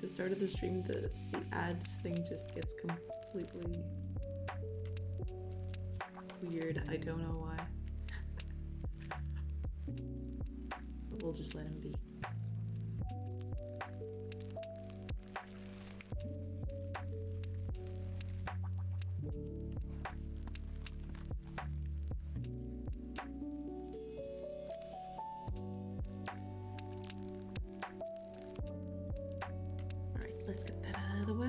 the start of the stream, the ads thing just gets completely weird. I don't know why. But we'll just let him be. Let's get that out of the way.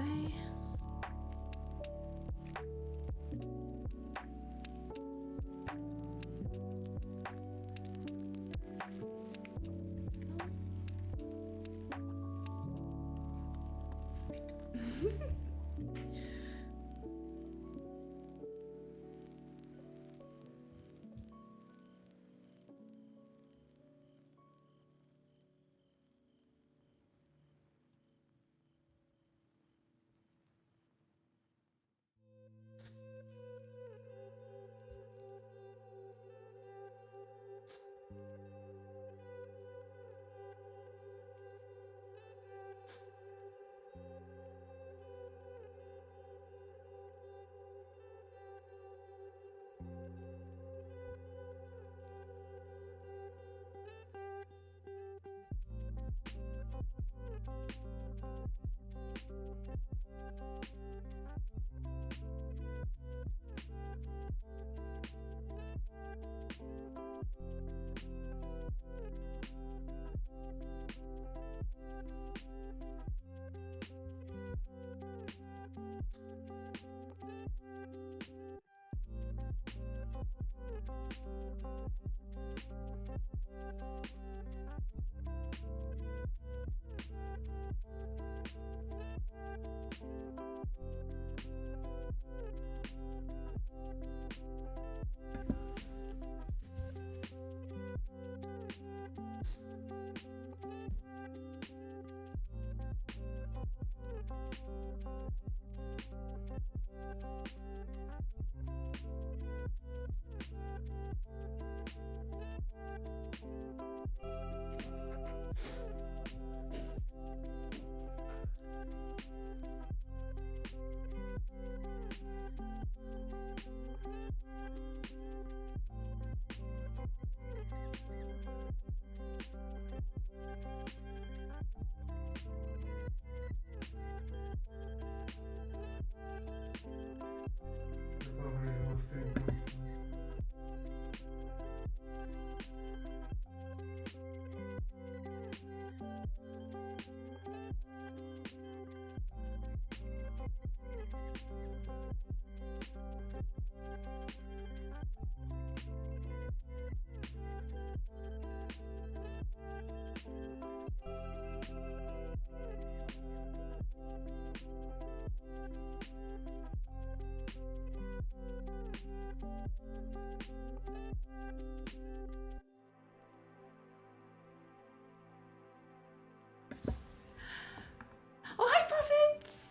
Oh, hi, Prophets!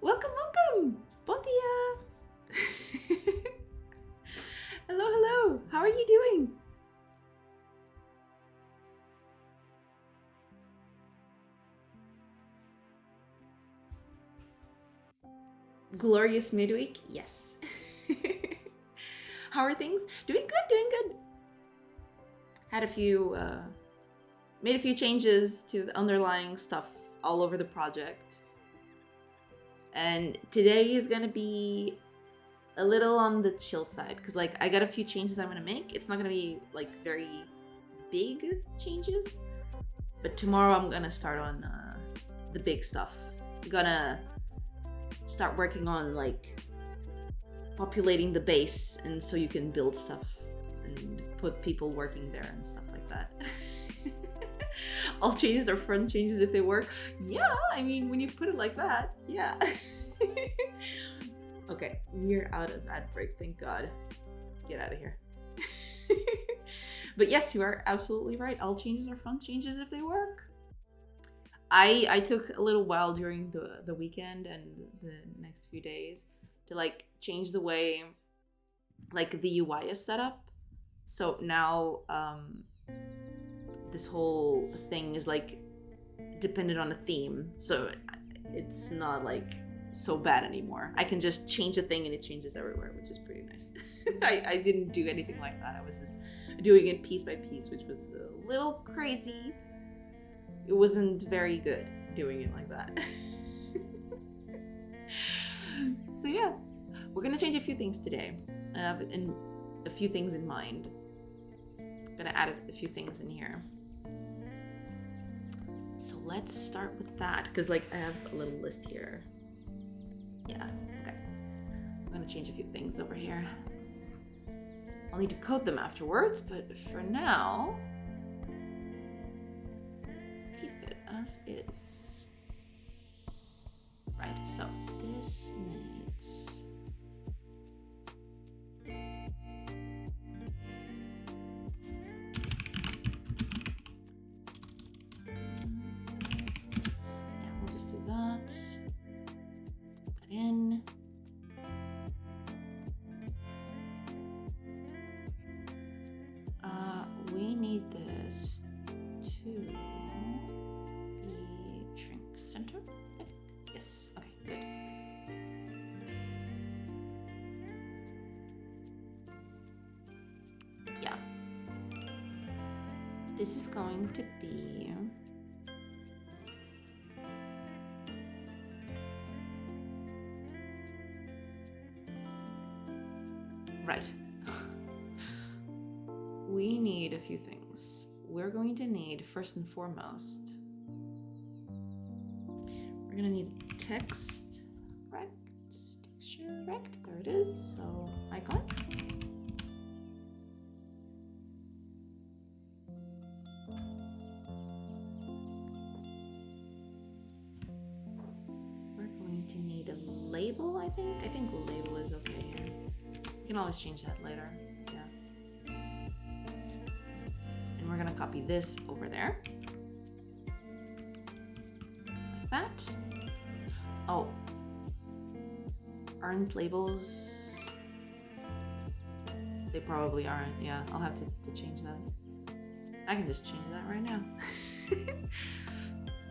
Welcome, welcome! Bon dia! Hello, hello! How are you doing? Glorious midweek? Yes. How are things? Doing good, doing good. Had a few, made a few changes to the underlying stuff all over the project. And today is gonna be a little on the chill side, because like I got a few changes I'm gonna make. It's not gonna be like very big changes, but tomorrow I'm gonna start on the big stuff. I'm gonna start working on like populating the base, and so you can build stuff and put people working there and stuff like that. All changes are fun changes if they work. Yeah, I mean, when you put it like that, yeah. Okay, we're out of ad break, thank God. Get out of here. But yes, you are absolutely right. All changes are fun changes if they work. I took a little while during the weekend and the next few days to like change the way like the UI is set up. So now this whole thing is like depended on a theme, so it's not like so bad anymore. I can just change a thing and it changes everywhere, which is pretty nice. I didn't do anything like that. I was just doing it piece by piece, which was a little crazy. It wasn't very good doing it like that. So yeah, we're gonna change a few things today. I have a few things in mind. I'm gonna add a few things in here. So let's start with that, because like I have a little list here. Yeah, okay. I'm gonna change a few things over here. I'll need to code them afterwards, but for now, keep it as is. Right, so this needs... Yeah, we'll just do that. Put that in. We need this to be shrink center. Yes, okay, good. Yeah. This is going to be... Right. We need a few things. We're going to need, first and foremost, we're gonna need text rect, texture rect, there it is, so icon. We're going to need a label, I think. I think label is okay here. You can always change that later. We're gonna copy this over there, like that. Oh, aren't labels? They probably aren't. Yeah, I'll have to change that. I can just change that right now.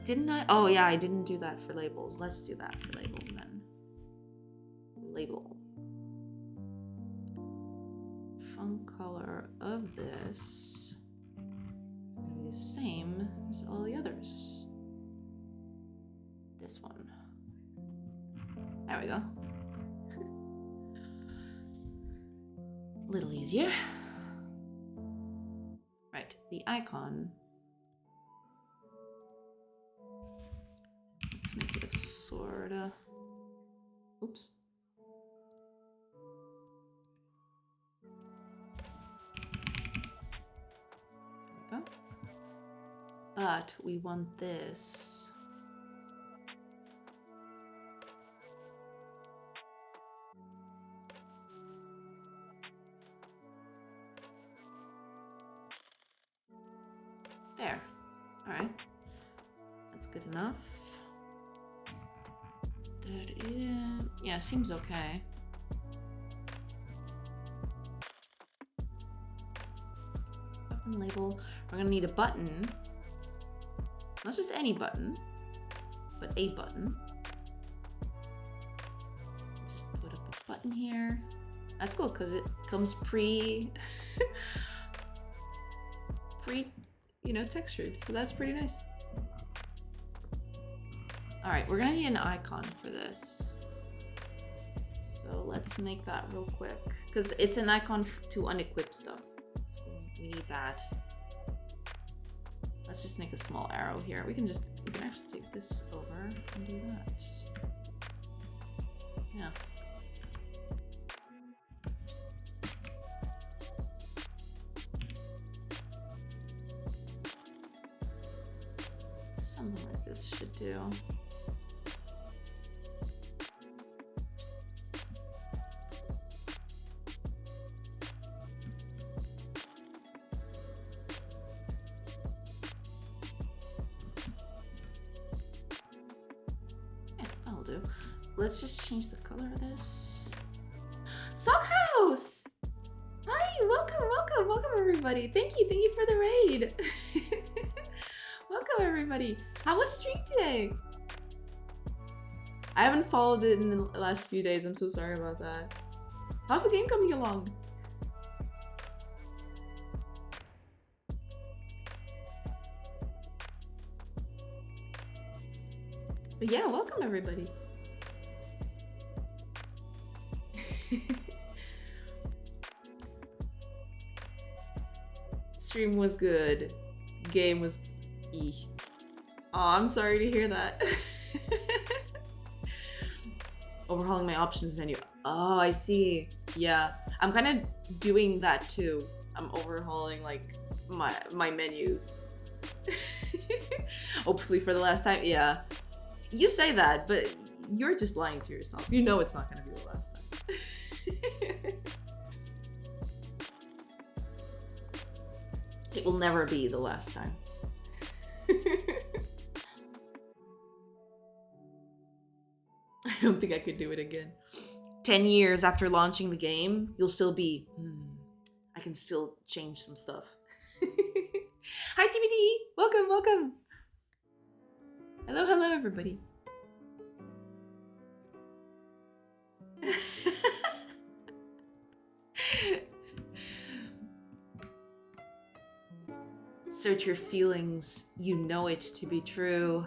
Didn't I? Oh yeah, I didn't do that for labels. Let's do that for labels then. Label. Font color of this. The same as all the others. This one. There we go. A little easier. Right, the icon. Let's make it a sorta. Oops. There we go. But we want this. There. All right. That's good enough. That is... Yeah, seems okay. Button label. We're gonna need a button. Not just any button, but a button. Just put up a button here. That's cool because it comes you know, textured. So that's pretty nice. All right, we're gonna need an icon for this. So let's make that real quick because it's an icon to unequip stuff. So we need that. Let's just make a small arrow here. We can actually take this over and do that. Yeah. Something like this should do. Let's just change the color of this. Sock House! Hi, welcome everybody. Thank you for the raid. Welcome everybody. everybody. How was stream today? I haven't followed it in the last few days. I'm so sorry about that. How's the game coming along? But yeah, welcome everybody. Stream was good. Game was eeh. Oh, I'm sorry to hear that. Overhauling my options menu. Oh, I see. Yeah, I'm kind of doing that too. I'm overhauling like my menus. Hopefully for the last time. Yeah, you say that, but you're just lying to yourself. You know it's not gonna be the last time. It will never be the last time. I don't think I could do it again. 10 years after launching the game, you'll still be, I can still change some stuff. Hi, TBD! Welcome, welcome! Hello, hello, everybody. Search your feelings. You know it to be true.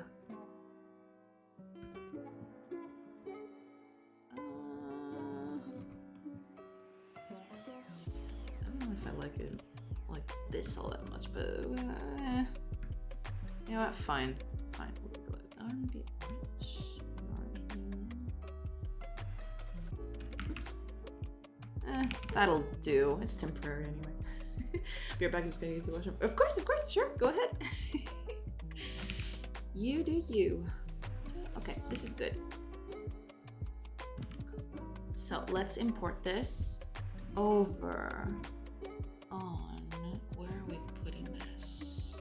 It like this all that much, but you know what? Fine. R&B orange. That'll do. It's temporary anyway. Be right back. Just gonna use the washroom. Of course, sure. Go ahead. You do you. Okay, this is good. So let's import this over on, where are we putting this?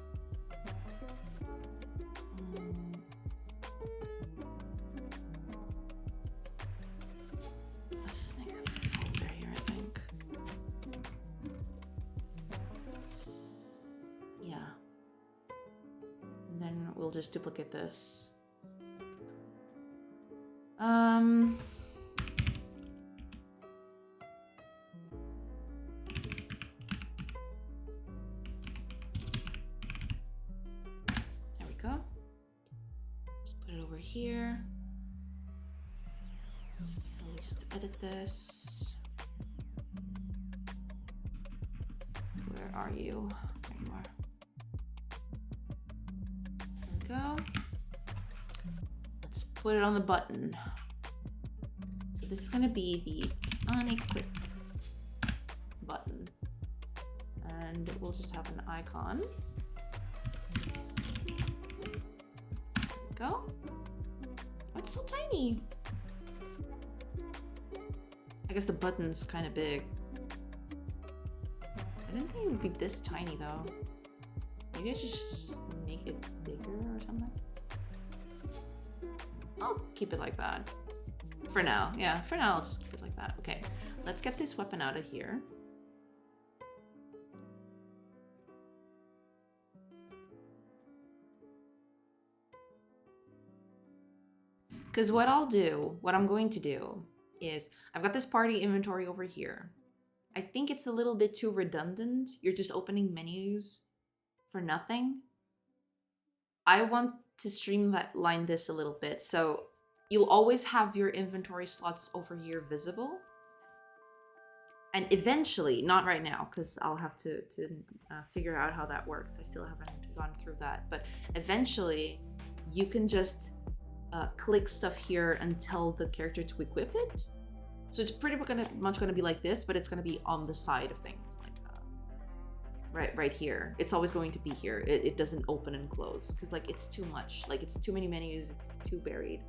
Let's just make a folder here, I think. Yeah. And then we'll just duplicate this. Here. Let me just edit this. Where are you? There you are. There we go. Let's put it on the button. So this is going to be the unequip button. And we'll just have an icon. There we go. It's so tiny. I guess the button's kind of big. I didn't think it would be this tiny though. Maybe I should just make it bigger or something. I'll keep it like that. For now. Yeah, for now I'll just keep it like that. Okay, let's get this weapon out of here. Because what I'm going to do is, I've got this party inventory over here. I think it's a little bit too redundant. You're just opening menus for nothing. I want to streamline this a little bit. So you'll always have your inventory slots over here visible. And eventually, not right now, because I'll have to figure out how that works. I still haven't gone through that. But eventually, you can just click stuff here and tell the character to equip it. So it's pretty much gonna be like this, but it's gonna be on the side of things, like right here. It's always going to be here. It doesn't open and close because like it's too much. Like it's too many menus. It's too buried.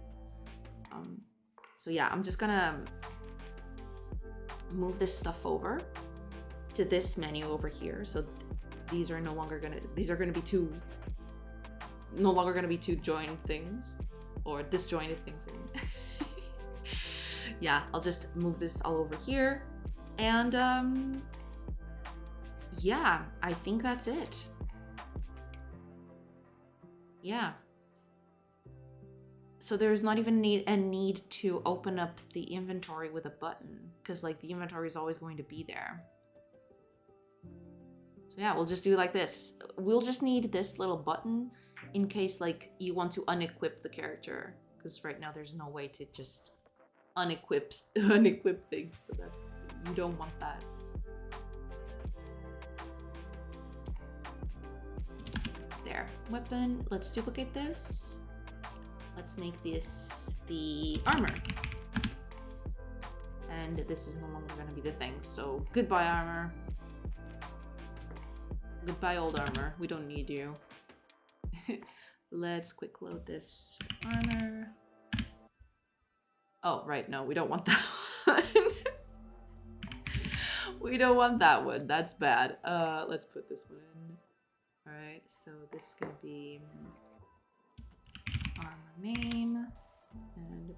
So yeah, I'm just gonna move this stuff over to this menu over here. So these are no longer gonna be two joined things. Or disjointed things. Yeah, I'll just move this all over here. And yeah, I think that's it. Yeah. So there's not even a need to open up the inventory with a button, because like the inventory is always going to be there. So yeah, we'll just do it like this. We'll just need this little button in case like you want to unequip the character, because right now there's no way to just unequip things, so that you don't want that. There, weapon. Let's duplicate this. Let's make this the armor. And this is no longer going to be the thing. So goodbye, armor. Goodbye, old armor. We don't need you. Let's quick load this armor. Oh, right. No, we don't want that one. We don't want that one. That's bad. Let's put this one in. All right. So this is going to be armor name and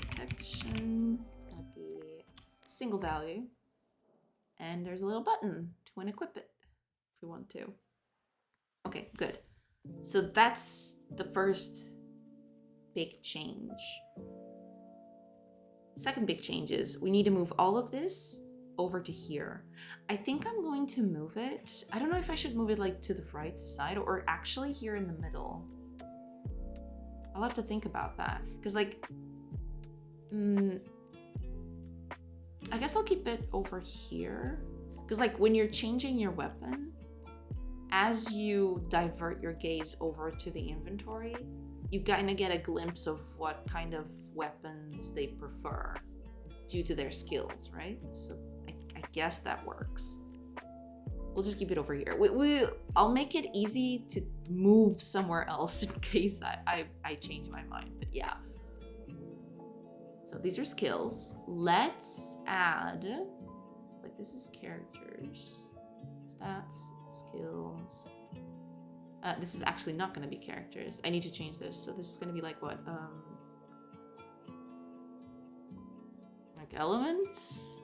protection. It's going to be single value. And there's a little button to unequip it if we want to. Okay, good. So that's the first big change. Second big change is we need to move all of this over to here. I think I'm going to move it. I don't know if I should move it like to the right side or actually here in the middle. I'll have to think about that. Because like, I guess I'll keep it over here. Because like when you're changing your weapon, as you divert your gaze over to the inventory, you kind of get a glimpse of what kind of weapons they prefer due to their skills, right? So I guess that works. We'll just keep it over here. I'll make it easy to move somewhere else in case I change my mind, but yeah. So these are skills. Let's add, like this is characters, stats, skills. This is actually not going to be characters. I need to change this. So this is going to be like what? Like elements?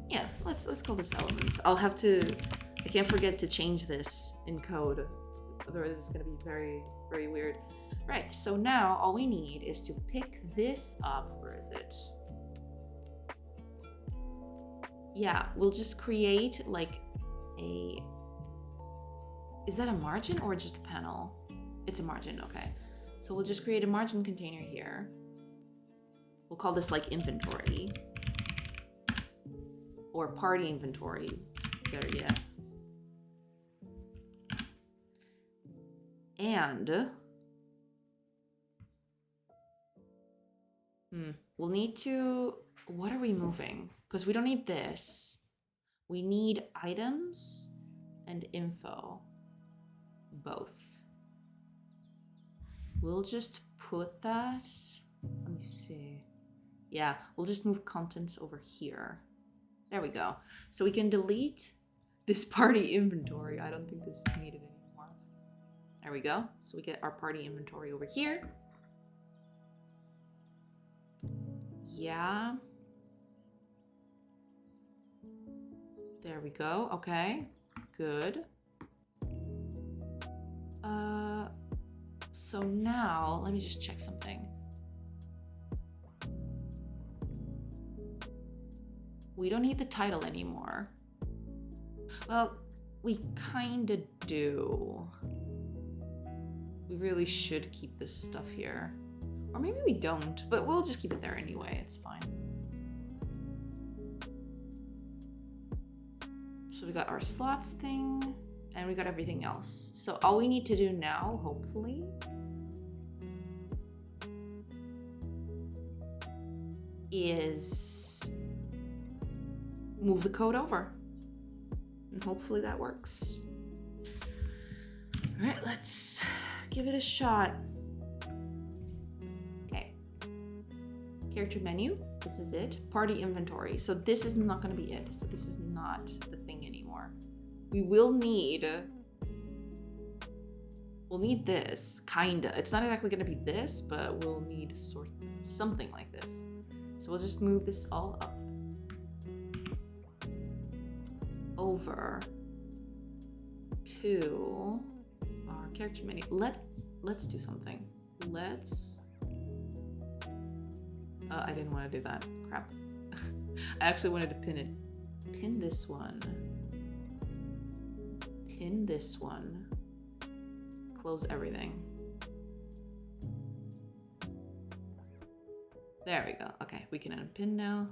Yeah, let's call this elements. I'll have to, I can't forget to change this in code. Otherwise it's going to be very, very weird. Right, so now all we need is to pick this up. Where is it? Yeah, we'll just create like a, is that a margin or just a panel? It's a margin, okay. So we'll just create a margin container here. We'll call this like inventory. Or party inventory, better yet. And we'll need to, what are we moving? Because we don't need this. We need items and info, both. We'll just put that, let me see. Yeah, we'll just move contents over here. There we go. So we can delete this party inventory. I don't think this is needed anymore. There we go. So we get our party inventory over here. Yeah. There we go. Okay. Good. So now, let me just check something. We don't need the title anymore. Well, we kinda do. We really should keep this stuff here. Or maybe we don't, but we'll just keep it there anyway, it's fine. So we got our slots thing, and we got everything else. So all we need to do now, hopefully, is move the code over. And hopefully that works. All right, let's give it a shot. Okay. Character menu, this is it. Party inventory. So this is not gonna be it. So this is not the thing anymore. We will need, we'll need this, kinda. It's not exactly gonna be this, but we'll need sort of something like this. So we'll just move this all up. over to our character menu. Let's do something. Let's. I didn't want to do that. Crap. I actually wanted to pin it. Pin this one. Pin this one. Close everything. There we go. Okay, we can unpin now.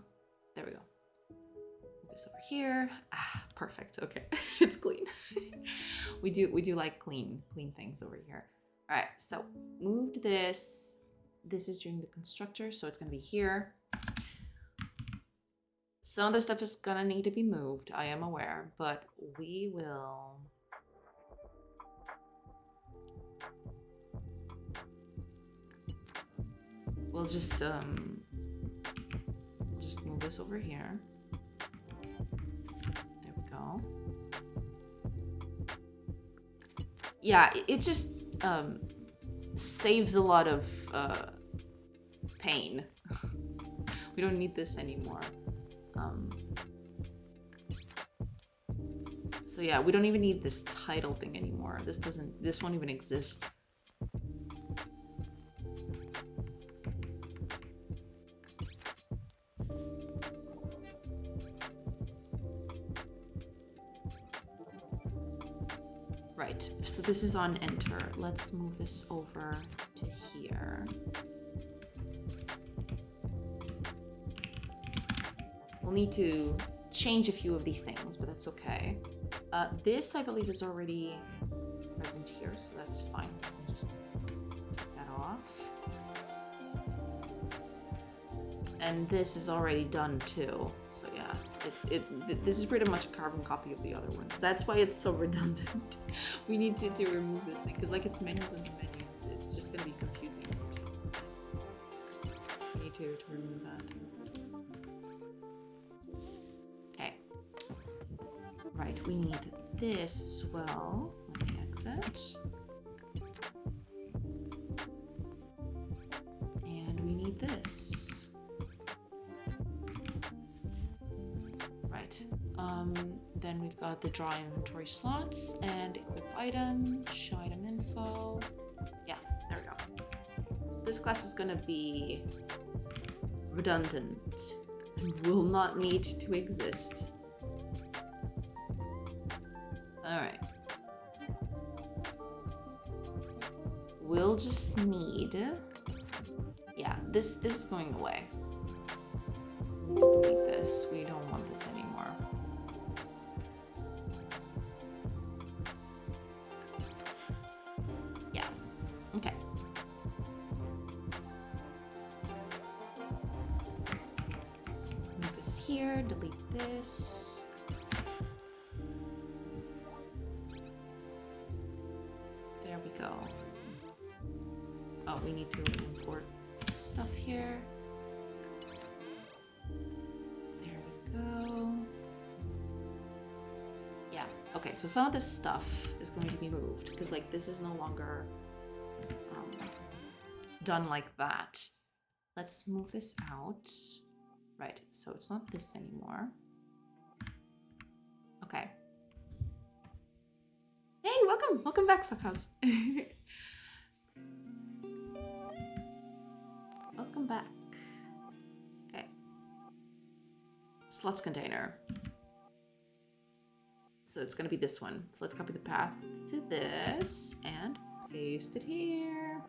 There we go. Move this over here. Ah, perfect. Okay, it's clean. we do like clean things over here. All right, so moved this. This is during the constructor, so it's gonna be here. Some of the stuff is gonna need to be moved, I am aware, but we will. We'll just move this over here. There we go. Yeah, it just saves a lot of pain. We don't need this anymore. So yeah, we don't even need this title thing anymore. This won't even exist. Right, so this is on enter. Let's move this over to here. We'll need to change a few of these things, but that's okay. This, I believe, is already present here, so that's fine. I'll just take that off. And this is already done too. So yeah, this is pretty much a carbon copy of the other one. That's why it's so redundant. We need to remove this thing, because like it's menus and menus, it's just gonna be confusing or something. We need to remove that. Right, we need this as well. Let me exit. And we need this. Right. Then we've got the draw inventory slots and equip item, show item info. Yeah, there we go. So this class is gonna be redundant and will not need to exist. All right. We'll just need, yeah, this is going away. Delete this. We don't want this anymore. Yeah. Okay. Move this here. Delete this. Go. Oh, we need to import stuff here. There we go. Yeah, okay, so some of this stuff is going to be moved because like this is no longer done like that. Let's move this out. Right, so it's not this anymore. Okay. Hey, welcome back, Sockhouse. Welcome back. Okay. Slots container. So it's gonna be this one. So let's copy the path to this and paste it here.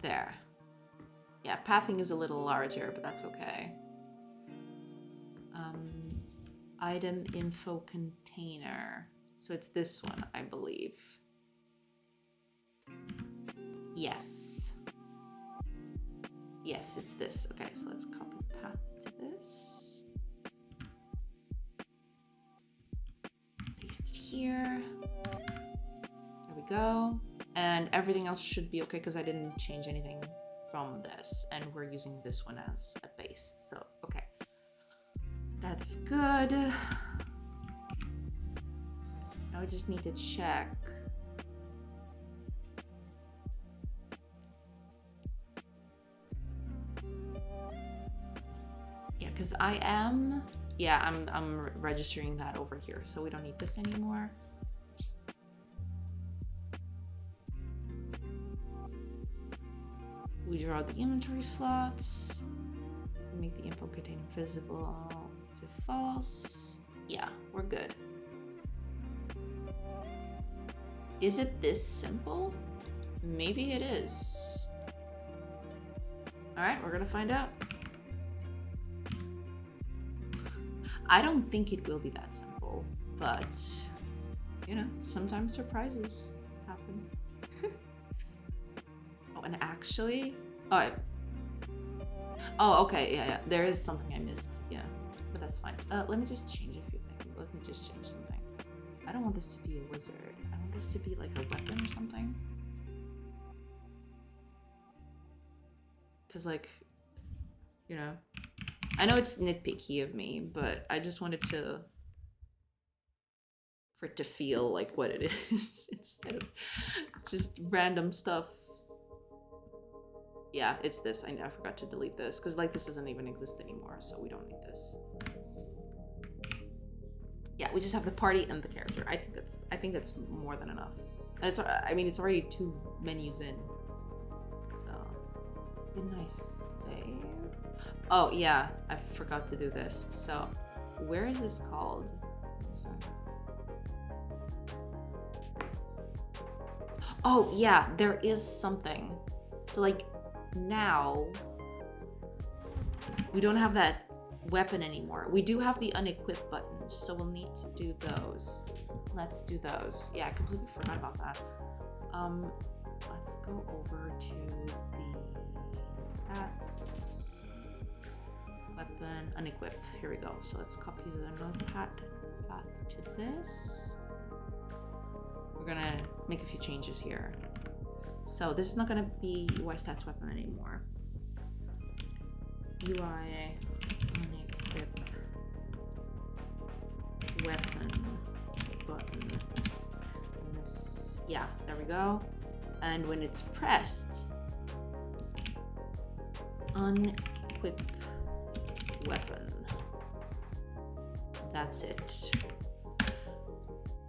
There. Yeah, pathing is a little larger, but that's okay. Item info container. So it's this one, I believe. Yes. Yes, it's this. Okay, so let's copy the path to this. Paste it here. There we go. And everything else should be okay because I didn't change anything from this. And we're using this one as a base. So, okay. That's good. Now we just need to check. because I am, yeah, I'm registering that over here, so we don't need this anymore. We draw the inventory slots. Make the info container visible to false. Yeah, we're good. Is it this simple? Maybe it is. All right, we're gonna find out. I don't think it will be that simple, but you know, sometimes surprises happen. Oh, and actually, oh, okay, yeah, there is something I missed, yeah, but that's fine. Let me just change a few things. Let me just change something. I don't want this to be a wizard. I want this to be like a weapon or something. Because, like, you know, I know it's nitpicky of me, but I just wanted to, for it to feel like what it is instead of just random stuff. Yeah, it's this. I forgot to delete this because, like, this doesn't even exist anymore, so we don't need this. Yeah, we just have the party and the character. I think that's more than enough. And it's, I mean, it's already 2 menus in. So, didn't I save? Oh yeah, I forgot to do this. So, where is this called? Oh yeah, there is something. So like now we don't have that weapon anymore. We do have the unequip buttons, so we'll need to do those. Let's do those. Yeah, I completely forgot about that. Let's go over to the stats, weapon, unequip. Here we go. So let's copy the notepad path to this. We're gonna make a few changes here. So this is not gonna be UI stats weapon anymore. UI unequip weapon button. And this, yeah, there we go. And when it's pressed, unequip weapon. That's it.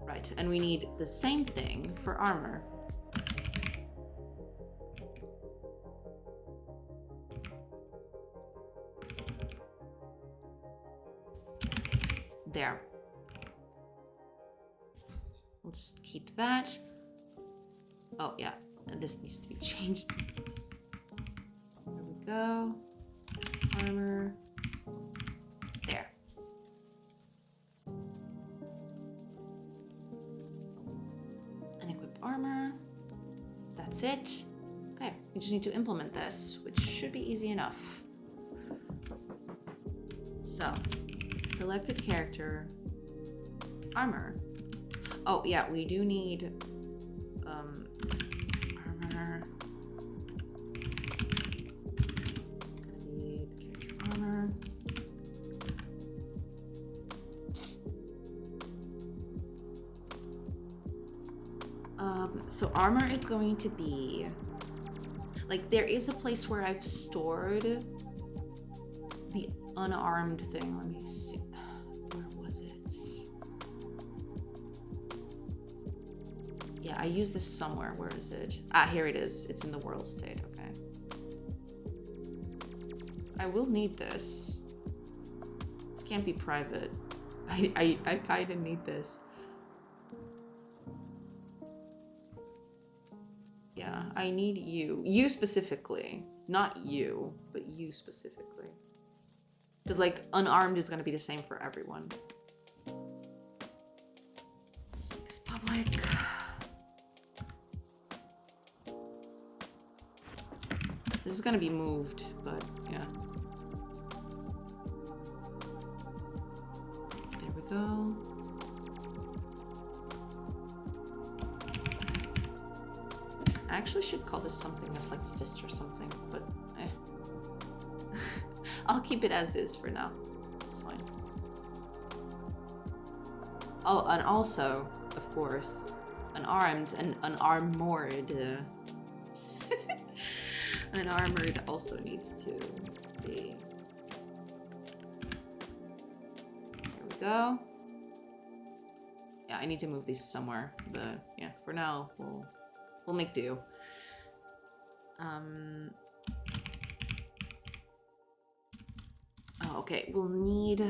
Right, and we need the same thing for armor. There. We'll just keep that. Oh yeah, and this needs to be changed. There we go. Armor. There. Unequip armor. That's it. Okay, we just need to implement this, which should be easy enough. So, selected character, armor. Oh yeah, we do need armor. It's gonna be the character armor. So armor is going to be like, there is a place where I've stored the unarmed thing. Let me see. Where was it? Yeah, I used this somewhere. Where is it? Ah, here it is. It's in the world state. Okay. I will need this. This can't be private. I kind of need this. Yeah, I need you. You specifically. Not you, but you specifically. Because, like, unarmed is going to be the same for everyone. Let's make this public. This is going to be moved, but yeah. There we go. I actually should call this something that's like fist or something, but eh. I'll keep it as is for now. It's fine. Oh, and also, of course, unarmed and unarmored. Unarmored also needs to be go. Yeah, I need to move these somewhere, but yeah, for now we'll make do. Oh, okay, we'll need.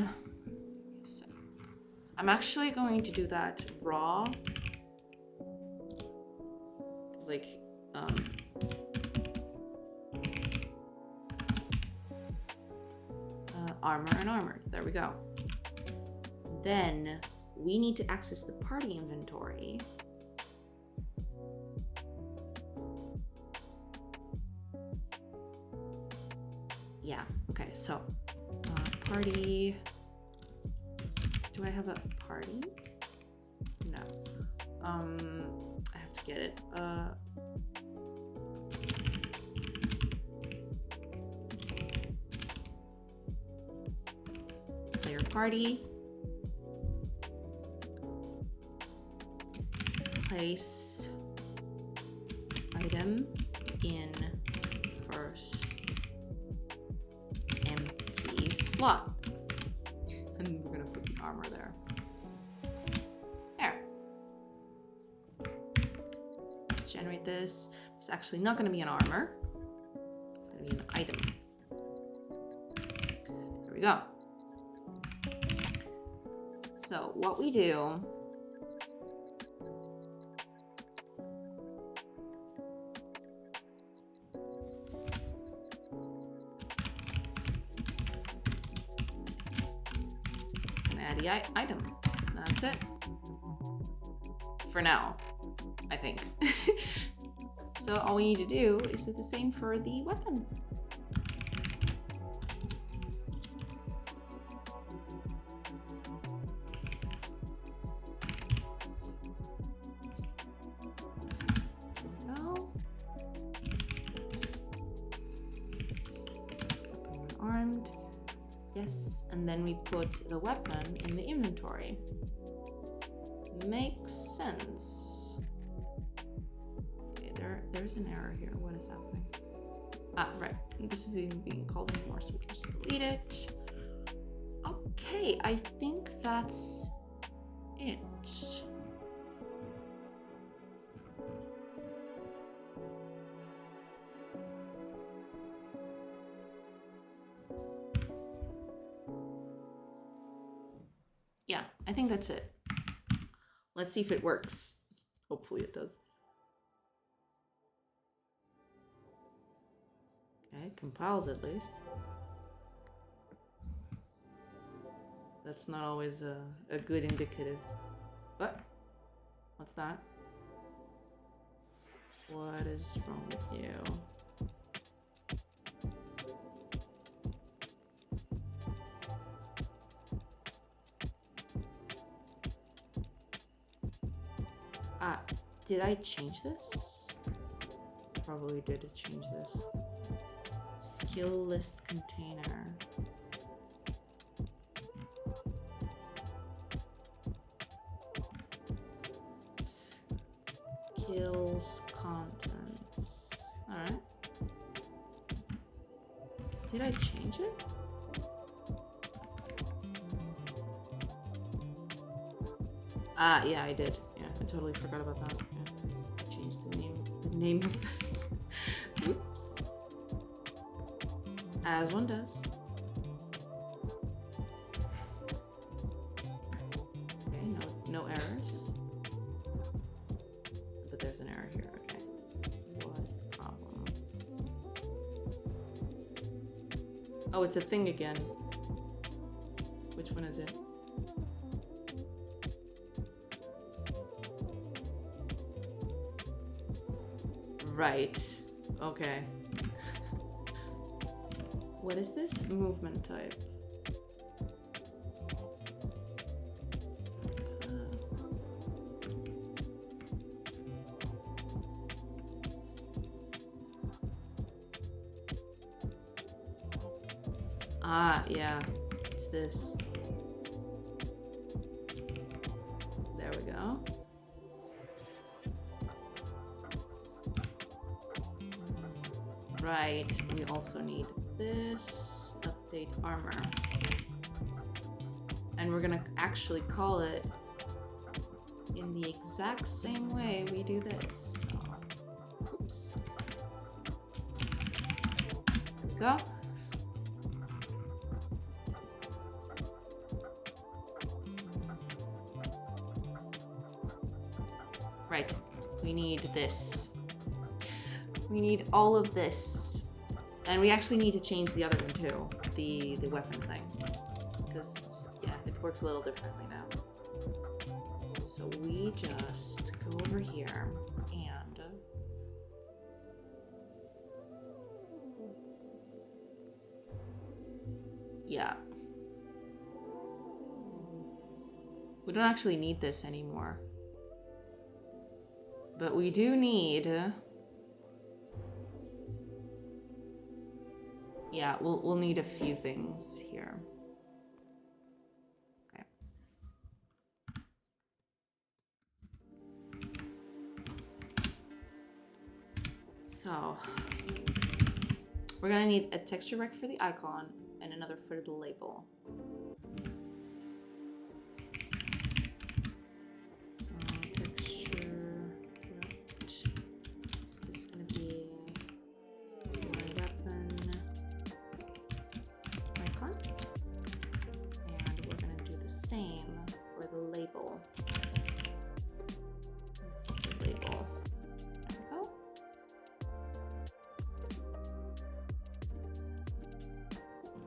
So, I'm actually going to do that raw. It's like armor and armor. There we go. Then we need to access the party inventory. Yeah, okay, so party. Do I have a party? No. I have to get it. Player party. Place item in first empty slot. And we're gonna put the armor there. There. Let's generate this. It's actually not gonna be an armor. It's gonna be an item. There we go. So what we do the item. That's it. For now, I think. So all we need to do is do the same for the weapon. Armed. Yes, and then we put the weapon in the inventory. Makes sense. Okay, there's an error here. What is happening? Ah, right. This isn't even being called anymore, so we can just delete it. Okay, I think that's it. Yeah, I think that's it. Let's see if it works. Hopefully it does. Okay, it compiles at least. That's not always a good indicative. What? What's that? What is wrong with you? Did I change this? Probably did change this. Skill list container. Skills contents. Alright. Did I change it? Yeah, I did. Yeah, I totally forgot about that. Yeah. I changed the name of this. Whoops. As one does. Okay, no errors. But there's an error here, okay. What's the problem? Oh, it's a thing again. Which one is it? Right. Okay. What is this? Movement type. Yeah. It's this. There we go. Right, we also need this. Update armor. And we're gonna actually call it in the exact same way we do this. So, oops. There we go. Right, we need this. We need all of this. And we actually need to change the other one too, the weapon thing. Because, yeah, it works a little differently now. So we just go over here and... yeah. We don't actually need this anymore. But we do need... yeah, we'll need a few things here. Okay. So we're gonna need a texture rec for the icon and another for the label. So texture rect. This is gonna be my weapon icon, and we're gonna do the same for the label. This is the label. There we go.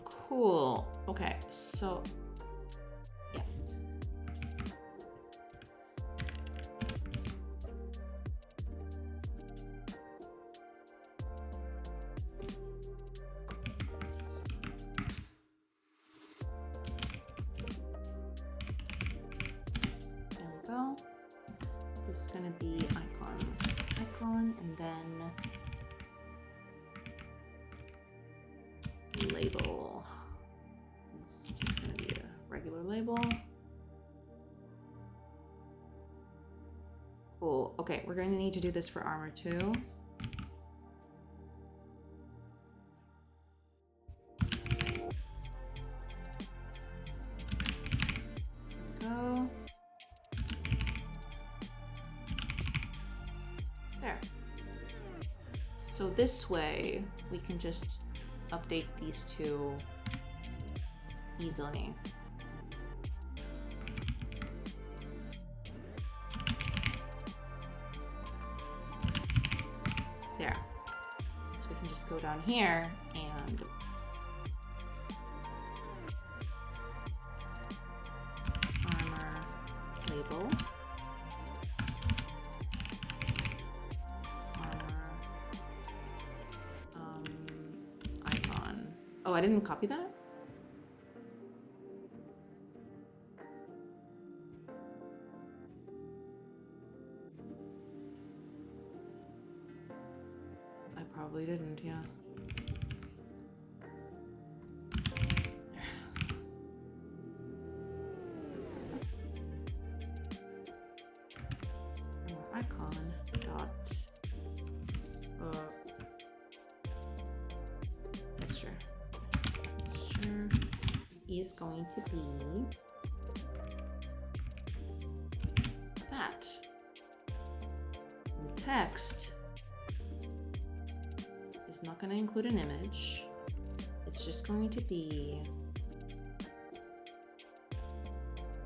Cool. Okay, so yeah. There we go. This is gonna be icon, and then label. It's just gonna be a regular label. Cool. Okay, we're going to need to do this for armor too. Go. There. So this way we can just update these two easily. There. So we can just go down here and armor label. Icon. Oh, I didn't copy that? I probably didn't, yeah. Icon dot texture is going to be that. The text is not going to include an image. It's just going to be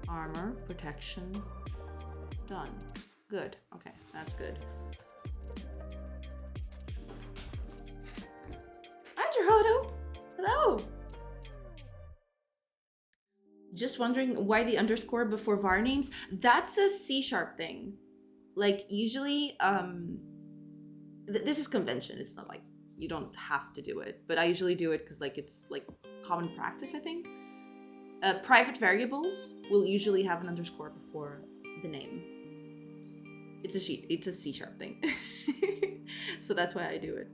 armor protection done. Good. Okay, that's good. Hi, Gerardo. Hello. Just wondering why the underscore before var names? That's a C# thing. Like usually, this is convention. It's not like you don't have to do it, but I usually do it because like it's like common practice, I think. Private variables will usually have an underscore before the name. It's a C# thing. So that's why I do it.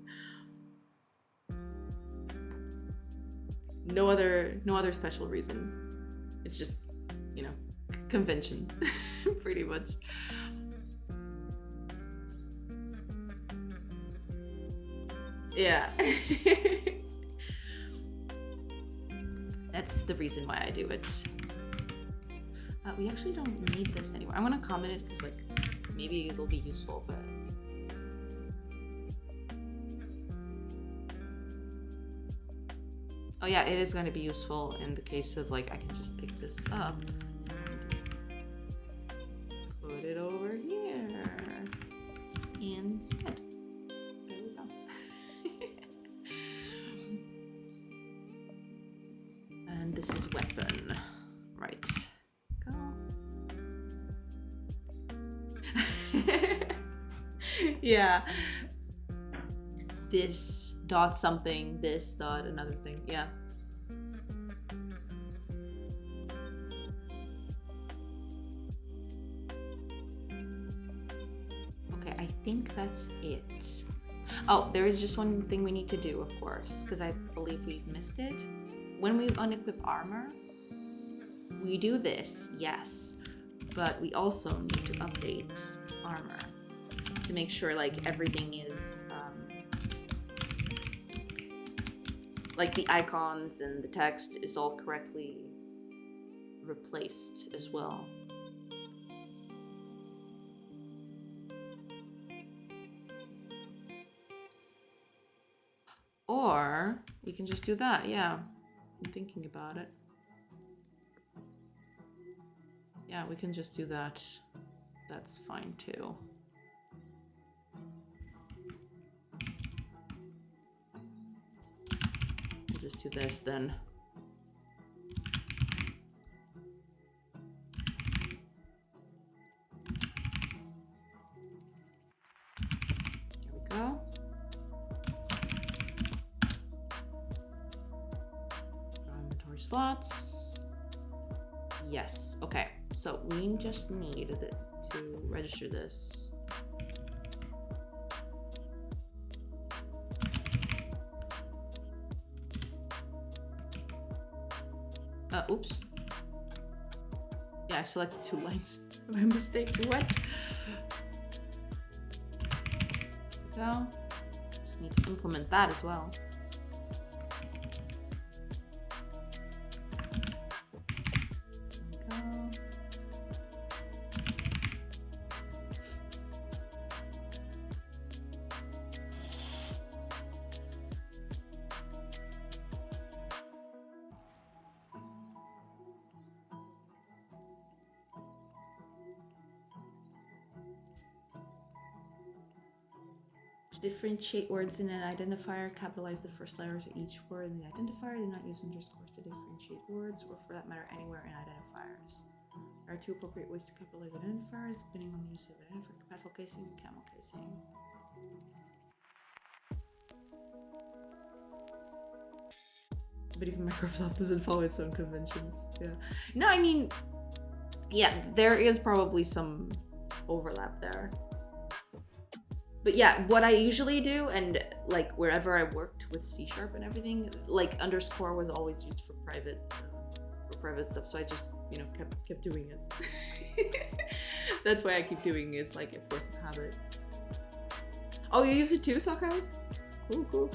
No other special reason. It's just, you know, convention, pretty much. Yeah. That's the reason why I do it. We actually don't need this anymore. I'm gonna comment it because like maybe it'll be useful, but oh yeah, it is going to be useful in the case of like I can just pick this up and put it over here instead. There we go. And this is weapon, right? Go. Yeah. This dot something, this dot another thing, yeah. Okay, I think that's it. Oh, there is just one thing we need to do, of course, because I believe we've missed it. When we unequip armor, we do this, yes, but we also need to update armor to make sure like everything is like the icons and the text is all correctly replaced as well. Or we can just do that, yeah. I'm thinking about it. Yeah, we can just do that. That's fine too. We'll just do this then. Here we go. Inventory slots. Yes, okay. So we just need to register this. Oops. Yeah, I selected 2 lines. My mistake. What? Go. Just need to implement that as well. Go. Differentiate words in an identifier, capitalize the first letter to each word in the identifier. Do not use underscores to differentiate words, or for that matter, anywhere in identifiers. There are 2 appropriate ways to capitalize identifiers, depending on the use of identifier: capsule casing and camel casing. But even Microsoft doesn't follow its own conventions. Yeah. No, I mean, yeah, there is probably some overlap there. But yeah, what I usually do, and like wherever I worked with C# and everything, like underscore was always used for private stuff. So I just, you know, kept doing it. That's why I keep doing it. It's like a force of habit. Oh, you use it too, Sockhouse? Cool, cool.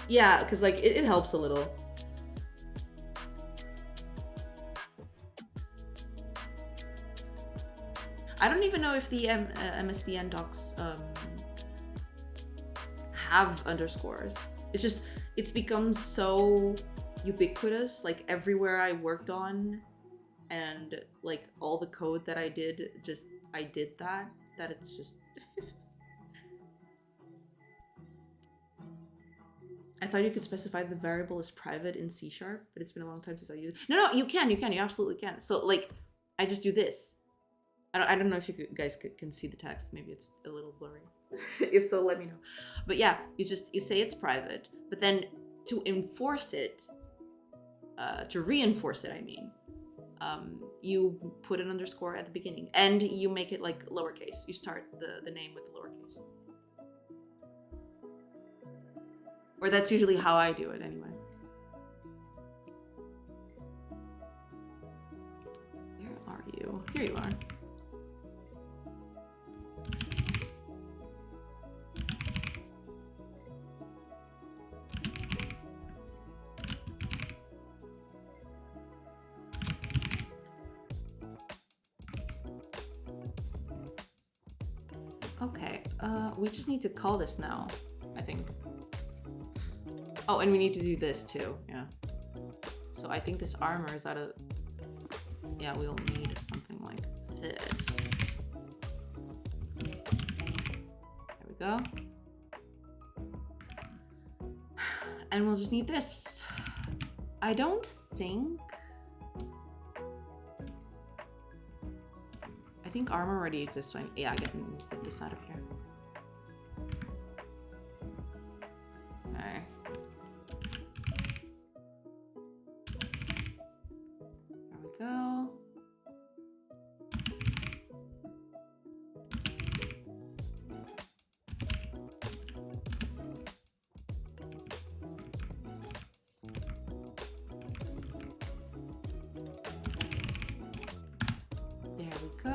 Yeah, because like it helps a little. I don't even know if the MSDN docs have underscores. It's just, it's become so ubiquitous, like everywhere I worked on and like all the code that I did, I did that it's just... I thought you could specify the variable as private in C#, but it's been a long time since I used it. No, you can, you absolutely can. So like, I just do this. I don't know if you guys can see the text. Maybe it's a little blurry. If so, let me know. But yeah, you say it's private, but then to enforce it, to reinforce it, I mean, you put an underscore at the beginning and you make it like lowercase. You start the name with lowercase. Or that's usually how I do it anyway. Where are you? Here you are. we just need to call this now, I think. Oh, and we need to do this too, yeah. So I think this armor is out of... Yeah, we'll need something like this. There we go. And we'll just need this. I don't think... I think armor already exists, so yeah, I can get this out of here. Okay. There we go. There we go.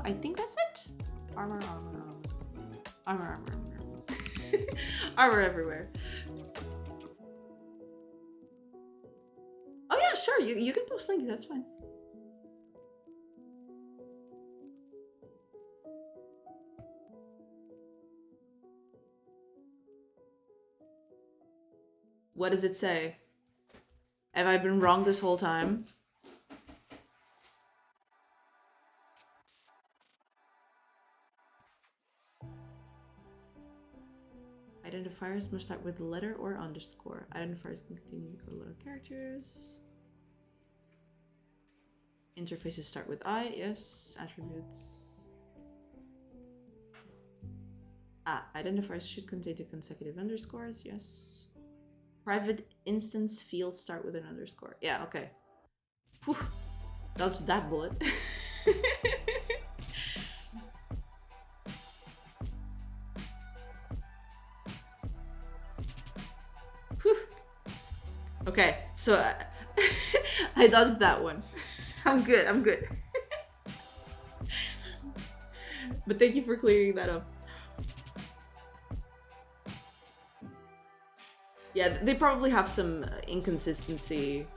I think that's it. Armor, armor, armor. Armor, armor, armor. Armor everywhere. Oh yeah, sure. You can post links. That's fine. What does it say? Have I been wrong this whole time? Identifiers must start with letter or underscore. Identifiers can continue to go to letter characters. Interfaces start with I, yes. Attributes. Identifiers should contain the consecutive underscores, yes. Private instance fields start with an underscore. Yeah, okay. Whew. Dodged that bullet. Whew. Okay, so I dodged that one. I'm good, I'm good. But thank you for clearing that up. Yeah, they probably have some inconsistency.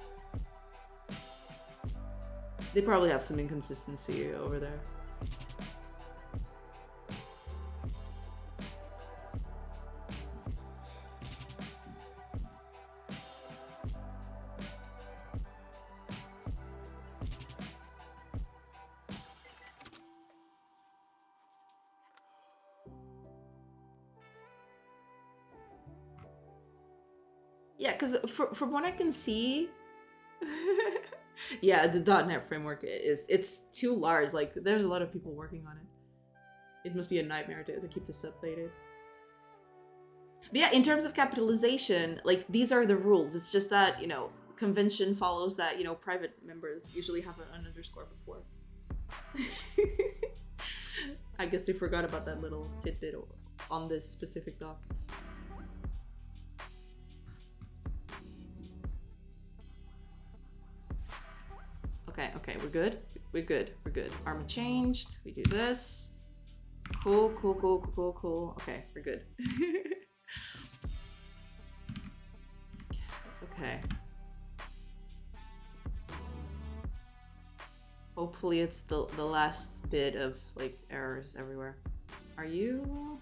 They probably have some inconsistency over there. Yeah, because from what I can see, yeah, the .NET framework it's too large. Like, there's a lot of people working on it. It must be a nightmare to keep this updated. But yeah, in terms of capitalization, like, these are the rules. It's just that, you know, convention follows that, you know, private members usually have an underscore before. I guess they forgot about that little tidbit on this specific doc. Okay, we're good. We're good. Armor changed. We do this. Cool. Okay, we're good. Okay. Hopefully it's the last bit of, like, errors everywhere. Are you...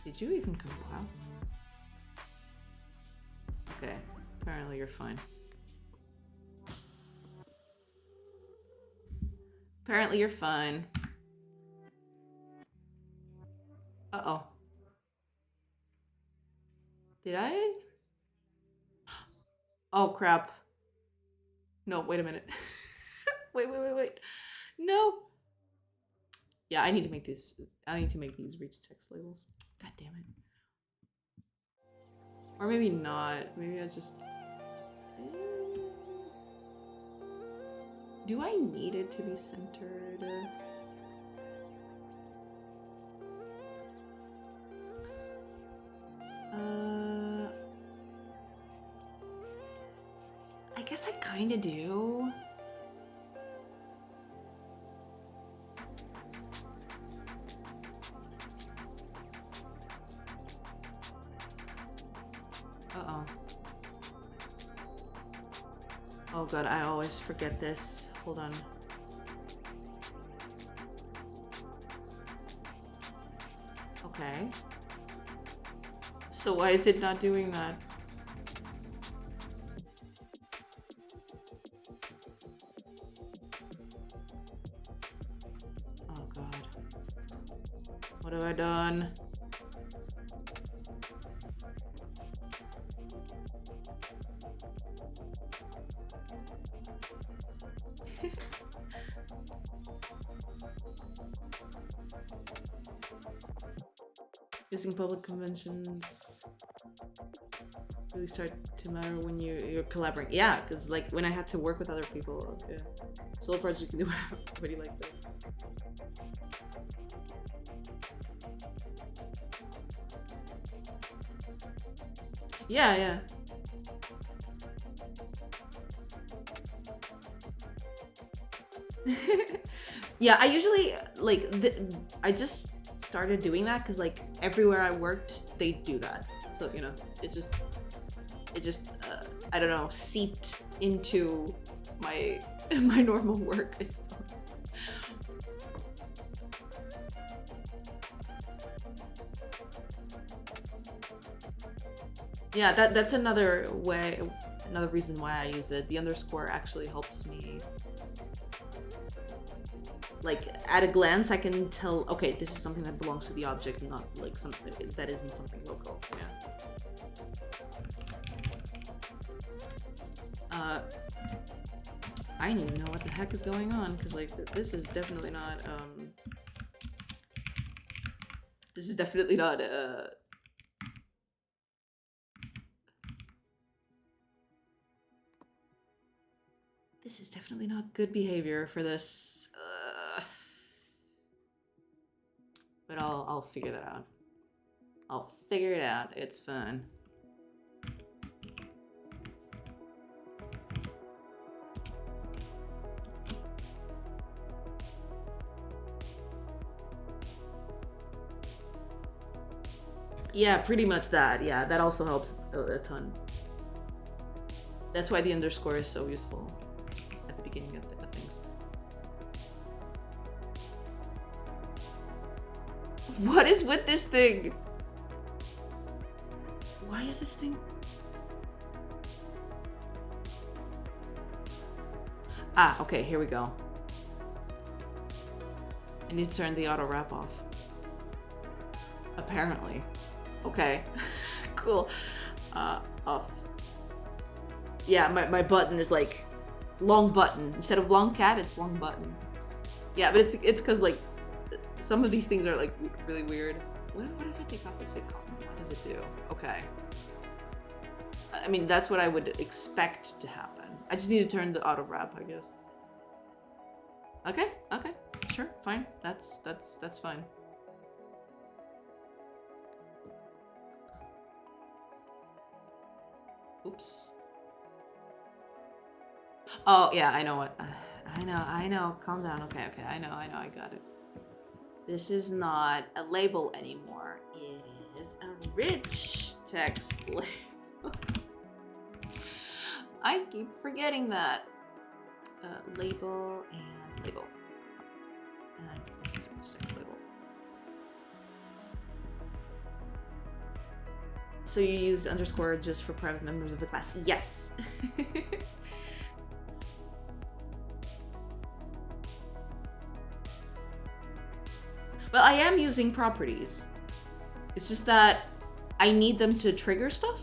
Did you even compile? Okay. Apparently you're fine. Apparently you're fine. Uh-oh. Did I? Oh, crap. No, wait a minute. Wait. No. Yeah, I need to make these reach text labels. God damn it. Or maybe not. Maybe I just... Do I need it to be centered? I guess I kinda do. Uh-oh. Oh god, I always forget this. Hold on. Okay. So why is it not doing that? Oh god. What have I done? Using public conventions really start to matter when you're collaborating. Yeah, because like when I had to work with other people, yeah. Solo project, you can do whatever you like this. Yeah, yeah. Yeah, I usually like I just started doing that because like everywhere I worked they do that, so you know it just I don't know, seeped into my my normal work, I suppose. Yeah, that's another way, another reason why I use it. The underscore actually helps me, like at a glance I can tell, okay, this is something that belongs to the object, not like something that isn't something local. Yeah. I don't even know what the heck is going on, because like this is definitely not this is definitely not this is definitely not good behavior for this. But I'll figure that out. I'll figure it out. It's fun. Yeah, pretty much that. Yeah, that also helps a ton. That's why the underscore is so useful at the beginning of things. What is with this thing? Why is this thing? Ah, okay, here we go. I need to turn the auto wrap off. Apparently. Okay. Cool. Off. Yeah, my button is like long button. Instead of long cat, it's long button. Yeah, but it's because like some of these things are like really weird. What if I take off the fit column? What does it do? Okay. I mean, that's what I would expect to happen. I just need to turn the auto wrap, I guess. Okay, okay, sure, fine. That's fine. Oops. Oh yeah, I know what. I know. Calm down. Okay, I know. I got it. This is not a label anymore. It is a rich text label. I keep forgetting that. Label and label. And this is a rich text label. So you use underscore just for private members of the class? Yes. Well, I am using properties. It's just that I need them to trigger stuff.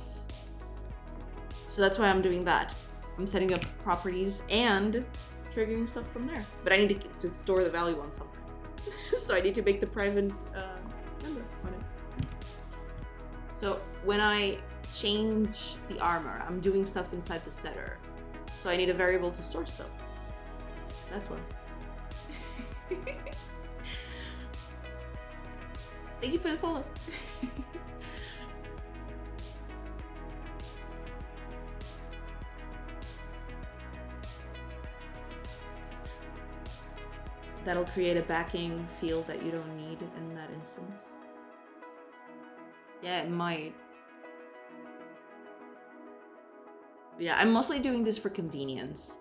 So that's why I'm doing that. I'm setting up properties and triggering stuff from there. But I need to store the value on something. So I need to make the private member on it. So when I change the armor, I'm doing stuff inside the setter. So I need a variable to store stuff. That's why. Thank you for the follow. That'll create a backing field that you don't need in that instance. Yeah, it might. Yeah, I'm mostly doing this for convenience.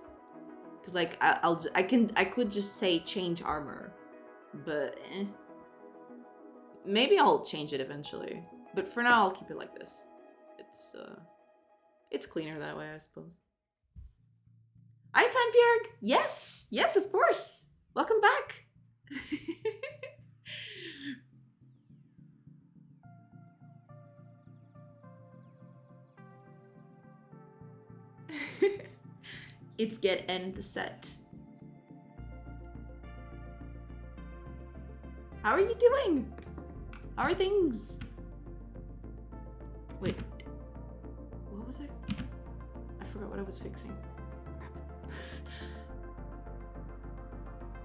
Cause like I could just say change armor, but Maybe I'll change it eventually, but for now I'll keep it like this. It's cleaner that way, I suppose. Hi, Fanbjörg! Yes! Yes, of course! Welcome back! It's get end set. How are you doing? How are things? Wait. What was I? I forgot what I was fixing. Crap.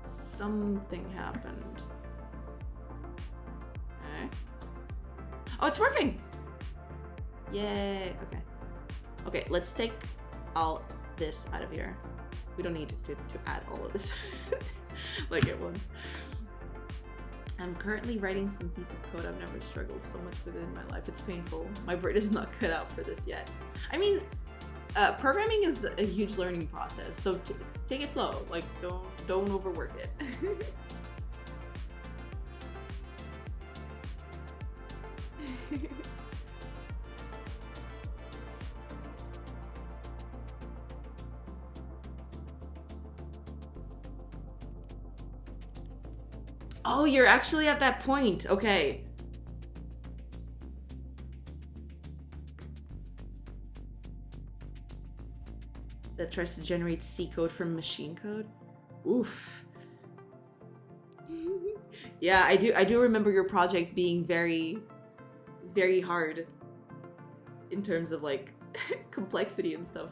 Something happened. Okay. Oh, it's working! Yay. Okay. Okay, let's take all this out of here. We don't need to add all of this like it was. I'm currently writing some piece of code I've never struggled so much with in my life. It's painful. My brain is not cut out for this yet. I mean, programming is a huge learning process, so take it slow. Like, don't overwork it. Oh, you're actually at that point. Okay. That tries to generate C code from machine code. Oof. Yeah, I do remember your project being very, very hard in terms of like complexity and stuff.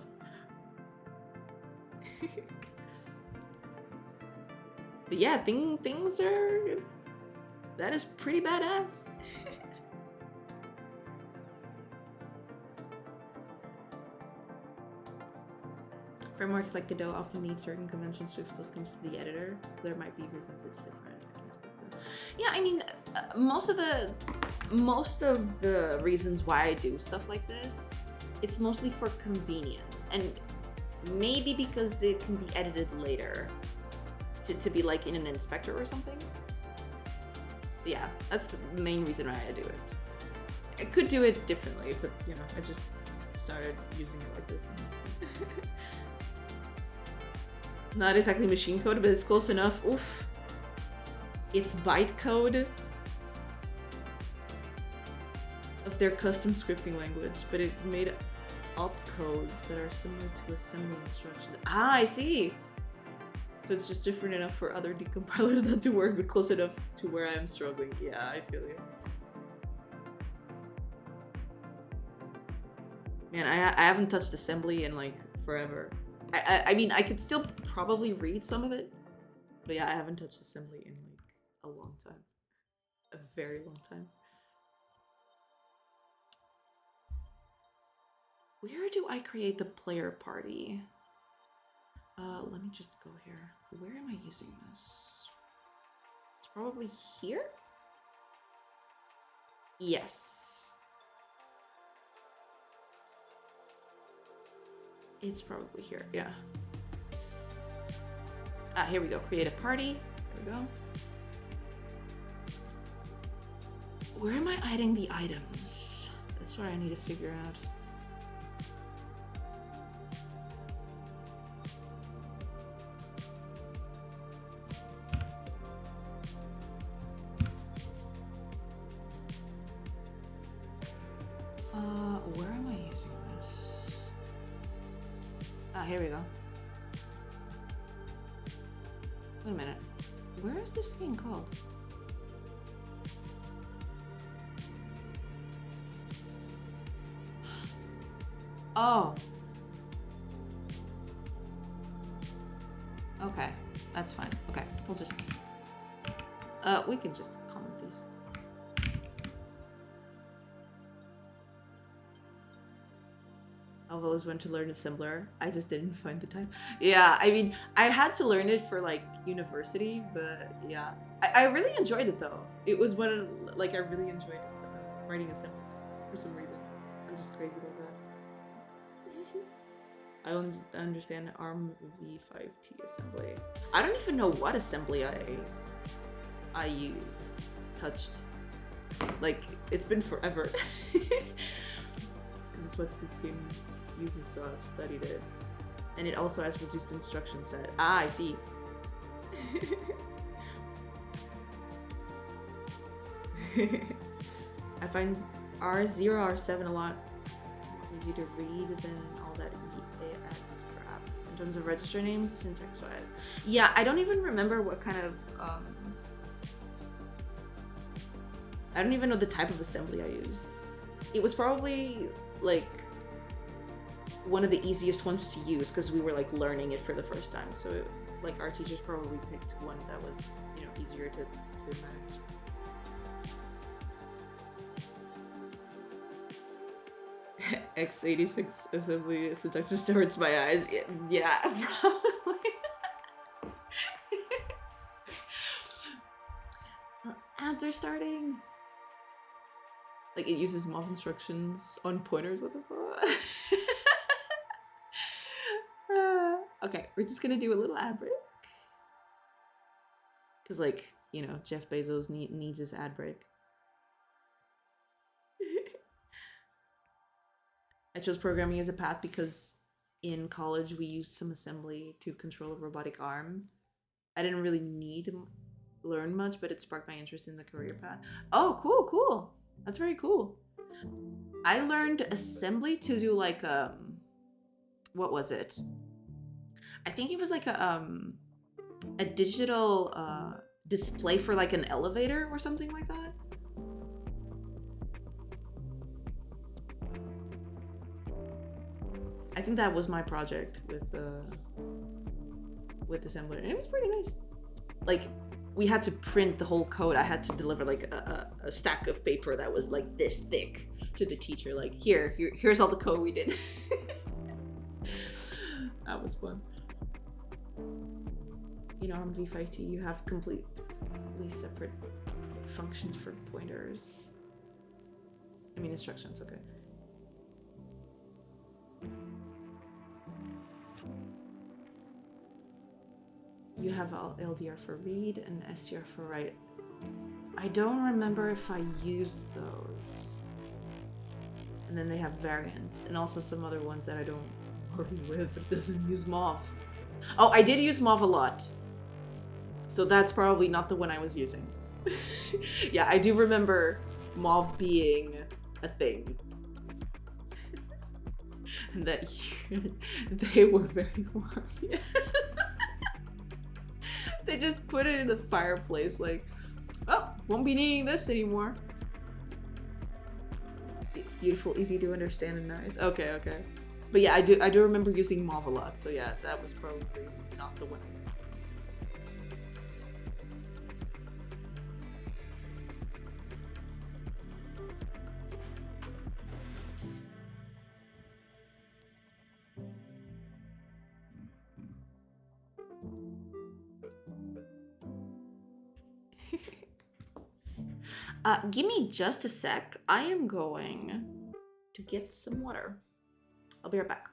But yeah, things are... That is pretty badass. Frameworks like Godot often need certain conventions to expose things to the editor, so there might be reasons it's different. Yeah, I mean, most of the reasons why I do stuff like this, it's mostly for convenience, and maybe because it can be edited later. To be like in an inspector or something. Yeah, that's the main reason why I do it. I could do it differently, but you know, I just started using it like this. And it's fun. Not exactly machine code, but it's close enough. Oof. It's bytecode of their custom scripting language, but it made opcodes that are similar to assembly instructions. Ah, I see. So it's just different enough for other decompilers not to work, but close enough to where I'm struggling. Yeah, I feel you. Man, I haven't touched assembly in like forever. I mean, I could still probably read some of it, but yeah, I haven't touched assembly in like a long time. A very long time. Where do I create the player party? Let me just go here. Where am I using this? It's probably here? Yes. It's probably here, yeah. Ah, here we go. Create a party. There we go. Where am I hiding the items? That's what I need to figure out. Where am I using this? Ah, here we go. Wait a minute. Where is this thing called? Oh. Okay, that's fine. Okay, we'll just... we can just comment these. I've always wanted to learn assembler. I just didn't find the time. Yeah, I mean, I had to learn it for like university, but yeah. I really enjoyed it though. It was one of, like, I really enjoyed writing assembly for some reason. I'm just crazy like that. I don't understand ARM v5t assembly. I don't even know what assembly I touched Like, it's been forever. Because it's what this game uses, so I've studied it. And it also has reduced instruction set. Ah, I see. I find R0, R7 a lot easy to read than all that EAX crap. In terms of register names, syntax-wise. Yeah, I don't even remember what kind of, I don't even know the type of assembly I used. It was probably, like, one of the easiest ones to use because we were, like, learning it for the first time. So, like, our teachers probably picked one that was, you know, easier to manage. X86 assembly syntax just hurts my eyes. Yeah, probably. Ads are starting. Like, it uses MOV instructions on pointers. What the fuck? Okay, we're just gonna do a little ad break. Because, like, you know, Jeff Bezos needs his ad break. I chose programming as a path because in college we used some assembly to control a robotic arm. I didn't really need to learn much, but it sparked my interest in the career path. Oh, cool, cool. That's very cool. I learned assembly to do like what was it? I think it was like a digital display for like an elevator or something like that. I think that was my project with assembler, and it was pretty nice. Like, we had to print the whole code. I had to deliver like a stack of paper that was like this thick to the teacher. Like, here's all the code we did. That was fun. You know, on V5T, you have completely separate functions for pointers. I mean, instructions, okay. You have LDR for read and STR for write. I don't remember if I used those. And then they have variants and also some other ones that I don't worry with, but doesn't use MOV. Oh, I did use MOV a lot. So that's probably not the one I was using. Yeah, I do remember MOV being a thing. And that they were very warm. They just put it in the fireplace like, oh, won't be needing this anymore. It's beautiful, easy to understand, and nice. Okay, okay. But yeah, I do remember using MOV a lot, so yeah, that was probably not the one I used. Give me just a sec. I am going to get some water. I'll be right back.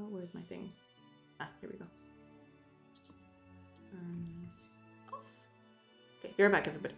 Where's my thing? Ah, here we go. Just turn this off. Okay, be right back, everybody.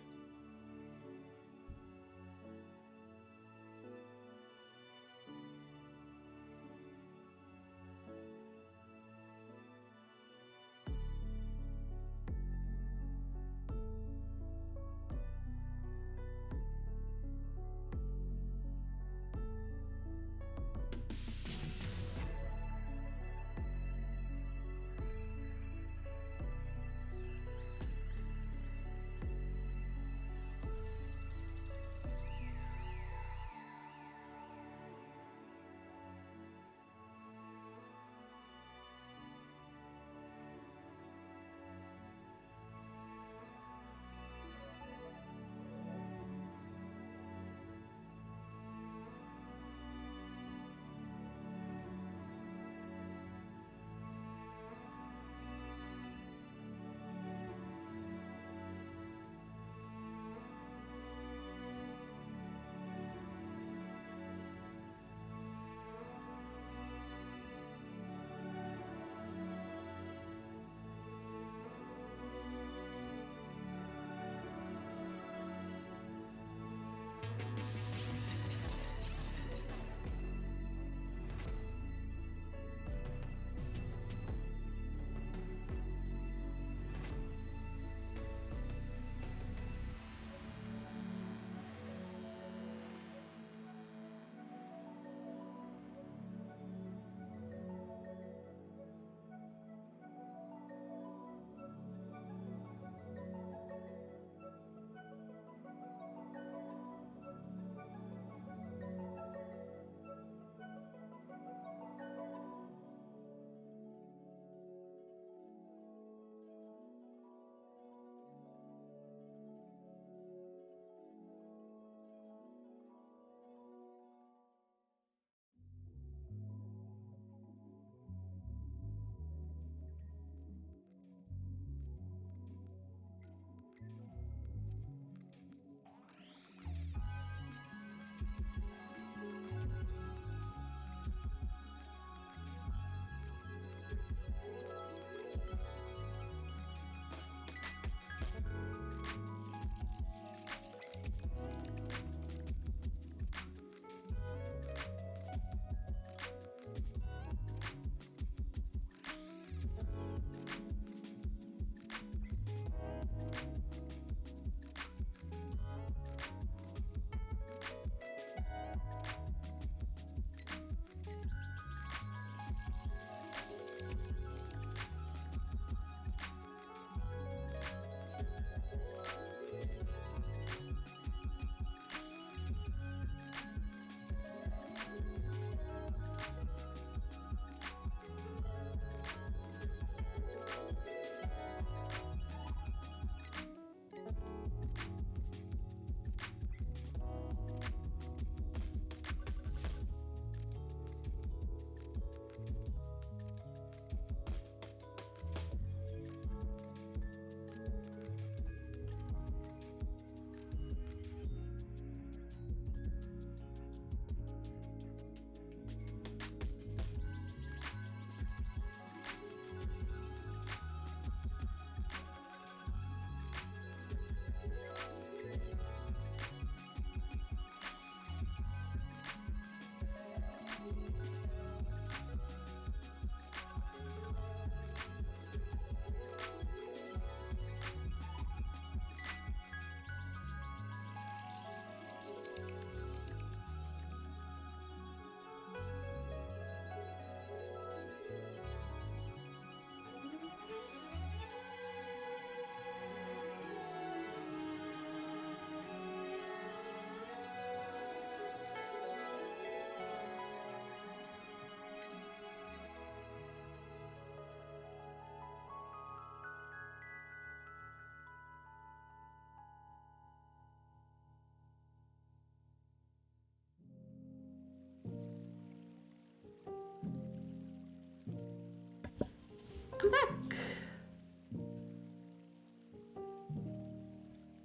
I'm back.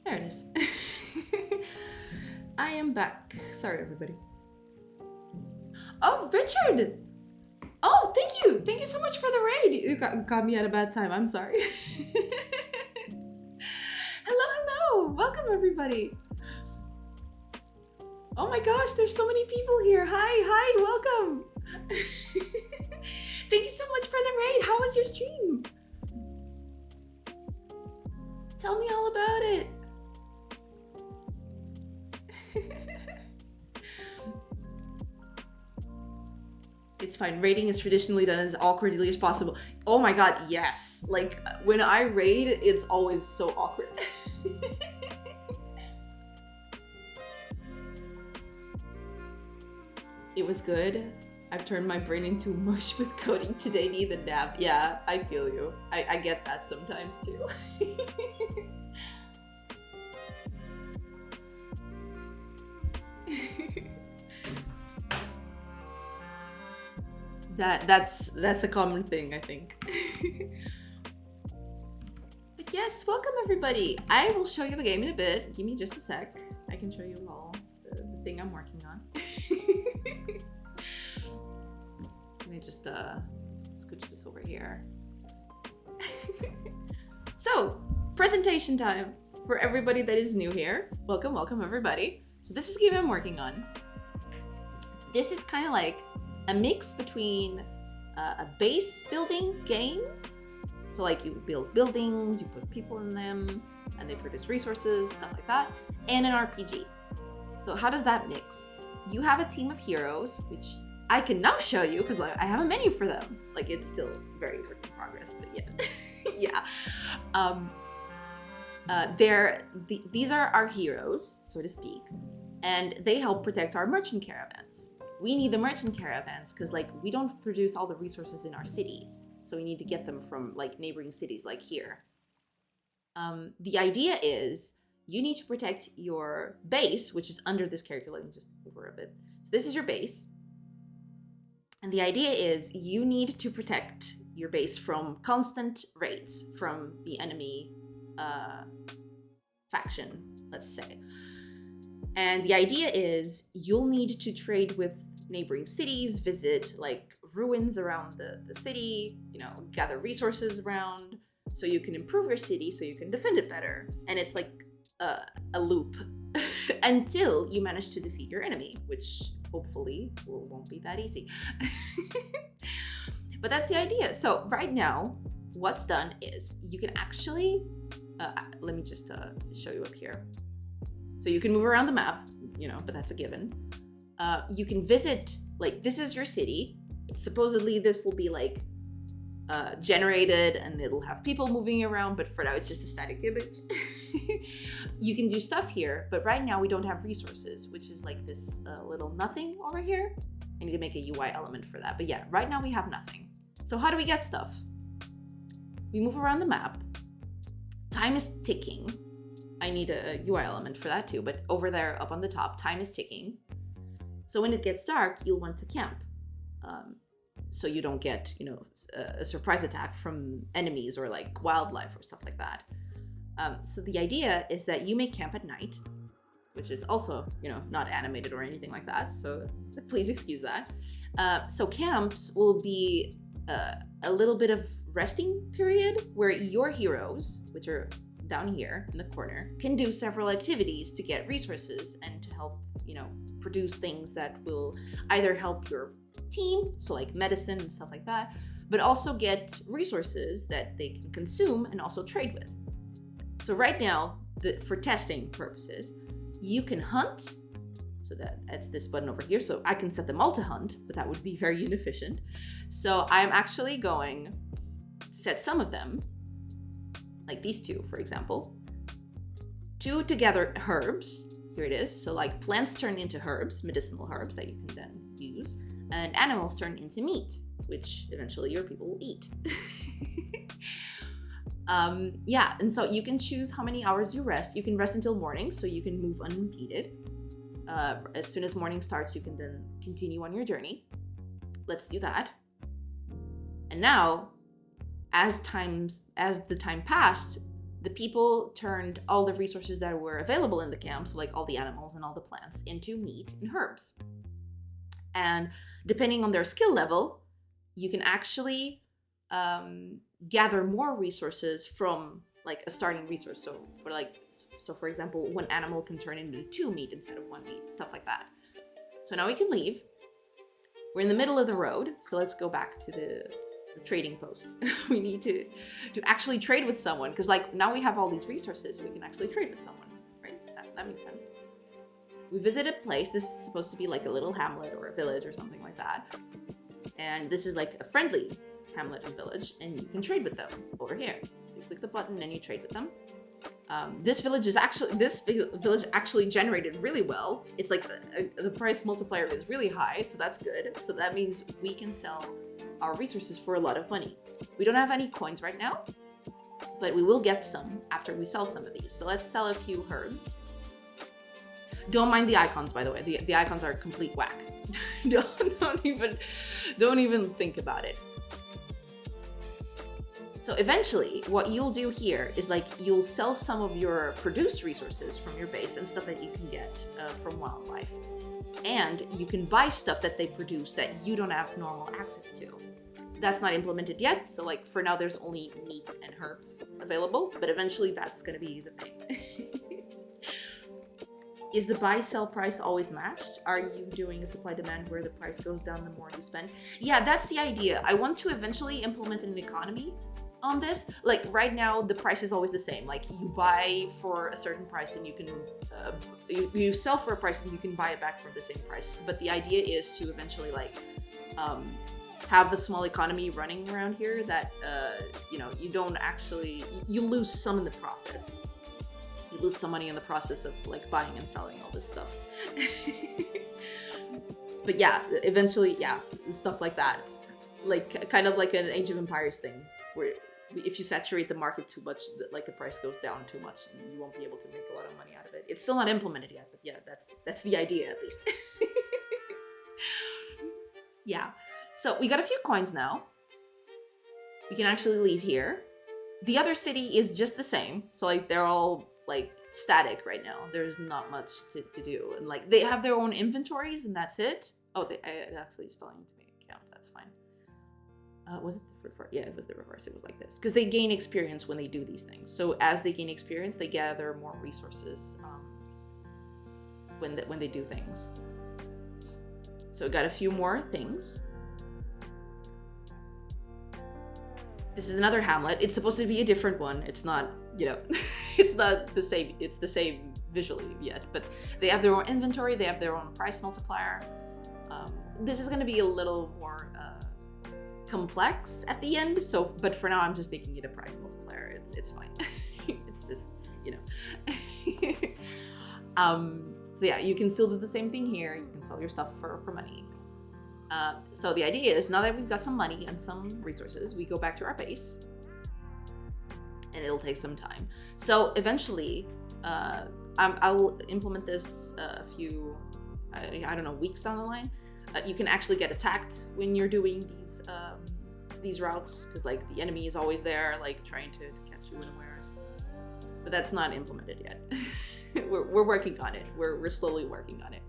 There it is. I am back. Sorry, everybody. Oh, Richard! Oh, thank you! Thank you so much for the raid! You got me at a bad time. I'm sorry. Hello! Welcome, everybody! Oh my gosh, there's so many people here. Hi, welcome! Thank you so much for the raid. How was your stream? Tell me all about it. It's fine. Raiding is traditionally done as awkwardly as possible. Oh my god, yes. Like, when I raid, it's always so awkward. It was good. I've turned my brain into mush with coding today, need the nap. Yeah, I feel you. I get that sometimes too. That's a common thing, I think. But yes, welcome everybody. I will show you the game in a bit. Give me just a sec. I can show you all the thing I'm working on. Let me just scooch this over here. So, presentation time for everybody that is new here. Welcome everybody. So this is the game I'm working on. This is kind of like a mix between a base building game. So like you build buildings, you put people in them, and they produce resources, stuff like that, and an RPG. So how does that mix? You have a team of heroes, which I can now show you because like I have a menu for them. Like it's still very work in progress, but yeah. These are our heroes, so to speak, and they help protect our merchant caravans. We need the merchant caravans because like we don't produce all the resources in our city, so we need to get them from like neighboring cities like here. The idea is you need to protect your base, which is under this character. Let me just move over a bit. So this is your base. And the idea is you need to protect your base from constant raids from the enemy faction, let's say. And the idea is you'll need to trade with neighboring cities, visit like ruins around the city, you know, gather resources around so you can improve your city, so you can defend it better. And it's like a loop until you manage to defeat your enemy, which hopefully won't be that easy. But that's the idea. So right now, what's done is you can actually, let me just show you up here. So you can move around the map, you know, but that's a given. You can visit, like this is your city. Supposedly this will be like generated and it'll have people moving around, but for now it's just a static image. You can do stuff here, but right now we don't have resources, which is like this little nothing over here. I need to make a UI element for that. But yeah, right now we have nothing. So how do we get stuff? We move around the map. Time is ticking. I need a UI element for that too, but over there up on the top, time is ticking. So when it gets dark, you'll want to camp. So you don't get, you know, a surprise attack from enemies or like wildlife or stuff like that. So the idea is that you may camp at night, which is also, you know, not animated or anything like that. So please excuse that. So camps will be a little bit of resting period where your heroes, which are down here in the corner, can do several activities to get resources and to help, you know, produce things that will either help your team, so like medicine and stuff like that, but also get resources that they can consume and also trade with. So right now, for testing purposes, you can hunt. So that's this button over here. So I can set them all to hunt, but that would be very inefficient. So I'm actually going to set some of them, like these two, for example, to gather herbs. Here it is. So like plants turn into herbs, medicinal herbs that you can then use, and animals turn into meat, which eventually your people will eat. Yeah, and so you can choose how many hours you rest. You can rest until morning, so you can move unimpeded. As soon as morning starts, you can then continue on your journey. Let's do that. And now, as the time passed, the people turned all the resources that were available in the camp, so like all the animals and all the plants, into meat and herbs. And depending on their skill level, you can actually gather more resources from like a starting resource. So for example, one animal can turn into 2 meat instead of 1 meat, stuff like that. So now we can leave. We're in the middle of the road, so let's go back to the trading post. We need to actually trade with someone, because like now we have all these resources, we can actually trade with someone, right? That makes sense. We visit a place. This is supposed to be like a little hamlet or a village or something like that. And this is like a friendly hamlet and village, and you can trade with them over here. So you click the button and you trade with them. This village actually generated really well. It's like the price multiplier is really high, so that's good. So that means we can sell our resources for a lot of money. We don't have any coins right now, but we will get some after we sell some of these. So let's sell a few herbs. Don't mind the icons, by the way. The icons are complete whack. don't even think about it. So eventually, what you'll do here is like you'll sell some of your produced resources from your base and stuff that you can get from wildlife. And you can buy stuff that they produce that you don't have normal access to. That's not implemented yet, so like for now there's only meat and herbs available, but eventually that's gonna be the thing. Is the buy-sell price always matched? Are you doing a supply demand where the price goes down the more you spend? Yeah, that's the idea. I want to eventually implement an economy on this. Like right now, the price is always the same. Like you buy for a certain price and you can, you sell for a price and you can buy it back for the same price. But the idea is to eventually like have a small economy running around here that, you don't actually, you lose some in the process. You lose some money in the process of like buying and selling all this stuff. But yeah, eventually, yeah, stuff like that. Like kind of like an Age of Empires thing, where if you saturate the market too much, like the price goes down too much and you won't be able to make a lot of money out of it. It's still not implemented yet, but yeah, that's the idea at least. Yeah, so we got a few coins now. We can actually leave here. The other city is just the same, so like they're all like static right now. There's not much to do, and like they have their own inventories and that's it. Oh, I actually still need to make a count. That's fine. Was it the reverse? Yeah, it was the reverse. It was like this because they gain experience when they do these things. So as they gain experience, they gather more resources when they do things. So got a few more things. This is another hamlet. It's supposed to be a different one. It's not, it's not the same. It's the same visually yet, but they have their own inventory. They have their own price multiplier. This is going to be a little more complex at the end. So, but for now, I'm just making it a price multiplier. It's fine. It's just, So yeah, you can still do the same thing here. You can sell your stuff for money. So the idea is now that we've got some money and some resources, we go back to our base, and it'll take some time. So eventually, I'll implement this a few, I don't know, weeks down the line. You can actually get attacked when you're doing these routes, because like the enemy is always there, like trying to catch you unawares. But that's not implemented yet. We're working on it. We're slowly working on it.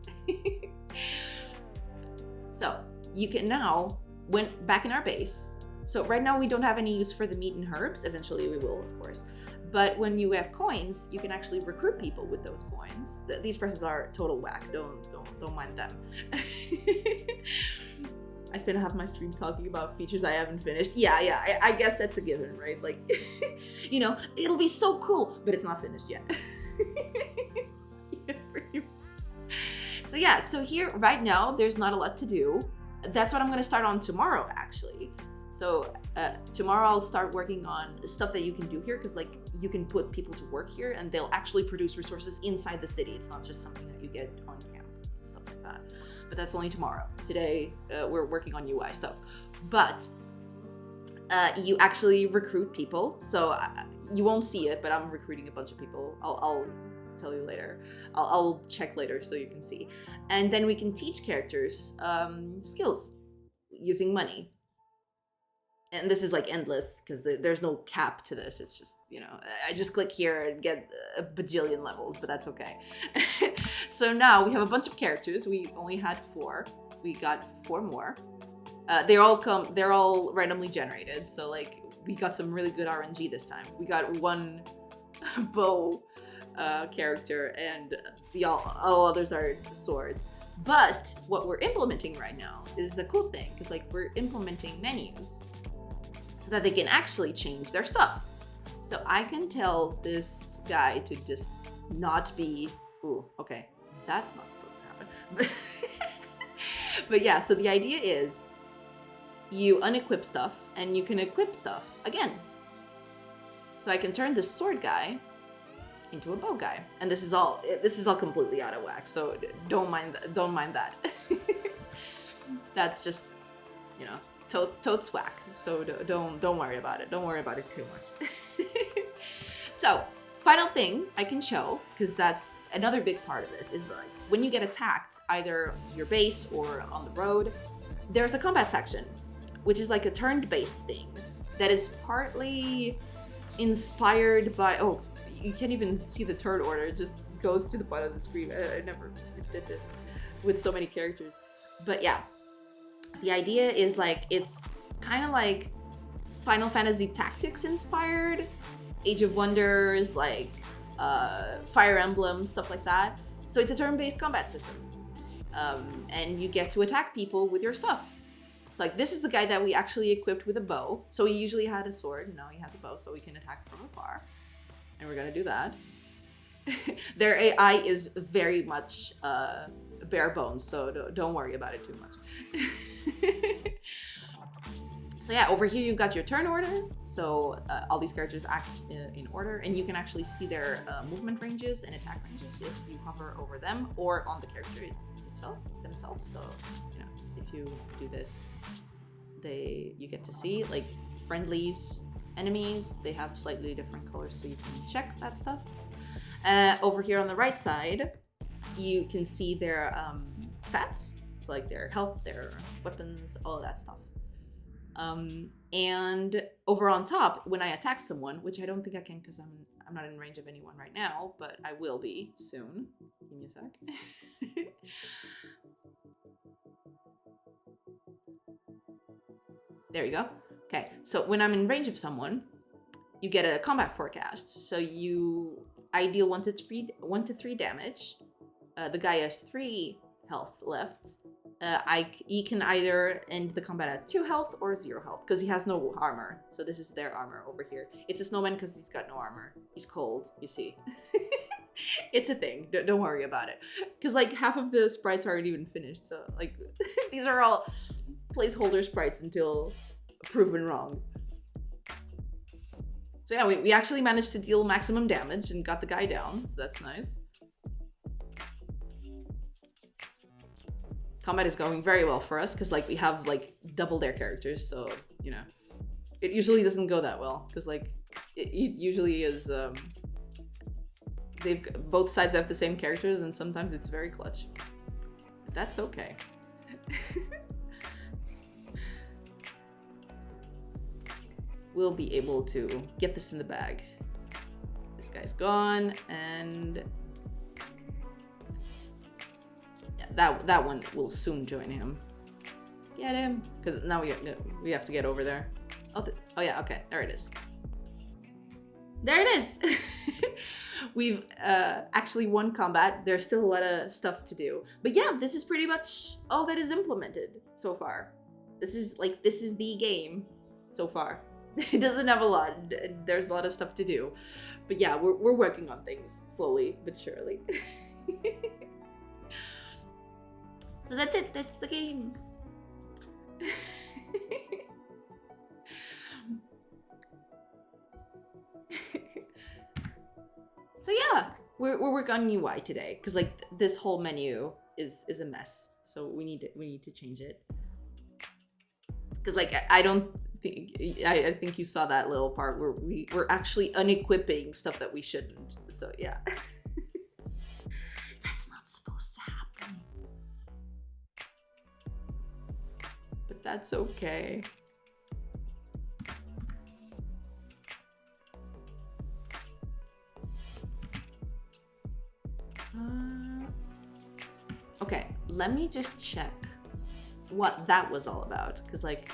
So you can now, when back in our base, so right now we don't have any use for the meat and herbs. Eventually we will, of course. But when you have coins, you can actually recruit people with those coins. These prices are total whack. Don't mind them. I spent half my stream talking about features I haven't finished. Yeah, I guess that's a given, right? Like, it'll be so cool, but it's not finished yet. Yeah, pretty much. So yeah, so here right now, there's not a lot to do. That's what I'm going to start on tomorrow, actually. So tomorrow I'll start working on stuff that you can do here, because like you can put people to work here and they'll actually produce resources inside the city. It's not just something that you get on camp and stuff like that. But that's only tomorrow. Today we're working on UI stuff. But you actually recruit people. So you won't see it, but I'm recruiting a bunch of people. I'll tell you later. I'll check later so you can see. And then we can teach characters skills using money. and this is like endless because there's no cap to this. It's just, you know, I just click here and get a bajillion levels, but that's okay. So now we have a bunch of characters. We only had 4. We got 4 more. They're all randomly generated. So like we got some really good RNG this time. We got 1 bow character, and all others are swords. But what we're implementing right now is a cool thing, because like we're implementing menus so that they can actually change their stuff. So I can tell this guy to just not be, ooh, okay, that's not supposed to happen. But yeah, so the idea is you unequip stuff and you can equip stuff again. So I can turn this sword guy into a bow guy, and this is all completely out of whack, so don't mind that. That's just, you know, tote swag, so don't worry about it. Don't worry about it too much. So final thing I can show, because that's another big part of this, is like when you get attacked, either your base or on the road, there's a combat section, which is like a turn-based thing that is partly inspired by, oh, you can't even see the turn order, it just goes to the bottom of the screen. I never did this with so many characters. But yeah, the idea is like, it's kind of like Final Fantasy Tactics inspired, Age of Wonders, like Fire Emblem, stuff like that. So it's a turn-based combat system. And you get to attack people with your stuff. So like, this is the guy that we actually equipped with a bow. So he usually had a sword, now he has a bow, so we can attack from afar. And we're gonna do that. Their AI is very much bare bones, so don't worry about it too much. So yeah, over here you've got your turn order. So all these characters act in order, and you can actually see their movement ranges and attack ranges if you hover over them or on the character themselves. So, you know, if you do this, you get to see like friendlies, enemies, they have slightly different colors, so you can check that stuff. Over here on the right side, you can see their stats, so like their health, their weapons, all of that stuff. And over on top, when I attack someone, which I don't think I can because I'm not in range of anyone right now, but I will be soon. Give me a sec. There you go. Okay, so when I'm in range of someone, you get a combat forecast. So I deal 1 to 3 damage. The guy has 3 health left. He can either end the combat at 2 health or 0 health, because he has no armor. So this is their armor over here. It's a snowman because he's got no armor. He's cold, you see. It's a thing. Don't worry about it. Because like half of the sprites aren't even finished. So like these are all placeholder sprites until proven wrong. So yeah, we actually managed to deal maximum damage and got the guy down, so that's nice. Combat is going very well for us because like we have like double their characters, so you know, it usually doesn't go that well because like it usually is both sides have the same characters, and sometimes it's very clutch. But that's okay. We'll be able to get this in the bag. This guy's gone, and yeah, that one will soon join him. Get him, because now we have to get over there. Oh yeah, okay, there it is. There it is. We've actually won combat. There's still a lot of stuff to do, but yeah, this is pretty much all that is implemented so far. This is the game so far. It doesn't have a lot. There's a lot of stuff to do, but yeah, we're working on things slowly but surely. So that's it. That's the game. So yeah, we're working on UI today because like this whole menu is a mess. So we need to change it because like I think you saw that little part where we're actually unequipping stuff that we shouldn't. So yeah. That's not supposed to happen. But that's okay. let me just check what that was all about, because like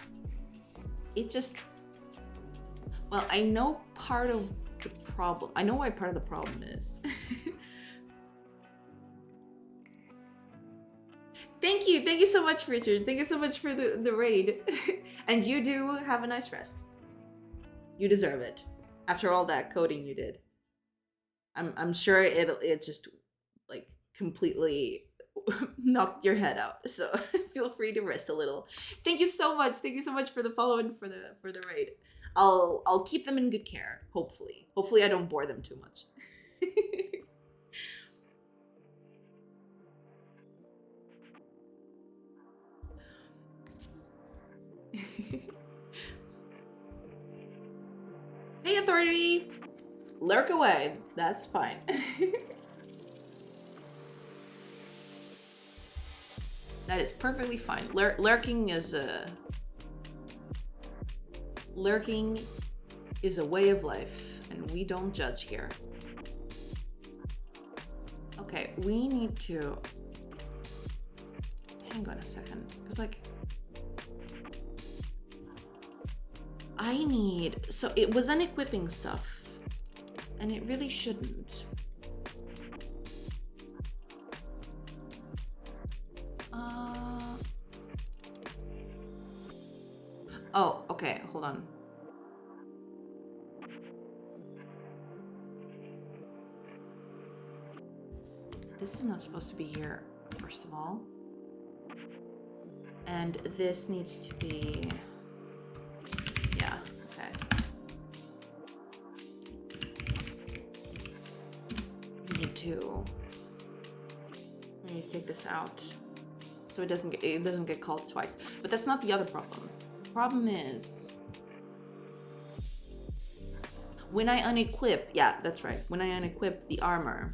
it just, well, I know part of the problem. I know why part of the problem is. Thank you so much, Richard. Thank you so much for the raid. And you do have a nice rest. You deserve it after all that coding you did. I'm sure it just like completely knocked your head out. So feel free to rest a little. Thank you so much. Thank you so much for the follow and for the raid. I'll keep them in good care. Hopefully I don't bore them too much. Hey, authority! Lurk away. That's fine. That is perfectly fine. Lurking is a way of life, and we don't judge here. Okay, we need to hang on a second, because like so it was unequipping stuff, and it really shouldn't. Oh, okay, hold on. This is not supposed to be here, first of all. And this needs to be, yeah, okay. We need to take this out so it doesn't get called twice. But that's not the other problem. The problem is when I unequip, yeah, that's right. When I unequip the armor,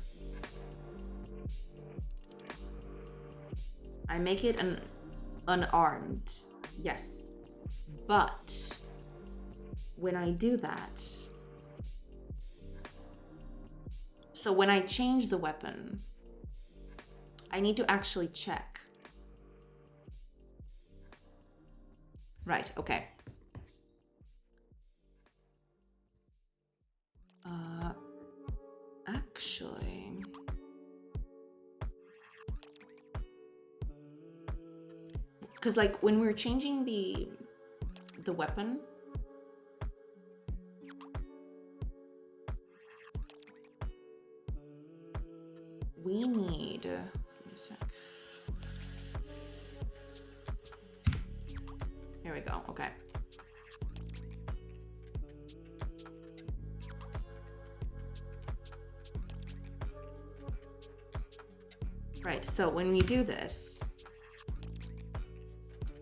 I make it unarmed, yes. But when I do that, so when I change the weapon, I need to actually check. Right, okay. Actually, because like when we're changing the weapon, we need, give me a sec. Here we go, okay. Right, so when we do this,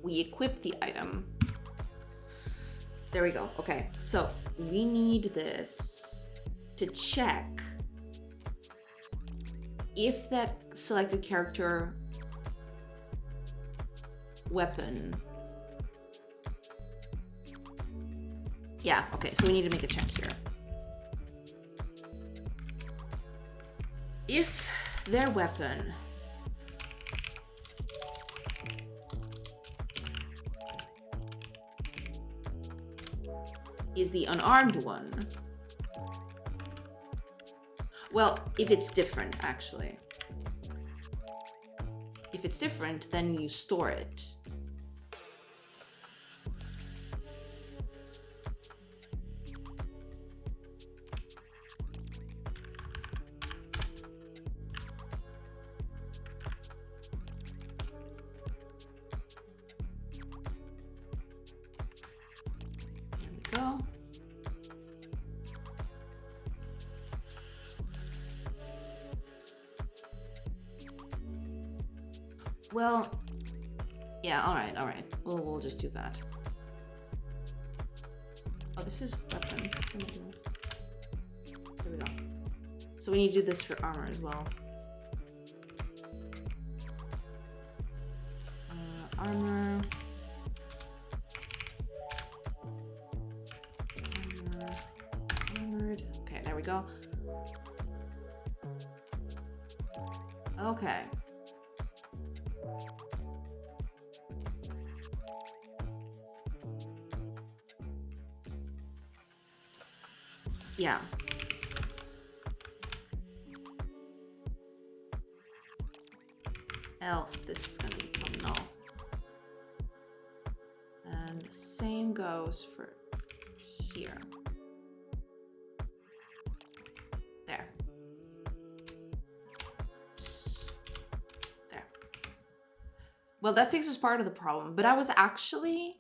we equip the item. There we go, okay. So we need this to check if that selected character weapon, yeah, okay, so we need to make a check here. If their weapon is the unarmed one, well, if it's different, actually. If it's different, then you store it. There we go. Well, yeah, all right. We'll just do that. Oh, this is weapon. There we go. So we need to do this for armor as well. Armor. Armored. Okay, there we go. Okay. Yeah. Else this is gonna become null. And the same goes for here. There. There. Well, that fixes part of the problem, but I was actually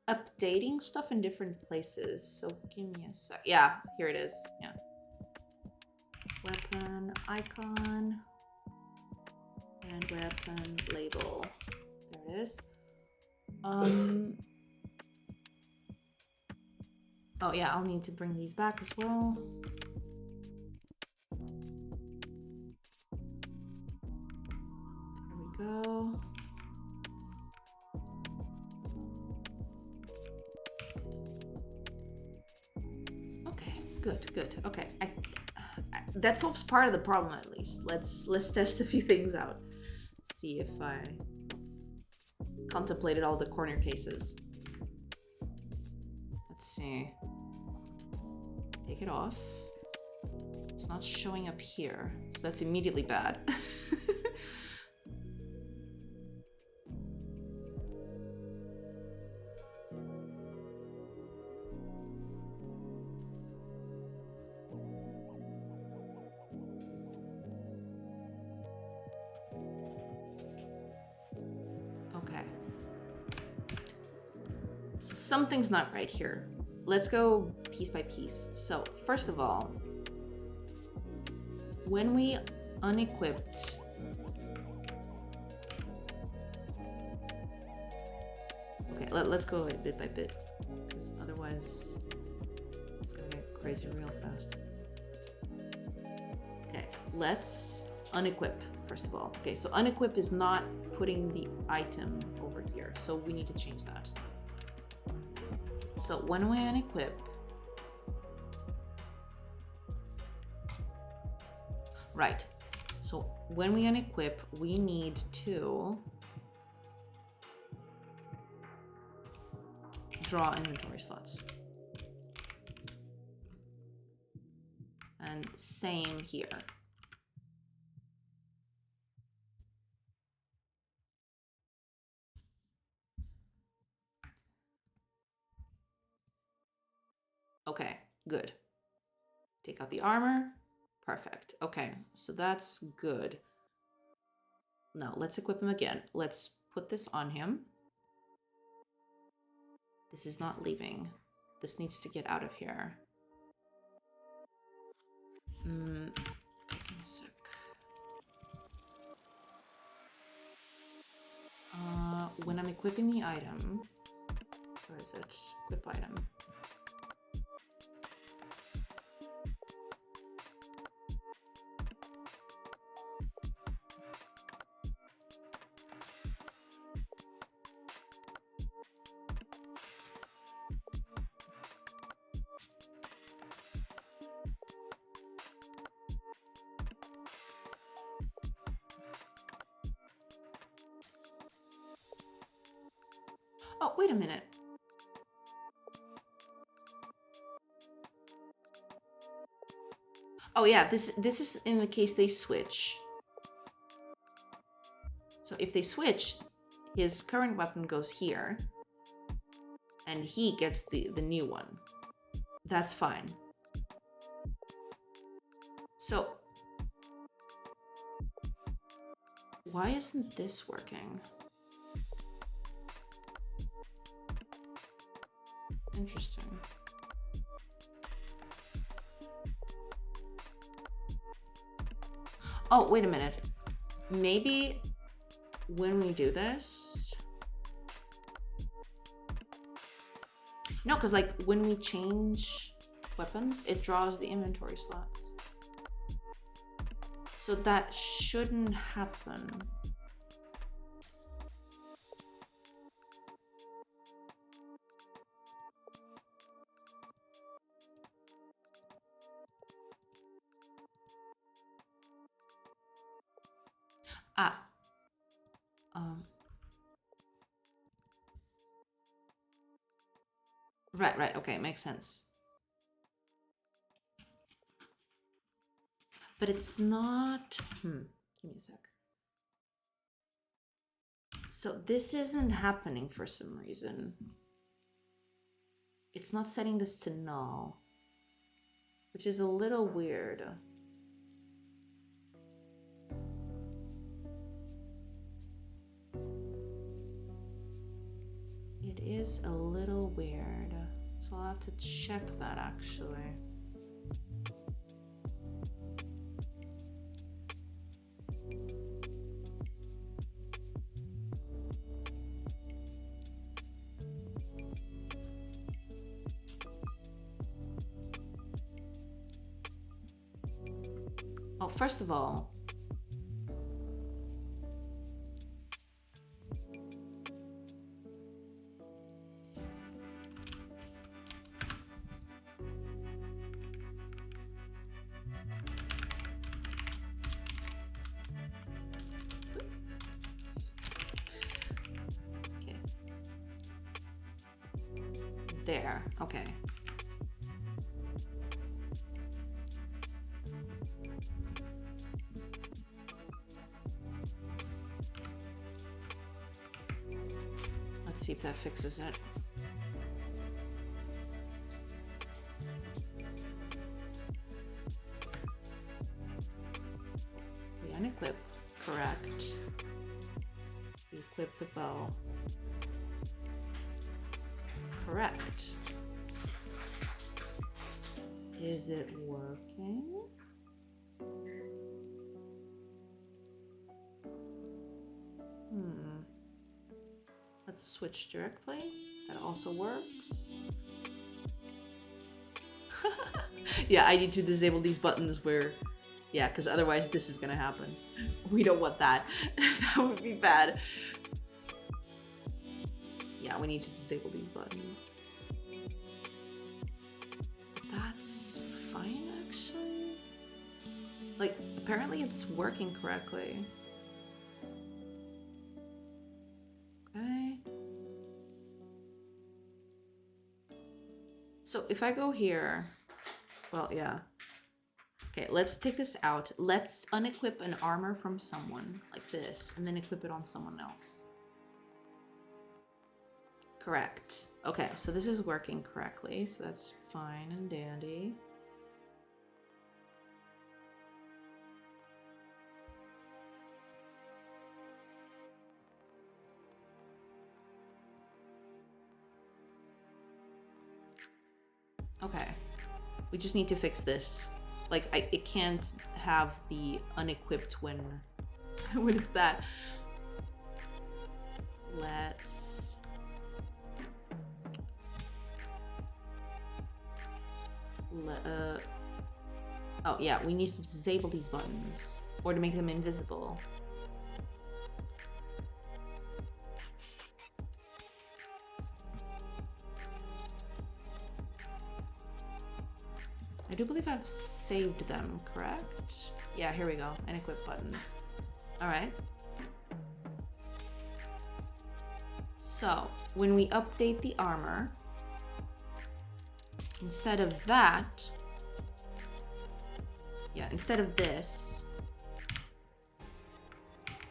updating stuff in different places. So give me a sec. Yeah, here it is. Yeah. Weapon icon and weapon label. There it is. Oh yeah, I'll need to bring these back as well. There we go. Okay, good. Okay, that solves part of the problem at least. Let's test a few things out. Let's see if I contemplated all the corner cases. Let's see. Take it off. It's not showing up here, so that's immediately bad. Okay. So something's not right here. Let's go piece by piece. So first of all, when we unequipped okay, let's go bit by bit, because otherwise it's gonna get crazy real fast. Okay, let's unequip first of all. Okay, so unequip is not putting the item over here, so we need to change that. So when we unequip, right, so when we unequip, we need to draw inventory slots. And same here. Okay, good. Take out the armor. Perfect. Okay, so that's good. Now let's equip him again. Let's put this on him. This is not leaving. This needs to get out of here. Give me a sec. When I'm equipping the item, where is it? Equip item. Oh, wait a minute. Oh yeah, this is in the case they switch. So if they switch, his current weapon goes here, and he gets the new one. That's fine. So why isn't this working? Interesting. Oh, wait a minute. Maybe when we do this... No, because like when we change weapons, it draws the inventory slots. So that shouldn't happen. Ah. Right, okay, makes sense. But it's not, give me a sec. So this isn't happening for some reason. It's not setting this to null, which is a little weird. It is a little weird. So I'll have to check that actually. Oh, first of all, okay. There, okay. Let's see if that fixes it. We unequip, correct. We equip the bow. Correct. Is it working? Let's switch directly. That also works. Yeah, I need to disable these buttons where, yeah, because otherwise this is gonna happen. We don't want that. That would be bad. Yeah, we need to disable these buttons. That's fine, actually. Like, apparently it's working correctly. Okay. So if I go here, well, yeah. Okay, let's take this out. Let's unequip an armor from someone like this and then equip it on someone else. Correct. Okay, so this is working correctly, so that's fine and dandy. Okay, we just need to fix this. Like, it can't have the unequipped when... What is that? Let's... Oh yeah, we need to disable these buttons or to make them invisible. I do believe I've saved them, correct? Yeah, here we go, an equip button. All right. So when we update the armor, instead of that, yeah, instead of this,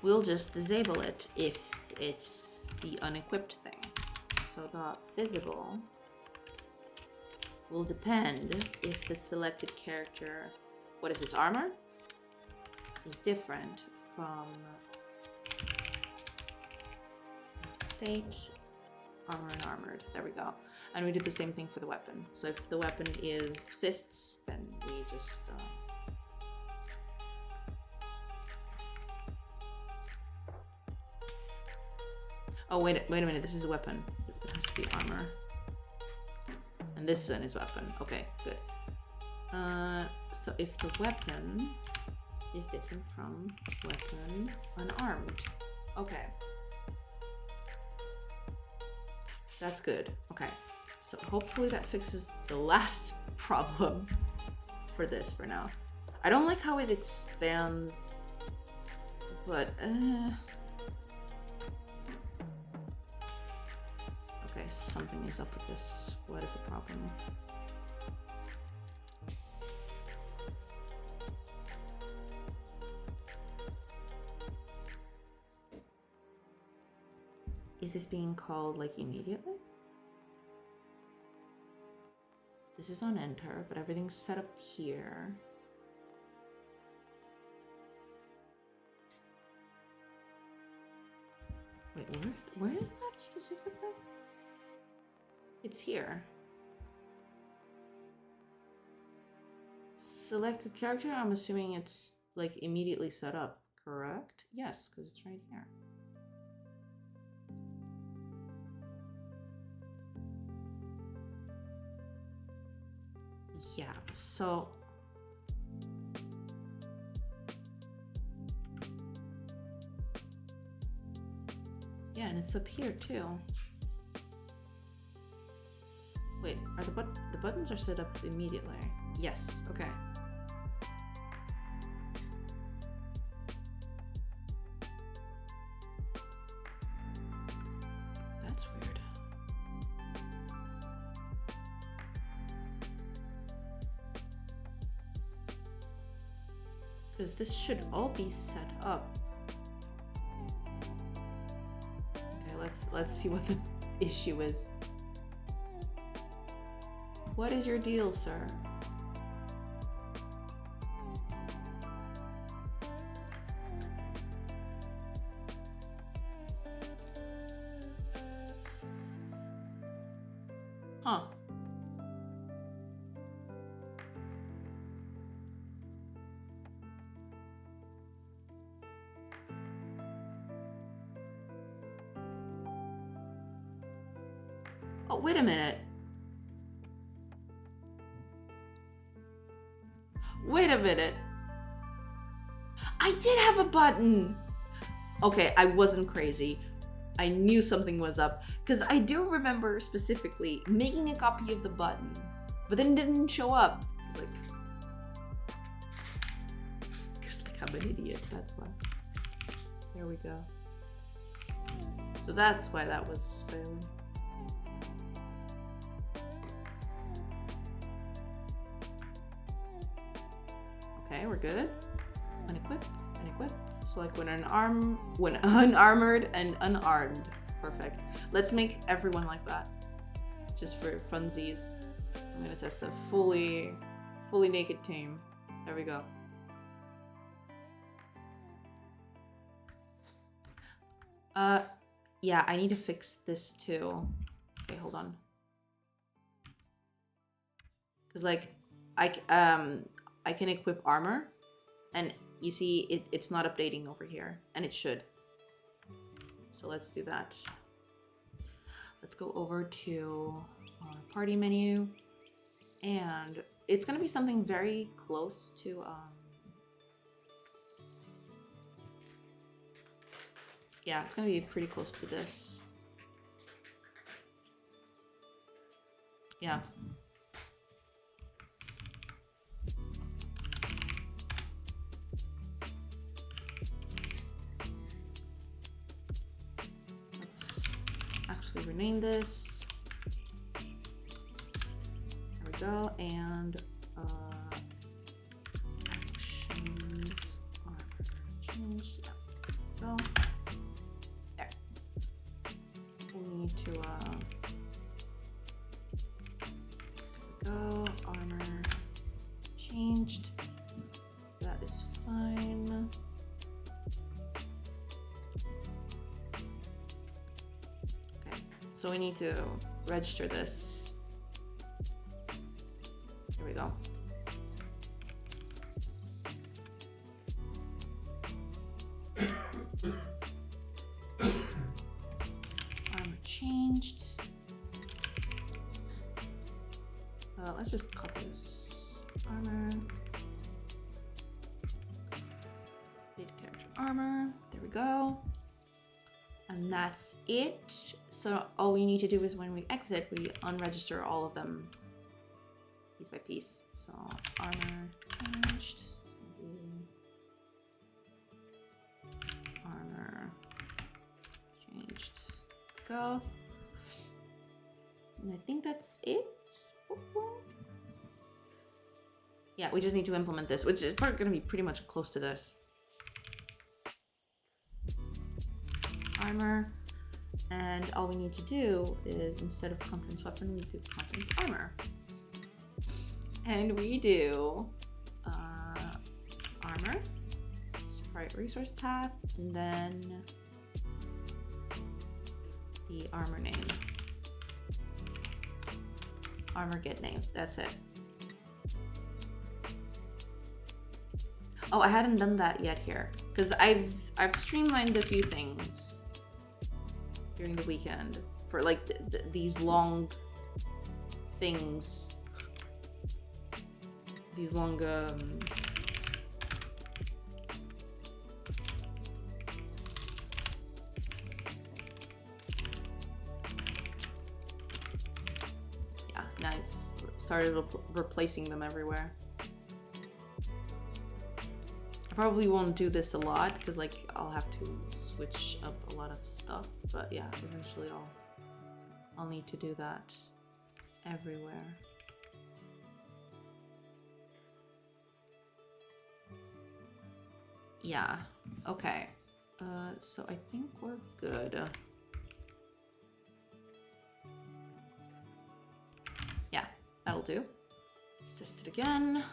we'll just disable it if it's the unequipped thing. So the visible will depend if the selected character, what is this, armor? Is different from state, armor and armored. There we go. And we did the same thing for the weapon. So if the weapon is fists, then we just... Oh, wait a minute, this is a weapon. It has to be armor. And this one is weapon. Okay, good. So if the weapon is different from weapon unarmed. Okay. That's good. Okay. So hopefully that fixes the last problem for this for now. I don't like how it expands, but Okay, something is up with this. What is the problem? Is this being called like immediately? This is on enter, but everything's set up here. Wait, where is that specifically? It's here. Select the character. I'm assuming it's like immediately set up, correct? Yes, because it's right here. Yeah, so yeah, and it's up here too. Wait, are the buttons are set up immediately? Yes, okay. That's weird. Because this should all be set up. Okay, let's see what the issue is. What is your deal, sir? Huh. Oh, wait a minute. Wait a minute. I did have a button. Okay, I wasn't crazy. I knew something was up because I do remember specifically making a copy of the button, but then it didn't show up. It's like, I'm an idiot. That's why. There we go. So that's why that was failing. Okay, we're good. Unequip, unequip. So like when unarmored and unarmed. Perfect. Let's make everyone like that. Just for funsies. I'm gonna test a fully naked team. There we go. Yeah, I need to fix this too. Okay, hold on. Cause like I can equip armor, and you see it's not updating over here, and it should. So let's do that. Let's go over to our party menu, and it's gonna be something very close to yeah, it's gonna be pretty close to this. Yeah. Let's actually rename this. There we go. And actions are changed. Yeah. Go. There. We need to go. Armor changed. That is fine. Okay, so we need to register this. Here we go. Armor changed. Let's just copy this. Armor. Lead character armor. There we go. And that's it. So all we need to do is when we exit, we unregister all of them piece by piece. So armor changed. Armor changed. Go. And I think that's it, hopefully. Yeah, we just need to implement this, which is probably going to be pretty much close to this. Armor. And all we need to do is, instead of contents weapon, we do contents armor. And we do armor, sprite resource path, and then the armor name. Armor get name, that's it. Oh, I hadn't done that yet here, because I've streamlined a few things during the weekend for like these long things, these long yeah, now I've started replacing them everywhere. I probably won't do this a lot because like I'll have to switch up a lot of stuff, but yeah, eventually I'll need to do that everywhere. Yeah, okay. So I think we're good. Yeah, that'll do. Let's test it again.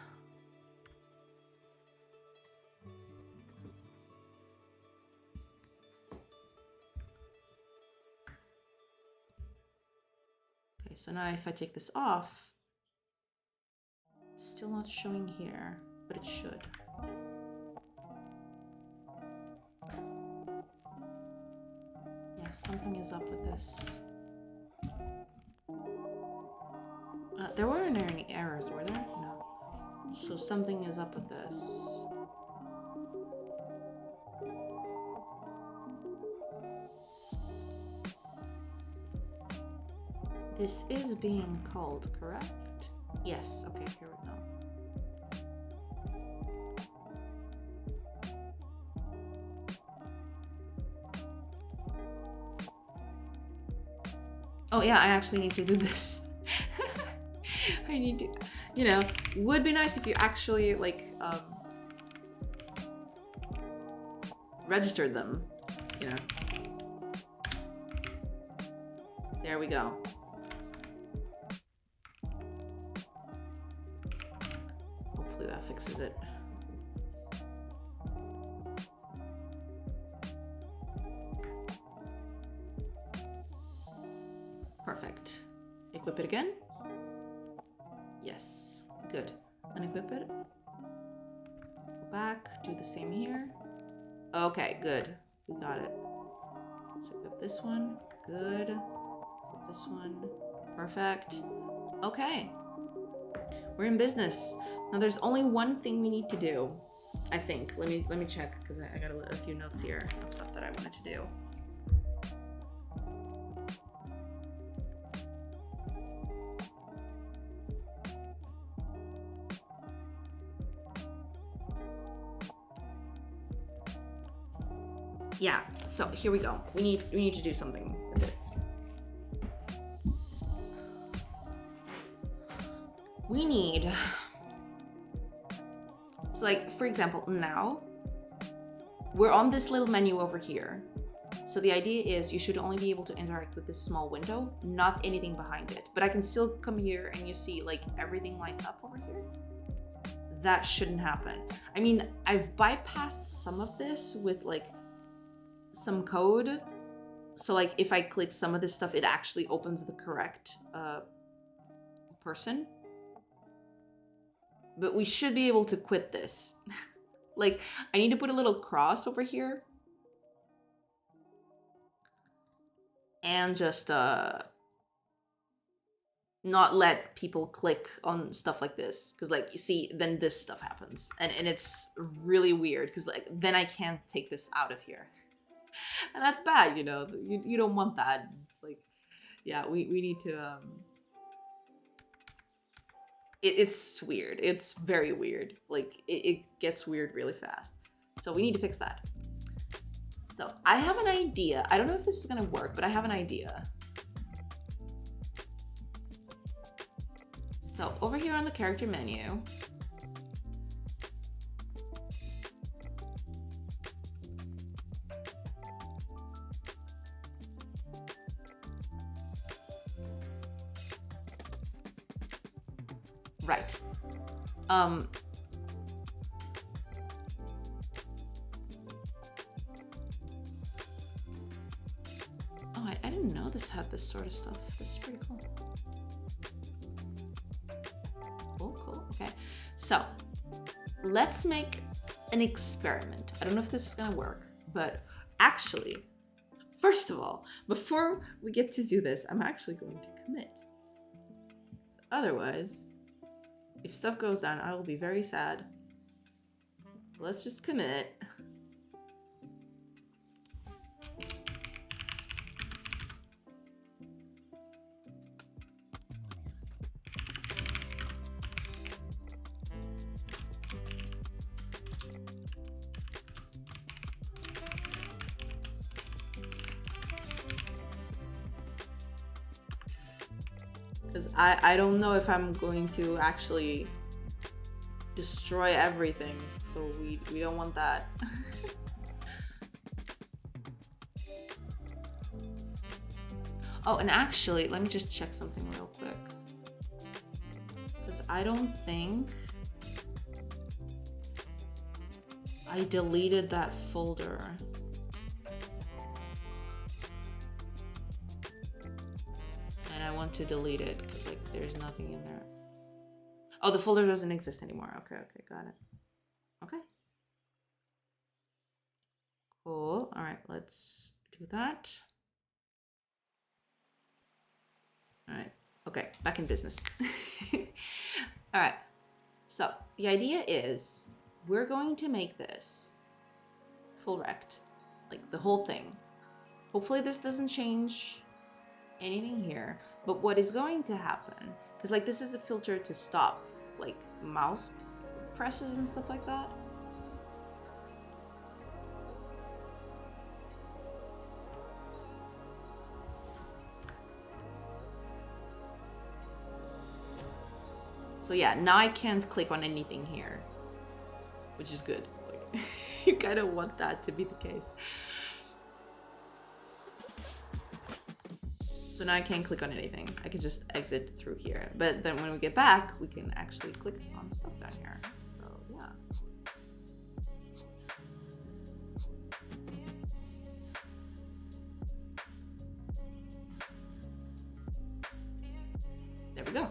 Okay, so now if I take this off, it's still not showing here, but it should. Yeah, something is up with this. There weren't any errors, were there? No. So something is up with this. This is being called, correct? Yes, okay, here we go. Oh yeah, I actually need to do this. I need to, you know, would be nice if you actually like registered them, you know. There we go. Hopefully that fixes it. Perfect. Equip it again. Yes, good. Unequip it. Go back, do the same here. Okay, good. We got it. Let's equip this one. Good. Equip this one. Perfect. Okay. We're in business. Now there's only one thing we need to do, I think. Let me check, because I got a few notes here of stuff that I wanted to do. Yeah, so here we go. We need to do something with this. We need, so like, for example, now we're on this little menu over here. So the idea is you should only be able to interact with this small window, not anything behind it. But I can still come here and you see like everything lights up over here. That shouldn't happen. I mean, I've bypassed some of this with like some code. So like if I click some of this stuff, it actually opens the correct person. But we should be able to quit this. Like, I need to put a little cross over here. And just not let people click on stuff like this. Because like, you see, then this stuff happens. And it's really weird, because like, then I can't take this out of here. And that's bad, you know, you don't want that. Like, yeah, we need to, it's weird. It's very weird. Like, it gets weird really fast. So we need to fix that. So I have an idea. I don't know if this is gonna work, but I have an idea. So over here on the character menu, right. Oh, I didn't know this had this sort of stuff. This is pretty cool. Cool. Okay. So let's make an experiment. I don't know if this is gonna work, but actually, first of all, before we get to do this, I'm actually going to commit. So otherwise, if stuff goes down, I will be very sad. Let's just commit. Because I don't know if I'm going to actually destroy everything, so we don't want that. Oh, and actually, let me just check something real quick. Because I don't think I deleted that folder. And I want to delete it because like there's nothing in there. Oh, the folder doesn't exist anymore. Okay, got it. Okay. Cool. All right, let's do that. All right. Okay, back in business. All right. So the idea is we're going to make this full rect, like the whole thing. Hopefully this doesn't change anything here, but what is going to happen, because like this is a filter to stop like mouse presses and stuff like that. So yeah, now I can't click on anything here, which is good. Like, you kind of want that to be the case. So now I can't click on anything. I can just exit through here. But then when we get back, we can actually click on stuff down here. So yeah. There we go.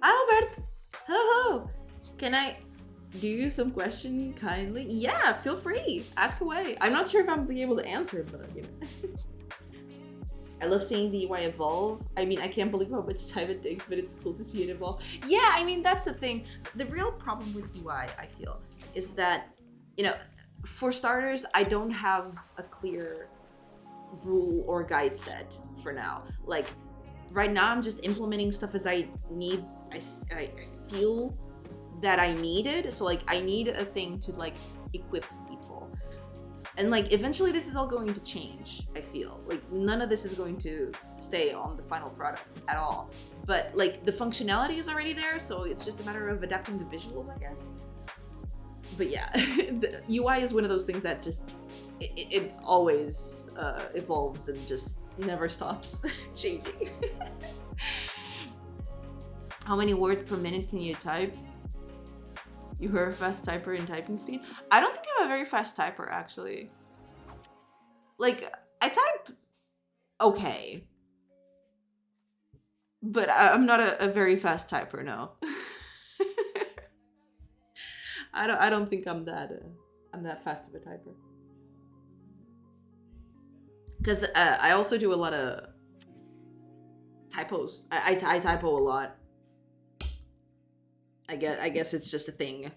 Albert! Hello! Can I do you some question kindly? Yeah, feel free. Ask away. I'm not sure if I'm be able to answer, but you know. I love seeing the UI evolve. I mean, I can't believe how much time it takes, but it's cool to see it evolve. Yeah, I mean, that's the thing. The real problem with UI, I feel, is that, you know, for starters, I don't have a clear rule or guide set for now. Like, right now, I'm just implementing stuff as I need. I feel that I needed. So like I need a thing to like equip people, and like eventually this is all going to change. I feel like none of this is going to stay on the final product at all, but like the functionality is already there, so it's just a matter of adapting the visuals, I guess. But yeah, the UI is one of those things that just it always evolves and just never stops changing. How many words per minute can you type? You are a fast typer in typing speed? I don't think I'm a very fast typer, actually. Like, I type okay. But I'm not a very fast typer, no. I don't think I'm that fast of a typer. Because I also do a lot of typos. I typo a lot. I guess it's just a thing.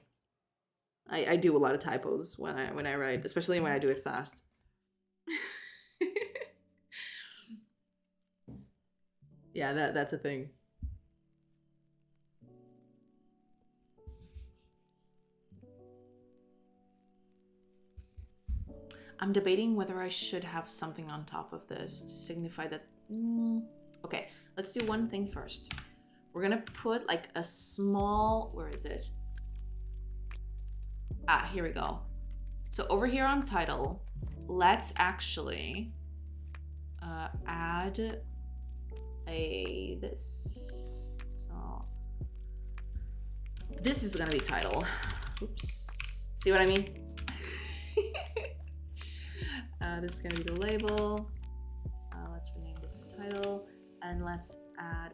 I do a lot of typos when I write, especially when I do it fast. Yeah, that's a thing. I'm debating whether I should have something on top of this to signify that. Okay, let's do one thing first. We're gonna put like a small, where is it? Ah, here we go. So over here on title, let's actually add this. So this is gonna be title. Oops. See what I mean? This is gonna be the label. Let's rename this to title, and let's add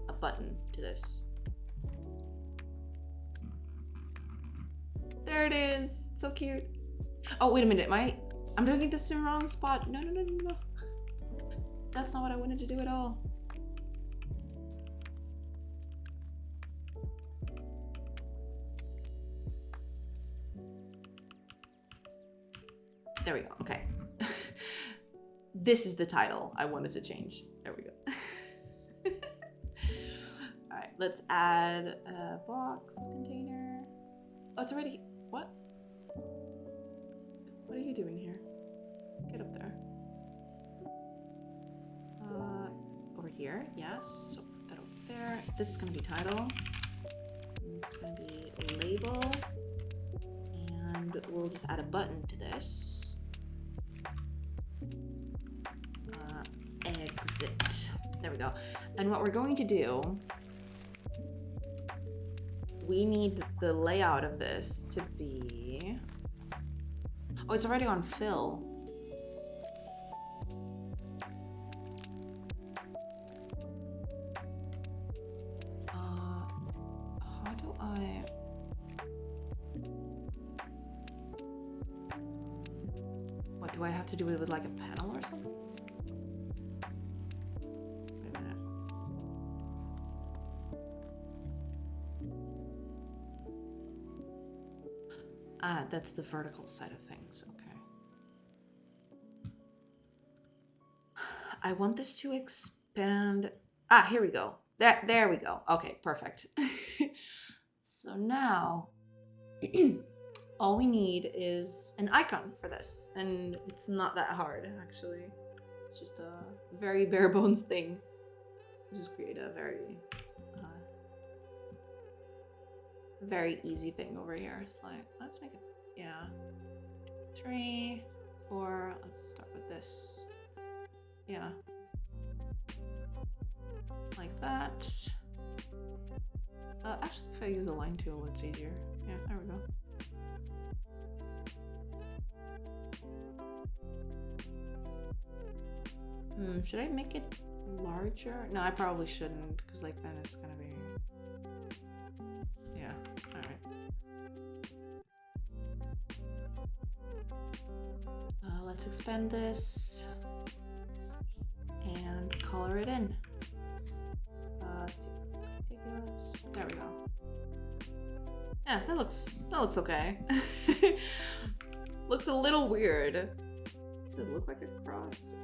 a button to this. There it is. So cute. Oh, wait a minute. I'm doing this in the wrong spot. No. That's not what I wanted to do at all. There we go. Okay. This is the title I wanted to change. There we go. All right, let's add a box container. Oh, it's already, what? What are you doing here? Get up there. Over here, yes. So put that over there. This is gonna be title. This is gonna be label. And we'll just add a button to this. Exit. There we go. And what we're going to do, we need the layout of this to be, oh, it's already on fill. How do I, what do I have to do it with like a panel or something? Ah, that's the vertical side of things. Okay. I want this to expand. Ah, here we go. There we go. Okay, perfect. So now all we need is an icon for this, and it's not that hard actually. It's just a very bare bones thing. Just create a very easy thing over here. It's like, let's make it, yeah. 3, 4, let's start with this. Yeah. Like that. Actually, if I use a line tool, it's easier. Yeah, there we go. Should I make it larger? No, I probably shouldn't, because like then it's gonna be, yeah, all right. Let's expand this and color it in. There we go. Yeah, that looks okay. Looks a little weird. Does it look like a cross?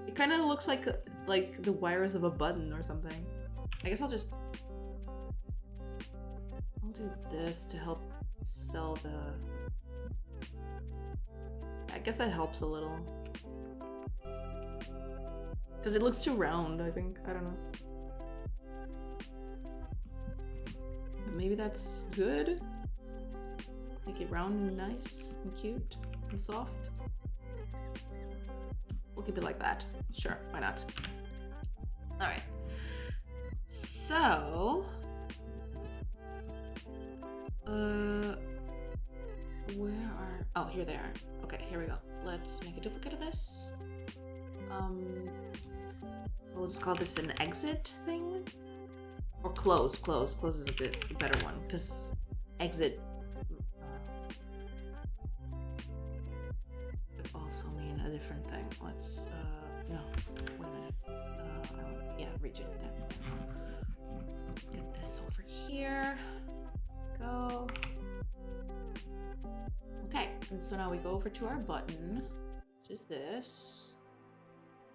It kind of looks like the wires of a button or something. I guess I'll do this to help sell the. I guess that helps a little. Because it looks too round, I think. I don't know. Maybe that's good. Make it round and nice and cute and soft. We'll keep it like that. Sure, why not? All right. So, where are? Oh, here they are. Okay, here we go. Let's make a duplicate of this. We'll just call this an exit thing, or close. Close is a bit better one because exit would also mean a different thing. Let's no, wait a minute. Yeah, region. There. Let's get this over here. Go. Okay, and so now we go over to our button, which is this.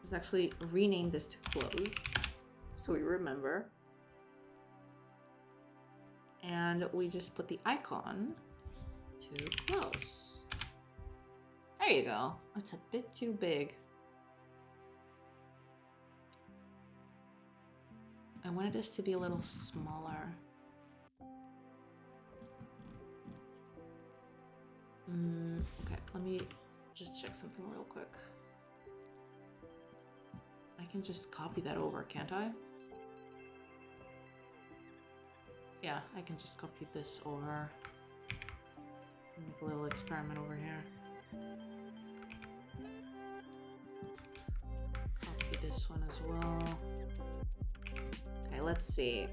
Let's actually rename this to close so we remember. And we just put the icon too close. There you go. It's a bit too big. I wanted this to be a little smaller. Okay, let me just check something real quick. I can just copy that over, can't I? Yeah, I can just copy this over. Make a little experiment over here. Copy this one as well. Okay, let's see.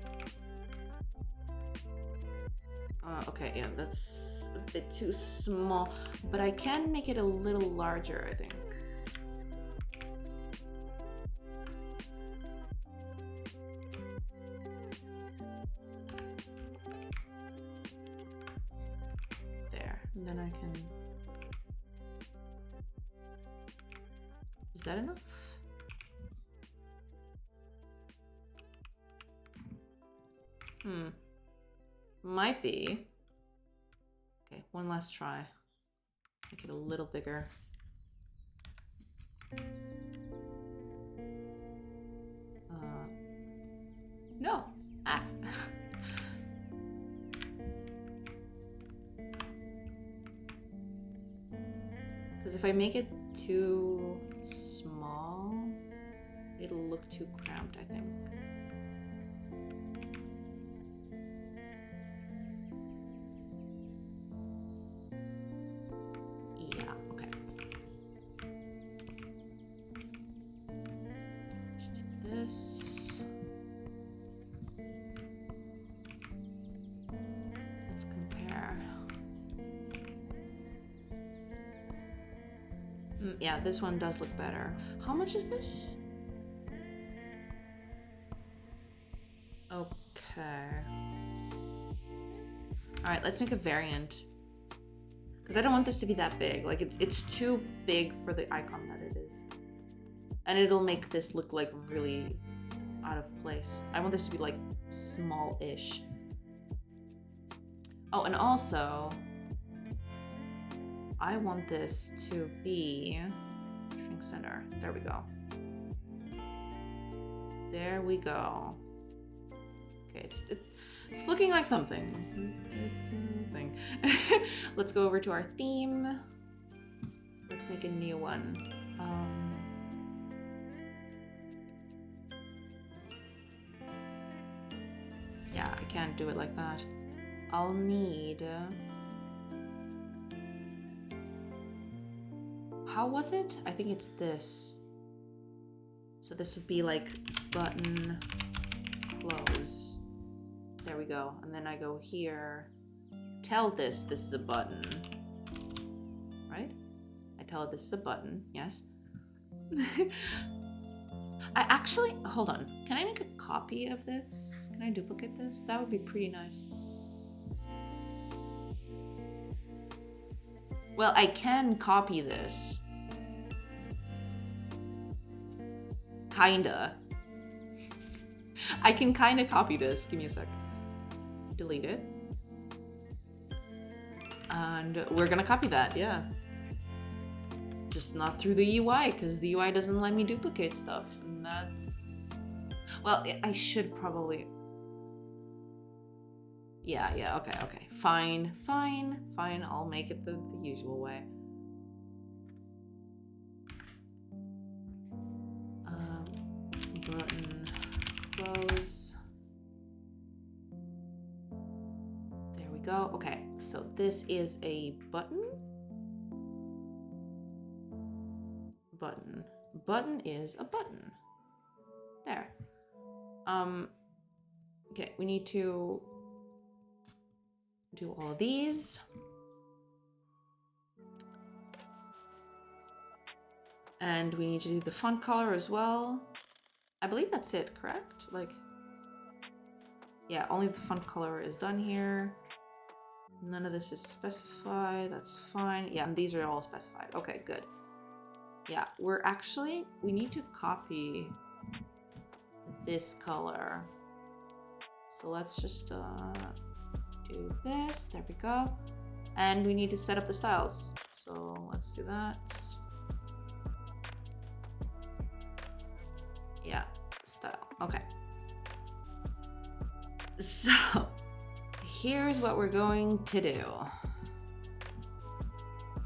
Okay, yeah, that's a bit too small, but I can make it a little larger, I think. There, and then I can... Is that enough? Might be. Okay, one last try. Make it a little bigger. No. Ah. Because if I make it too small, it'll look too cramped, I think. Yeah, this one does look better. How much is this? Okay. All right, let's make a variant. Because I don't want this to be that big. Like, it's too big for the icon that it is. And it'll make this look like really out of place. I want this to be like small-ish. Oh, and also, I want this to be shrink center. There we go. There we go. Okay, it's looking like something. It's something. Let's go over to our theme. Let's make a new one. Yeah, I can't do it like that. I'll need... how was it? I think it's this. So this would be like button, close. There we go. And then I go here. Tell this is a button. Right? I tell it this is a button. Yes. I actually, hold on. Can I make a copy of this? Can I duplicate this? That would be pretty nice. Well, I can copy this. Kinda. I can kinda copy this. Give me a sec. Delete it. And we're gonna copy that, yeah. Just not through the UI, because the UI doesn't let me duplicate stuff. And that's... well, I should probably... Yeah, okay. Fine. I'll make it the usual way. Button, close. There we go. Okay, so this is a button. Button is a button. There. Okay, we need to do all of these. And we need to do the font color as well. I believe that's it, correct? Like, yeah, only the font color is done here. None of this is specified. That's fine. Yeah, and these are all specified. Okay, good. Yeah, we need to copy this color. So let's just do this. There we go. And we need to set up the styles. So let's do that. Yeah, style. Okay. So here's what we're going to do.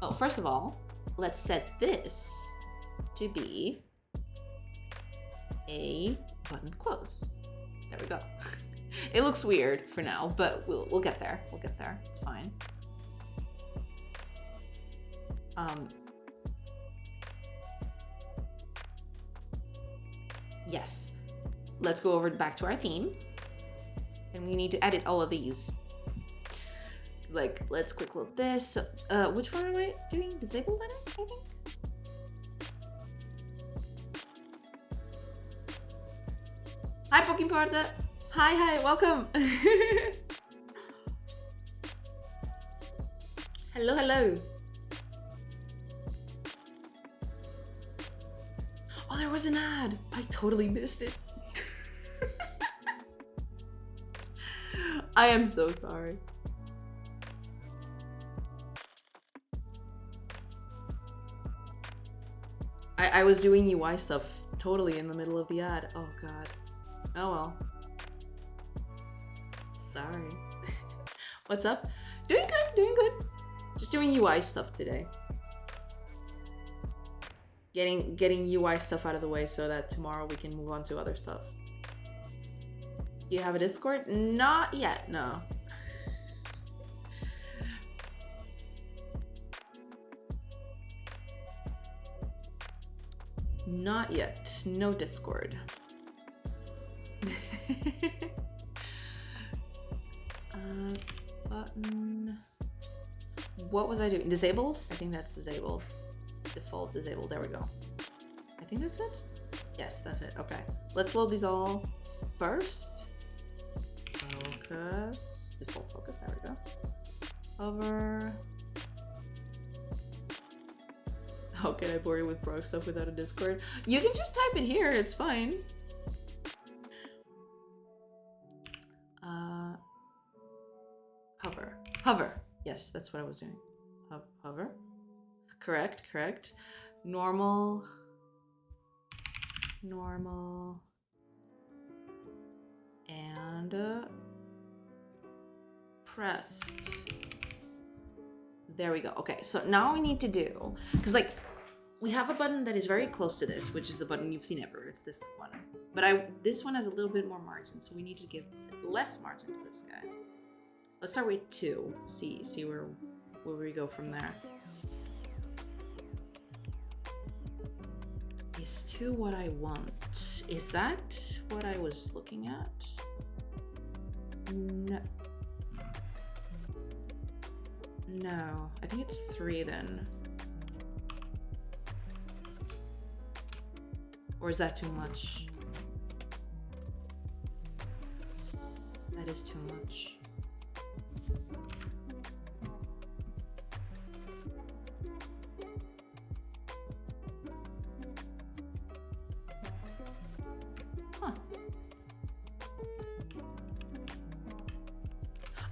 Oh, first of all, let's set this to be a button close. There we go. It looks weird for now, but we'll get there. We'll get there. It's fine. Yes. Let's go over back to our theme. And we need to edit all of these. Like, let's quick load this. Which one am I doing? Disabled edit, I think? Hi, Pokeparta. Hi, welcome. Hello. Oh, there was an ad. I totally missed it. I am so sorry. I was doing UI stuff totally in the middle of the ad. Oh god. Oh well. Sorry. What's up? Doing good. Just doing UI stuff today. Getting UI stuff out of the way so that tomorrow we can move on to other stuff. Do you have a Discord? Not yet, no. Not yet. No Discord. Button. What was I doing? Disabled? I think that's disabled. Default disabled. There we go. I think that's it. Yes, that's it. Okay. Let's load these all first. Focus. Default focus. There we go. Hover. How can I bore you with Brock stuff without a Discord? You can just type it here. It's fine. Hover. Yes, that's what I was doing. Hover. Correct. Normal. And pressed. There we go. Okay, so now we need to do, because like we have a button that is very close to this, which is the button you've seen everywhere. It's this one. But this one has a little bit more margin, so we need to give less margin to this guy. Let's start with 2. See where we go from there. Is 2 what I want? Is that what I was looking at? No, I think it's 3 then. Or is that too much? That is too much.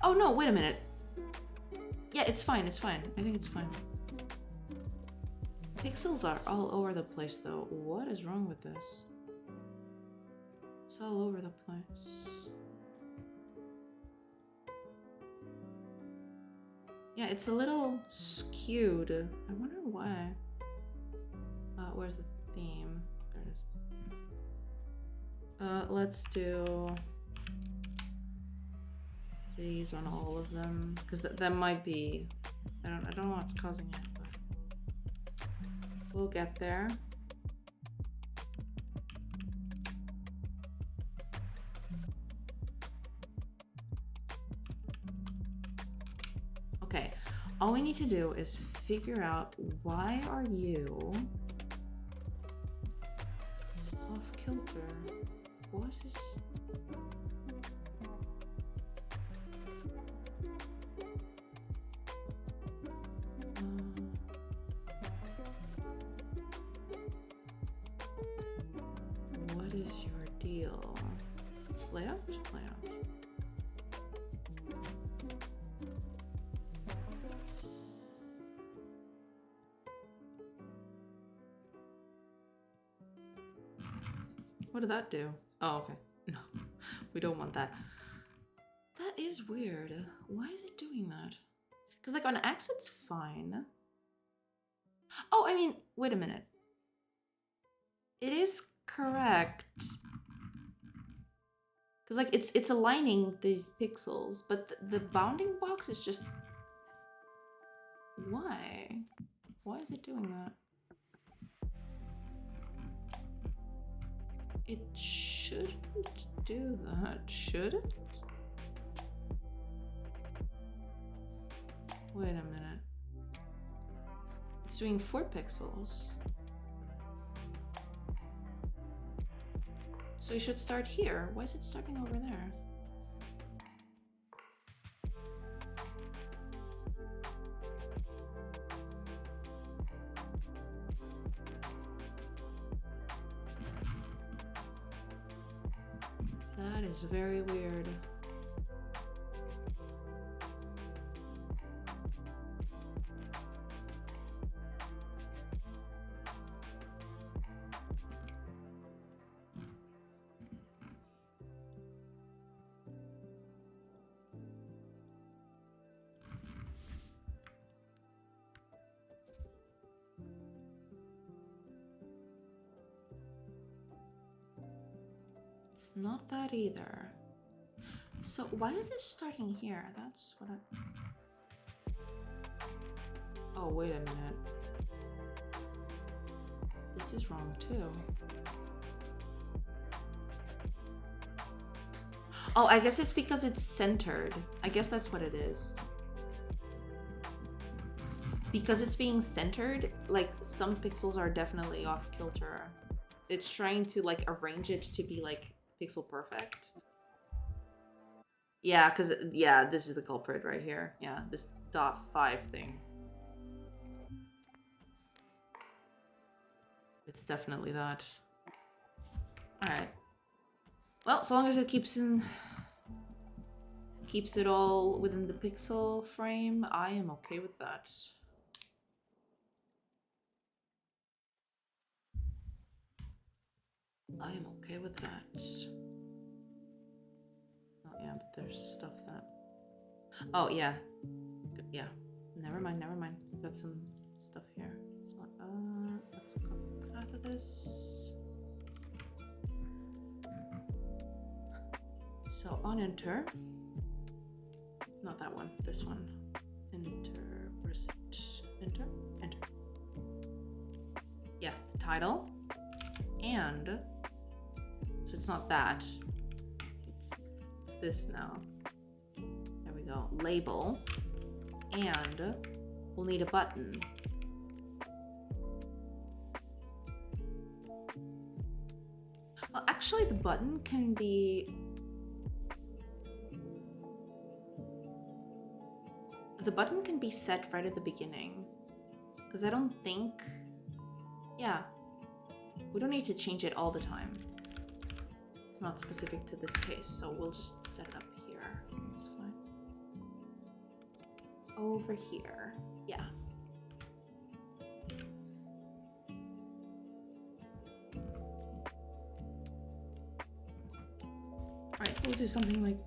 Oh no, wait a minute. Yeah, it's fine. I think it's fine. Pixels are all over the place though. What is wrong with this? It's all over the place. Yeah, it's a little skewed. I wonder why. Where's the theme? There it is. Let's do these on all of them, because that might be, I don't know what's causing it, but we'll get there. Okay, all we need to do is figure out why are you off kilter? What is... what is your deal? Layout? Layout. What did that do? Oh, okay. No, we don't want that. That is weird. Why is it doing that? Because like on X it's fine. Oh, I mean, wait a minute. It is correct. Because like it's aligning these pixels, but the bounding box is just... Why? Why is it doing that? It shouldn't do that, should it? Wait a minute. It's doing 4 pixels. So you should start here. Why is it starting over there? That is very weird. It's not that either. So why is this starting here? That's what I... Oh, wait a minute. This is wrong too. Oh, I guess it's because it's centered. I guess that's what it is. Because it's being centered, like some pixels are definitely off kilter. It's trying to like arrange it to be like pixel perfect. Yeah, because yeah, this is the culprit right here. Yeah, this .5 thing. It's definitely that. Alright. Well, so long as it keeps it all within the pixel frame, I am okay with that. I am okay with that. Oh yeah, but there's stuff that... Oh yeah. Yeah. Never mind, never mind. Got some stuff here. So, let's go out of this. So on enter. Not that one, this one. Enter, where's it? Enter, enter. Yeah, the title. And so it's not that. It's this now. There we go. Label. And we'll need a button. Well, actually the button can be... The button can be set right at the beginning. Because I don't think... Yeah. We don't need to change it all the time. It's not specific to this case, so we'll just set it up here. It's fine. Over here. Yeah. Alright, we'll do something like...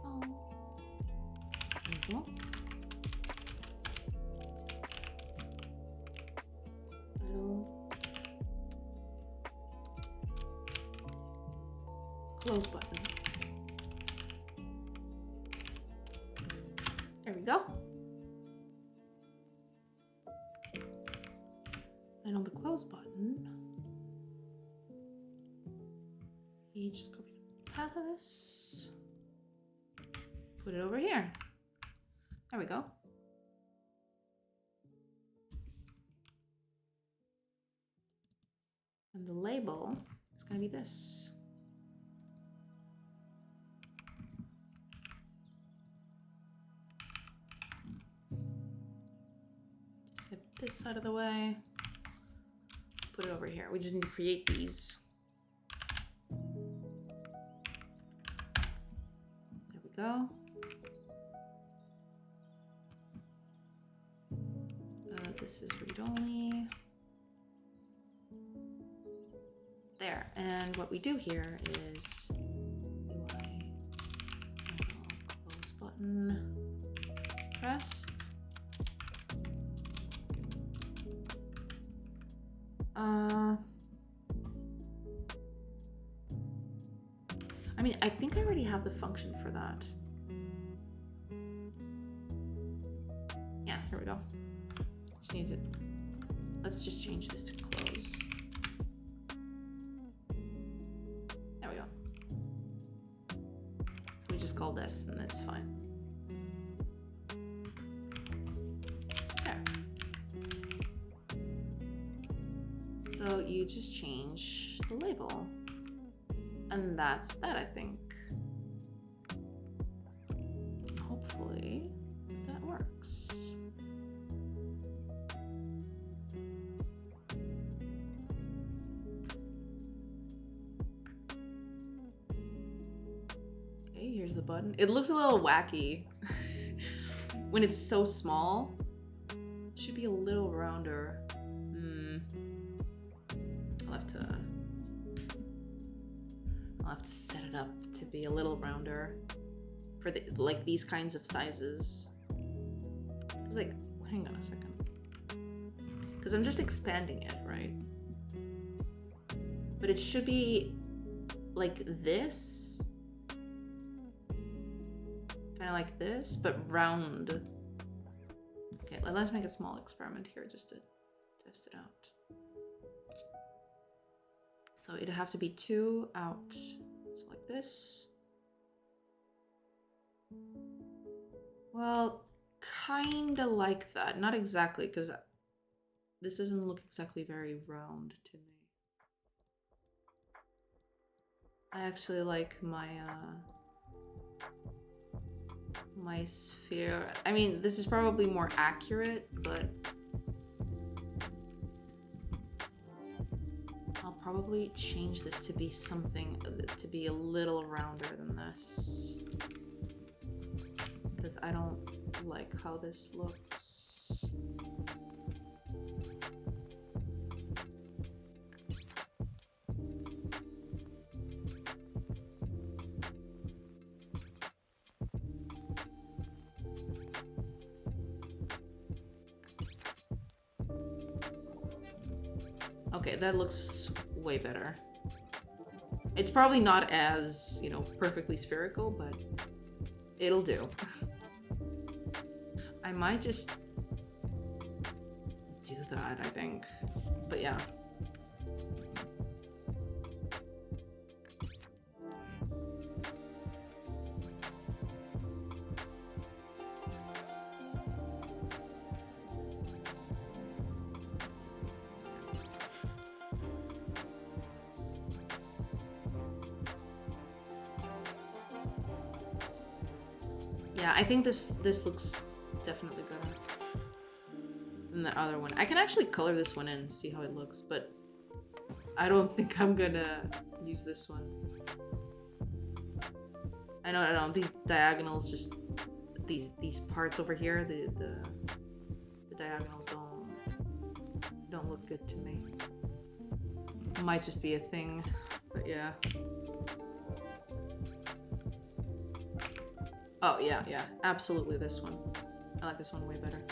Oh. There we go. Close button. There we go. And on the close button, you just copy the path of this, put it over here. There we go. And the label is going to be this. Get this side of the way. Put it over here. We just need to create these. There we go. This is read-only. And what we do here is UI close button pressed. I mean, I think I already have the function for that. Yeah, here we go. Just needs it. Let's just change this to close. There we go. So we just call this and that's fine. There. So you just change the label. And that's that, I think. Hopefully that works. Okay, here's the button. It looks a little wacky. When it's so small, it should be a little rounder. I'll have to set it up to be a little rounder for the, like these kinds of sizes. It's like, hang on a second. Because I'm just expanding it, right? But it should be like this. Kind of like this, but round. Okay, let's make a small experiment here just to test it out. So it'd have to be 2 out, so like this. Well, kind of like that. Not exactly, because this doesn't look exactly very round to me. I actually like my my sphere. I mean, this is probably more accurate, but I'll probably change this to be something, to be a little rounder than this. Because I don't like how this looks. Okay, that looks way better. It's probably not as, you know, perfectly spherical, but it'll do. I might just do that, I think. But yeah. Yeah, I think this looks definitely better than the other one. I can actually color this one in and see how it looks, but I don't think I'm gonna use this one. I know, these diagonals just, these parts over here, the diagonals don't look good to me. Might just be a thing, but yeah. Oh, yeah, absolutely this one. I like this one way better.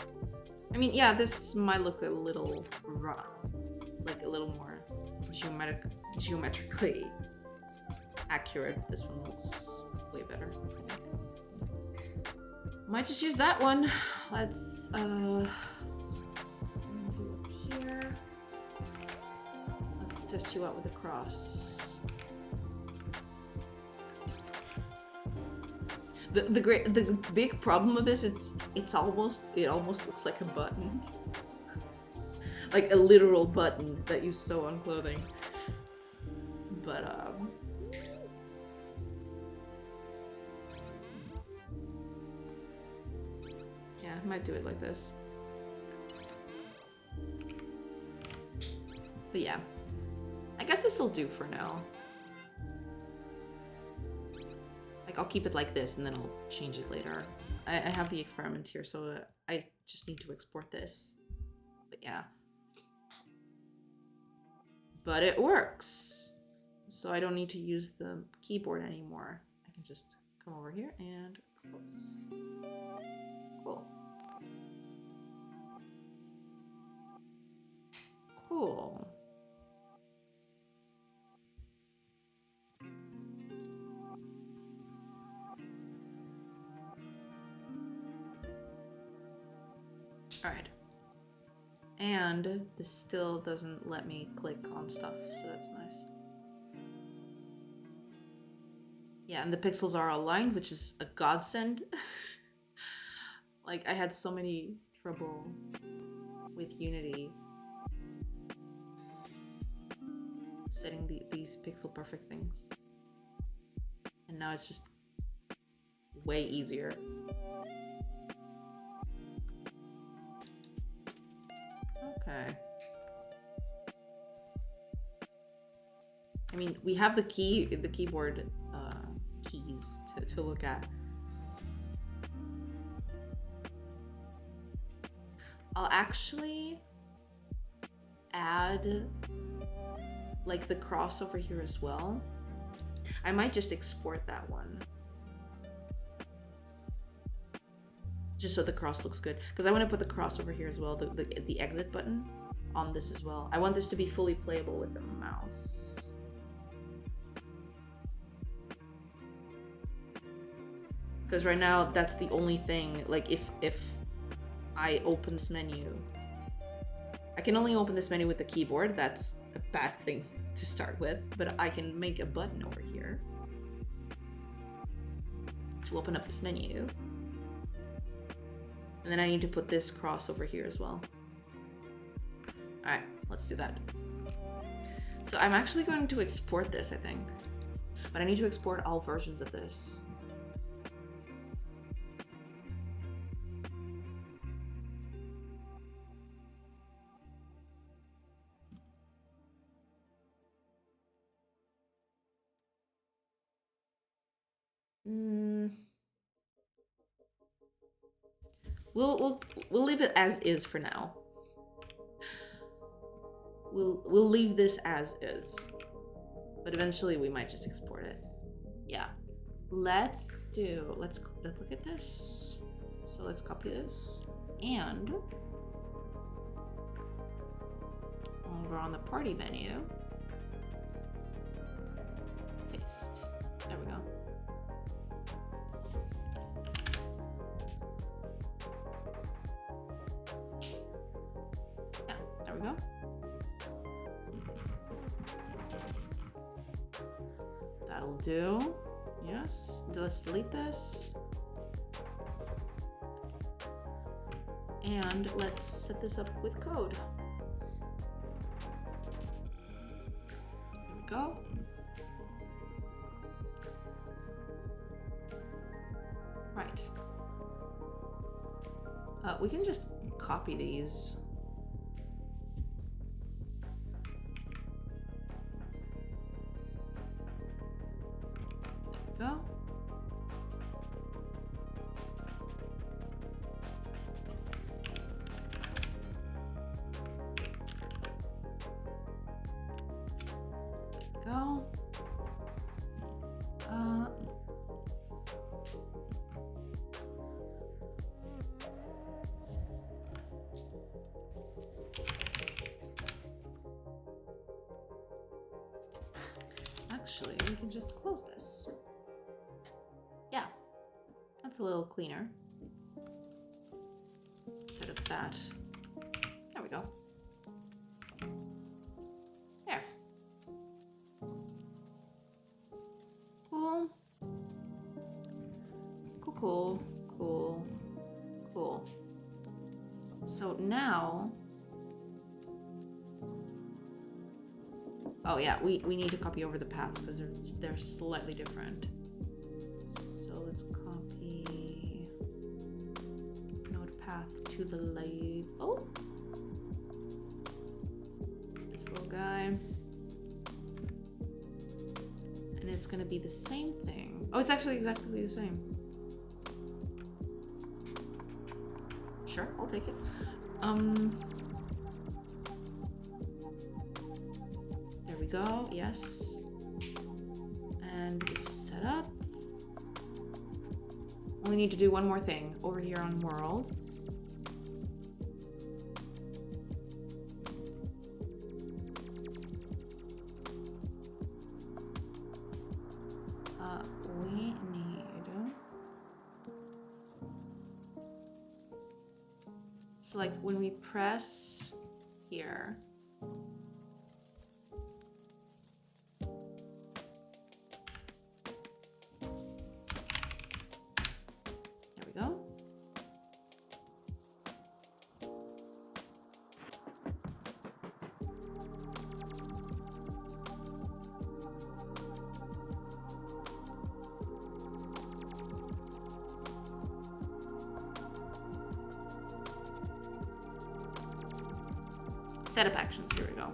I mean, yeah, this might look a little raw, like a little more geometrically accurate. This one looks way better, I think. Might just use that one. Let's, do up here. Let's test you out with a cross. The big problem with this is it almost looks like a button, like a literal button that you sew on clothing. But yeah, I might do it like this. But yeah, I guess this will do for now. I'll keep it like this and then I'll change it later. I have the experiment here, so I just need to export this. But yeah. But it works. so I don't need to use the keyboard anymore. I can just come over here and close. Cool. Cool. All right. And this still doesn't let me click on stuff, so that's nice. Yeah, and the pixels are aligned, which is a godsend. Like, I had so many trouble with Unity setting these pixel perfect things. And now it's just way easier. Okay. I mean, we have the keyboard keys to look at. I'll actually add like the cross over here as well. I might just export that one. Just so the cross looks good. Because I want to put the cross over here as well, the exit button on this as well. I want this to be fully playable with the mouse. Because right now, that's the only thing, like if I open this menu, I can only open this menu with the keyboard. That's a bad thing to start with, but I can make a button over here to open up this menu. And then I need to put this cross over here as well. All right, let's do that. So I'm actually going to export this, I think, but I need to export all versions of this. We'll leave it as is for now. We'll leave this as is, but eventually we might just export it. Yeah. Let's look at this. So let's copy this and over on the party menu, paste. There we go. Yeah, there we go. That'll do. Yes, let's delete this. And let's set this up with code. There we go. Right. We can just copy these. There we go. Actually, we can just close this. Yeah, that's a little cleaner. Instead of that. There we go. There. Cool. Cool, cool, cool, cool. So now, oh yeah, we need to copy over the paths because they're slightly different. So let's copy node path to the label. This little guy. And it's gonna be the same thing. Oh, it's actually exactly the same. Sure, I'll take it. There we go, yes. And the setup. We need to do one more thing over here on world. We need... So like when we press here, there we go. Setup actions, here we go.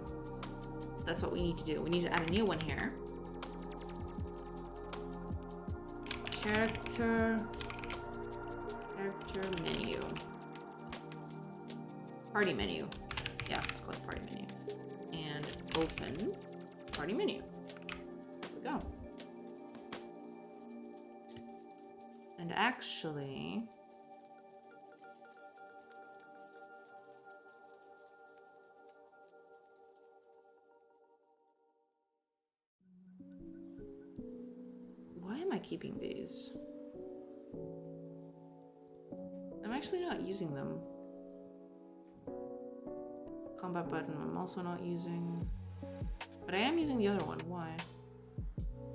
So that's what we need to do. We need to add a new one here. Character menu. Party menu. Yeah, let's call it party menu. And open party menu. There we go. And actually, why am I keeping these? I'm actually not using them. Combat button, I'm also not using. But I am using the other one. Why?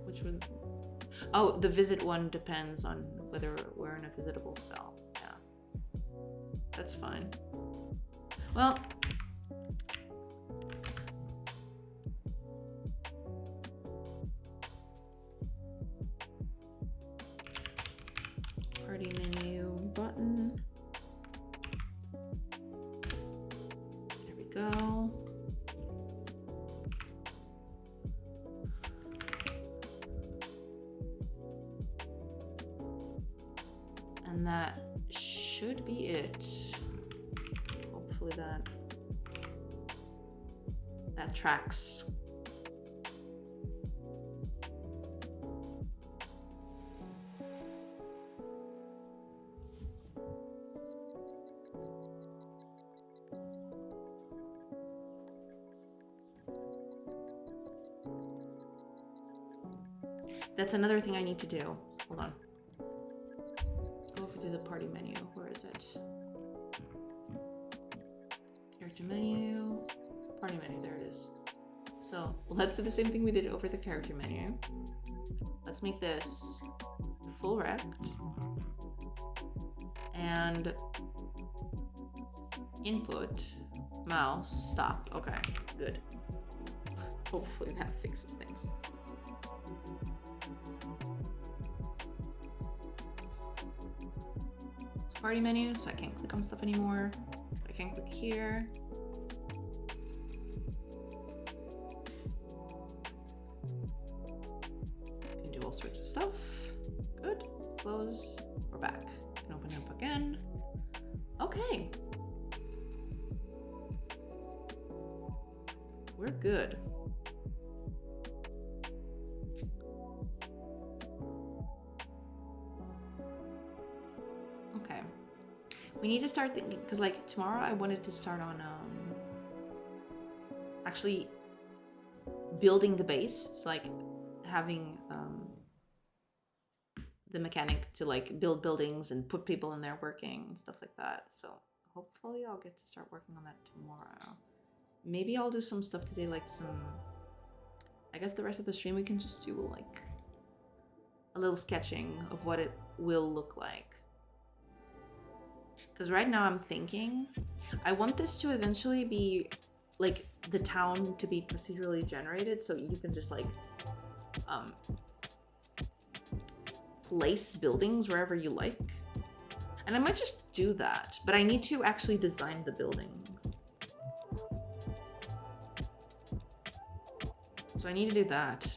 Which one? Oh, the visit one depends on whether we're in a visitable cell. Yeah. That's fine. Well, party menu button. There we go. And that should be it. Hopefully that tracks. That's another thing I need to do. Hold on. Let's go over to the party menu. Where is it? Character menu. Party menu. There it is. So let's do the same thing we did over the character menu. Let's make this full rect. And input, mouse, stop. Okay, good. Hopefully that fixes things. Party menu, so I can't click on stuff anymore. I can click here. Can do all sorts of stuff. Good. Close. We're back. Can open it up again. Okay. We're good. Okay. We need to start thinking, because like tomorrow I wanted to start on actually building the base. So like having the mechanic to like build buildings and put people in there working and stuff like that. So hopefully I'll get to start working on that tomorrow. Maybe I'll do some stuff today, like some, I guess the rest of the stream we can just do like a little sketching of what it will look like. Because right now I'm thinking, I want this to eventually be like the town to be procedurally generated, so you can just like place buildings wherever you like. And I might just do that, but I need to actually design the buildings. So I need to do that.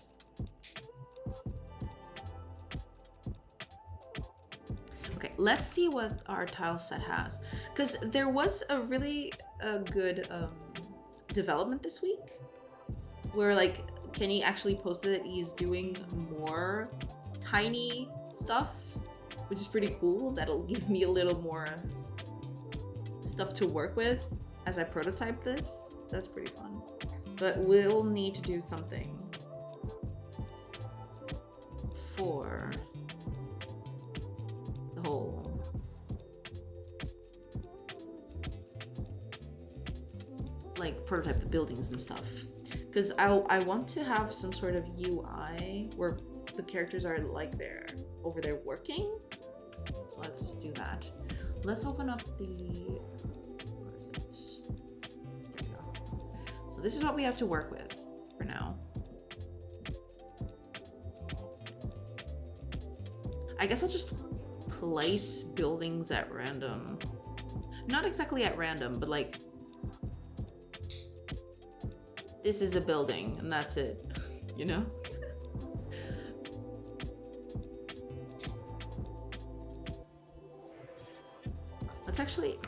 Okay, let's see what our tile set has. Because there was a really good development this week where like Kenny actually posted that he's doing more tiny stuff, which is pretty cool. That'll give me a little more stuff to work with as I prototype this. So that's pretty fun. But we'll need to do something for the whole like prototype the buildings and stuff, because I want to have some sort of UI where the characters are like they're over there working. So let's do that. Let's open up the, where is it? There we go. So this is what we have to work with for now. I guess I'll just place buildings at random. Not exactly at random, but like, this is a building and that's it, you know? Let's actually,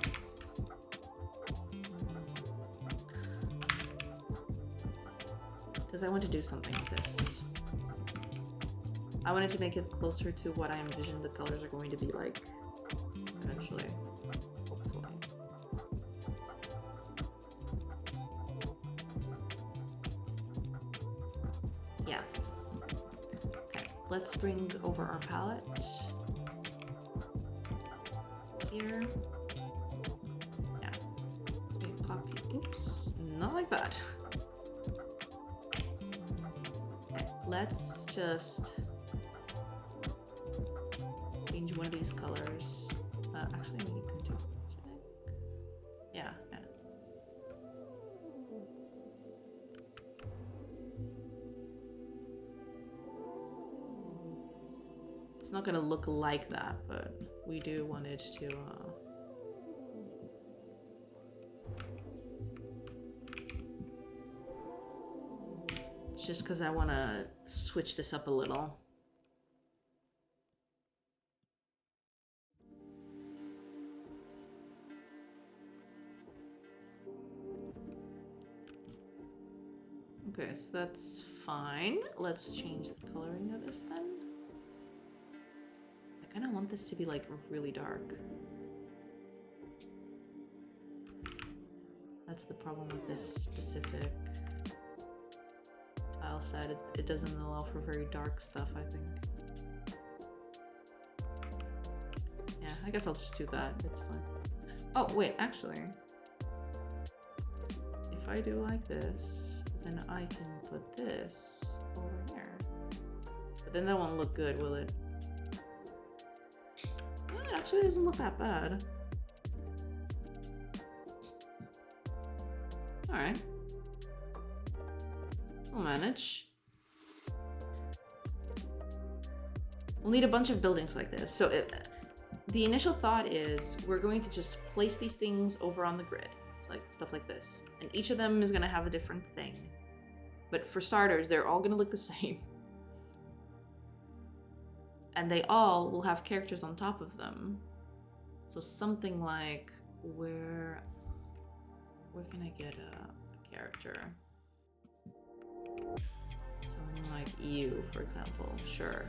because I want to do something with this. I wanted to make it closer to what I envisioned the colors are going to be like eventually, hopefully. Yeah. Okay, let's bring over our palette here. Yeah, let's make a copy. Oops, not like that. Okay, let's just change one of these colors. Actually, we need to do, yeah. It's not gonna look like that, but we do want it to just because I want to switch this up a little. Okay, so that's fine. Let's change the coloring of this then. I kind of want this to be like really dark. That's the problem with this specific tile set. It doesn't allow for very dark stuff, I think. Yeah, I guess I'll just do that. It's fine. Oh, wait, actually. If I do like this, then I can put this over here. But then that won't look good, will it? It actually doesn't look that bad. Alright. We'll manage. We'll need a bunch of buildings like this. So the initial thought is we're going to just place these things over on the grid. Like stuff like this. And each of them is going to have a different thing. But for starters, they're all going to look the same. And they all will have characters on top of them. So something like, where can I get a character? Something like you, for example. Sure.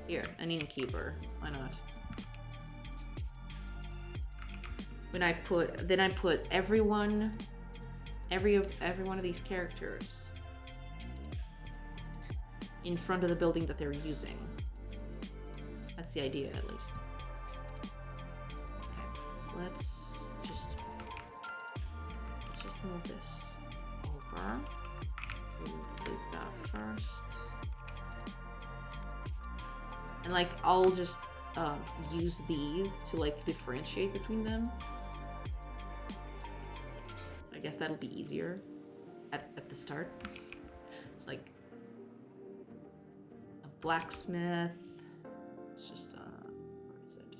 Here, an innkeeper. Why not? Then I put every one of these characters in front of the building that they're using. That's the idea, at least. Okay, let's just move this over. We'll do that first. And like, I'll just use these to like differentiate between them. I guess that'll be easier at the start. It's like a blacksmith. It's just where is it?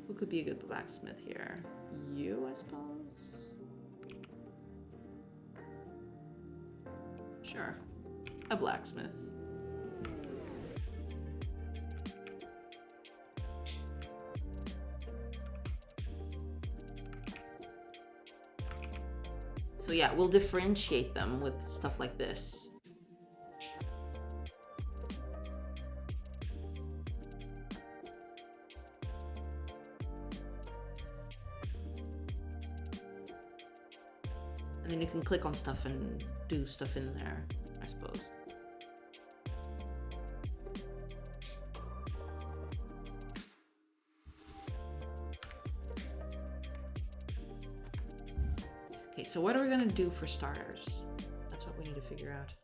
Who could be a good blacksmith here? You, I suppose. Sure, a blacksmith. So So yeah, we'll differentiate them with stuff like this. And then you can click on stuff and do stuff in there, I suppose. Okay, so what are we gonna do for starters? That's what we need to figure out.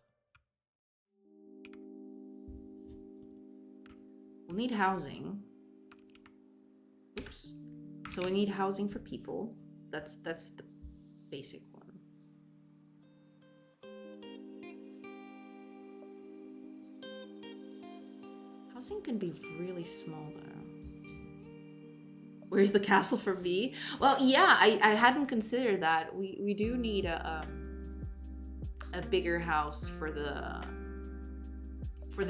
We'll need housing. Oops. So we need housing for people. That's the basic one. Housing can be really small though. Where's the castle for me? Well, yeah, I hadn't considered that. We do need a bigger house for the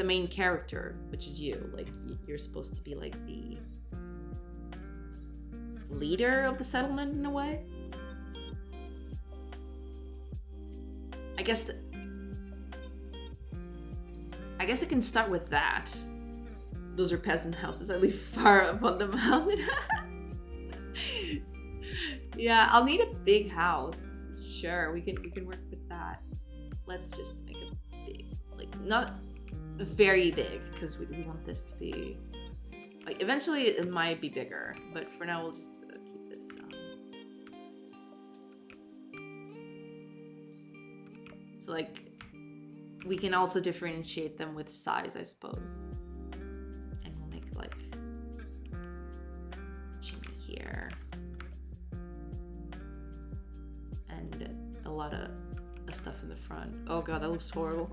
main character, which is you. Like you're supposed to be like the leader of the settlement in a way. I guess it can start with that. Those are peasant houses. I live far up on the mountain. Yeah, I'll need a big house. Sure, we can work with that. Let's just make it big, like not very big, because we want this to be like eventually it might be bigger, but for now we'll just keep this. So like we can also differentiate them with size, I suppose. Like chimney here and a lot of stuff in the front. Oh god, that looks horrible.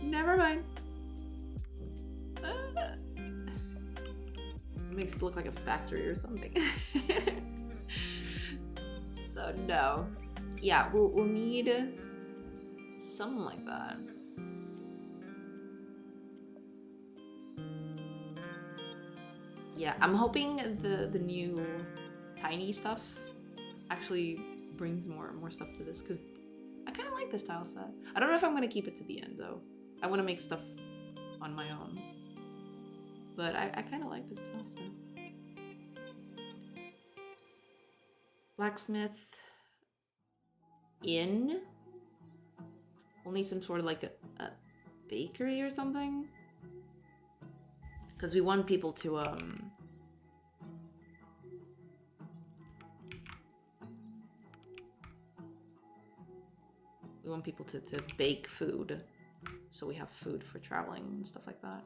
Never mind. Makes it look like a factory or something. So no, yeah, we'll need something like that. Yeah, I'm hoping the new tiny stuff actually brings more stuff to this, because I kind of like this tile set. I don't know if I'm going to keep it to the end, though. I want to make stuff on my own. But I kind of like this tile set. Blacksmith. Inn. We'll need some sort of like a bakery or something. Because we want people to, we want people to bake food. So we have food for traveling and stuff like that.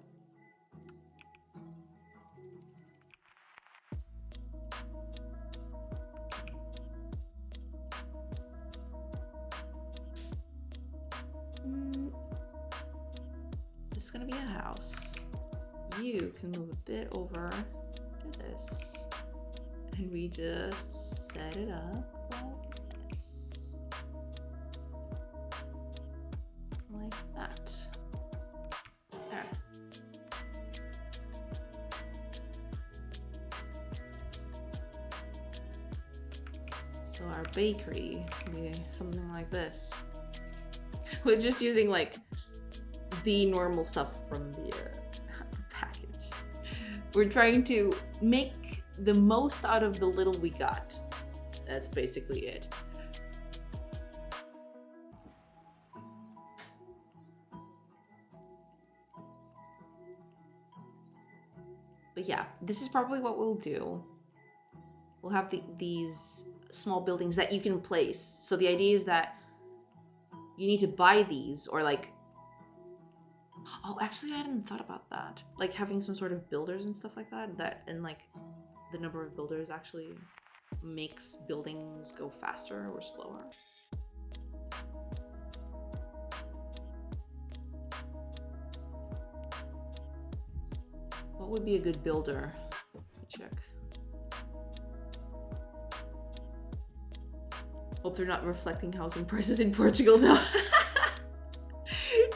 This is gonna be a house. You can move a bit over to this, and we just set it up like this, like that. There. So our bakery will be something like this. We're just using like the normal stuff from the package. We're trying to make the most out of the little we got. That's basically it. But yeah, this is probably what we'll do. We'll have these small buildings that you can place. So the idea is that you need to buy these, or like, oh, actually I hadn't thought about that. Like having some sort of builders and stuff like that, and like the number of builders actually makes buildings go faster or slower. What would be a good builder? Let me check. Hope they're not reflecting housing prices in Portugal though.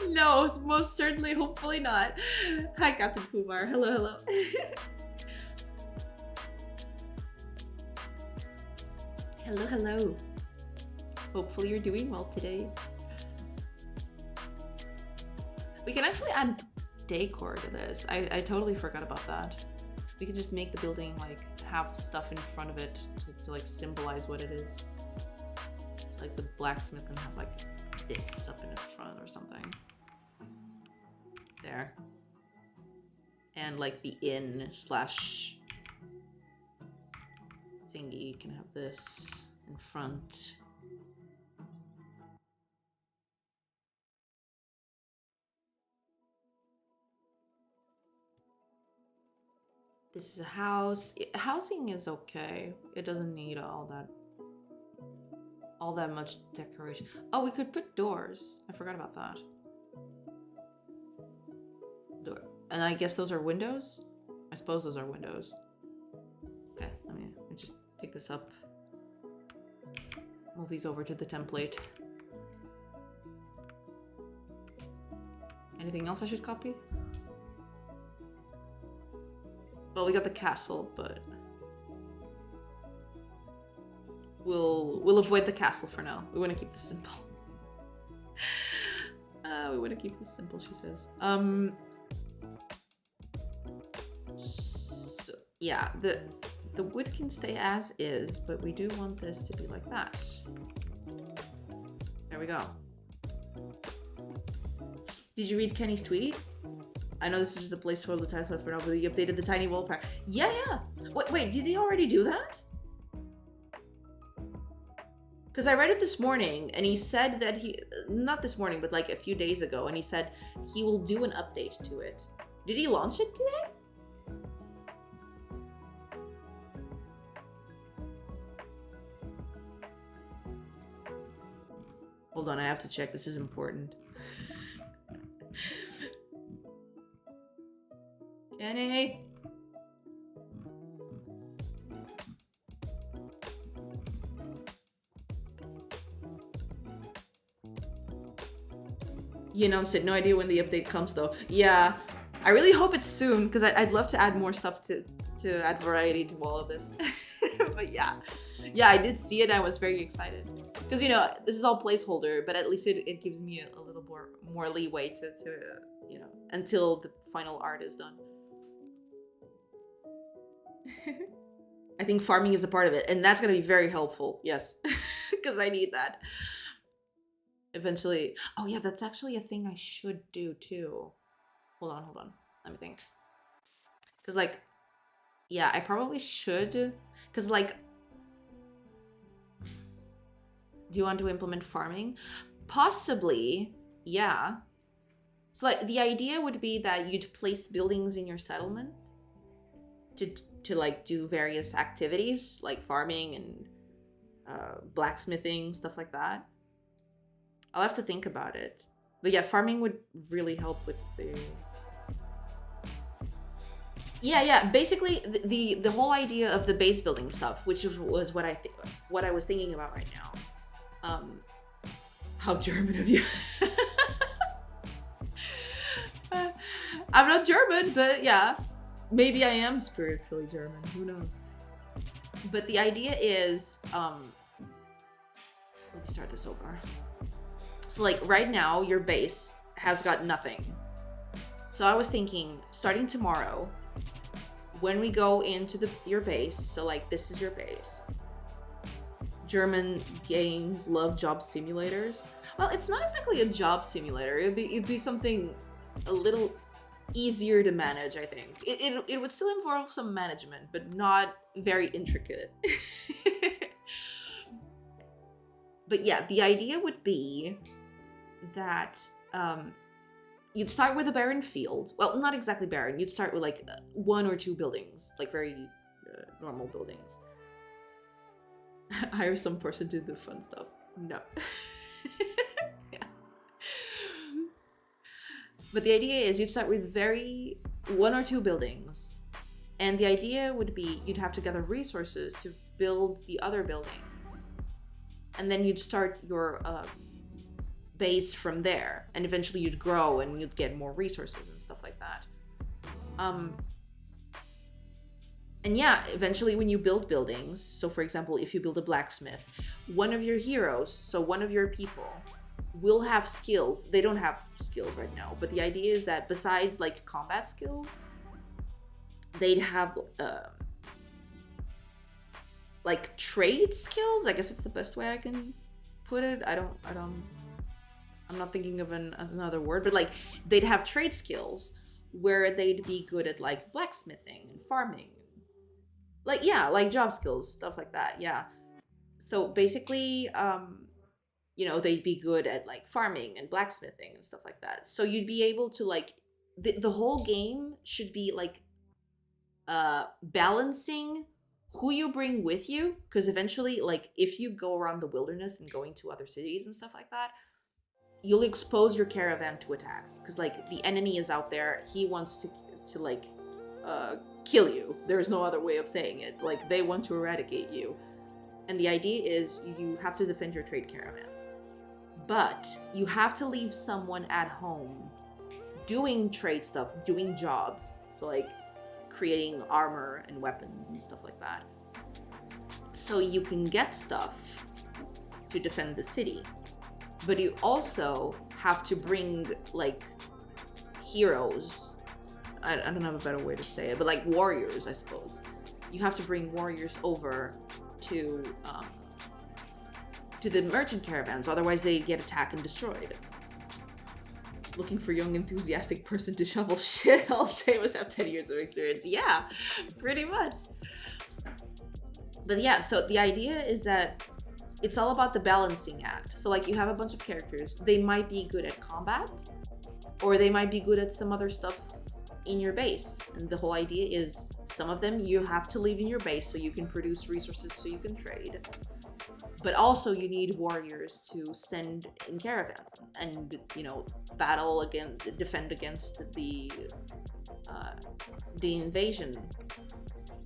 No, most certainly, hopefully not. Hi, Captain Kumar. Hello, hello. Hello, hello. Hopefully you're doing well today. We can actually add decor to this. I totally forgot about that. We could just make the building like have stuff in front of it to like symbolize what it is. So like the blacksmith can have like this up in the front or something. There. And like the inn slash thingy can have this in front. This is a house. Housing is okay. It doesn't need all that much decoration. Oh, we could put doors. I forgot about that. Door. And I guess those are windows? I suppose those are windows. Okay, let me just pick this up. Move these over to the template. Anything else I should copy? Well, we got the castle, but we'll avoid the castle for now. We want to keep this simple. We want to keep this simple, she says. So, yeah, the wood can stay as is, but we do want this to be like that. There we go. Did you read Kenny's tweet? I know this is just a placeholder title for now, but he updated the tiny wallpaper. Yeah. Wait, did he already do that? Because I read it this morning, and he said that not this morning, but like a few days ago, and he said he will do an update to it. Did he launch it today? Hold on, I have to check. This is important. Kenny! He announced it. No idea when the update comes though. Yeah, I really hope it's soon because I'd love to add more stuff to add variety to all of this. But yeah, I did see it. I was very excited because this is all placeholder, but at least it gives me a little more leeway to until the final art is done. I think farming is a part of it, and that's going to be very helpful. Yes, because I need that. Eventually. Oh yeah, that's actually a thing I should do too. Hold on. Let me think. Because yeah, I probably should. Because do you want to implement farming? Possibly, yeah. So the idea would be that you'd place buildings in your settlement to do various activities like farming and blacksmithing, stuff like that. I'll have to think about it. But yeah, farming would really help with the... Yeah. Basically, the whole idea of the base building stuff, which was what I was thinking about right now. How German of you. I'm not German, but yeah. Maybe I am spiritually German. Who knows? But the idea is... let me start this over. So right now, your base has got nothing. So I was thinking, starting tomorrow, when we go into your base, so this is your base. German games love job simulators. Well, it's not exactly a job simulator. It'd be something a little easier to manage, I think. It would still involve some management, but not very intricate. But yeah, the idea would be that you'd start with a barren field. Well, not exactly barren. You'd start with one or two buildings, very normal buildings. Hire some person to do the fun stuff. No. Yeah. But the idea is you'd start with one or two buildings. And the idea would be you'd have to gather resources to build the other buildings. And then you'd start your base from there. And eventually you'd grow and you'd get more resources and stuff like that. And yeah, eventually when you build buildings, so for example, if you build a blacksmith, one of your heroes, so one of your people, will have skills. They don't have skills right now, but the idea is that besides like combat skills, they'd have like trade skills. I guess it's the best way I can put it. I'm not thinking of another word, but like they'd have trade skills where they'd be good at like blacksmithing and farming, like yeah, like job skills, stuff like that. Yeah. So basically, they'd be good at like farming and blacksmithing and stuff like that. So you'd be able to like the whole game should be like balancing who you bring with you, because eventually, like if you go around the wilderness and going to other cities and stuff like that, you'll expose your caravan to attacks, because like the enemy is out there. He wants to like kill you. There's no other way of saying it. Like they want to eradicate you. And the idea is you have to defend your trade caravans, but you have to leave someone at home doing trade stuff, doing jobs, so like creating armor and weapons and stuff like that, so you can get stuff to defend the city. But you also have to bring like heroes. I don't have a better way to say it, but like warriors, I suppose. You have to bring warriors over to the merchant caravans, otherwise they get attacked and destroyed. Looking for young enthusiastic person to shovel shit all day must have 10 years of experience. Yeah, pretty much. But yeah, so the idea is that it's all about the balancing act. So like you have a bunch of characters, they might be good at combat, or they might be good at some other stuff in your base. And the whole idea is some of them you have to leave in your base so you can produce resources so you can trade. But also you need warriors to send in caravans and, battle against, defend against the invasion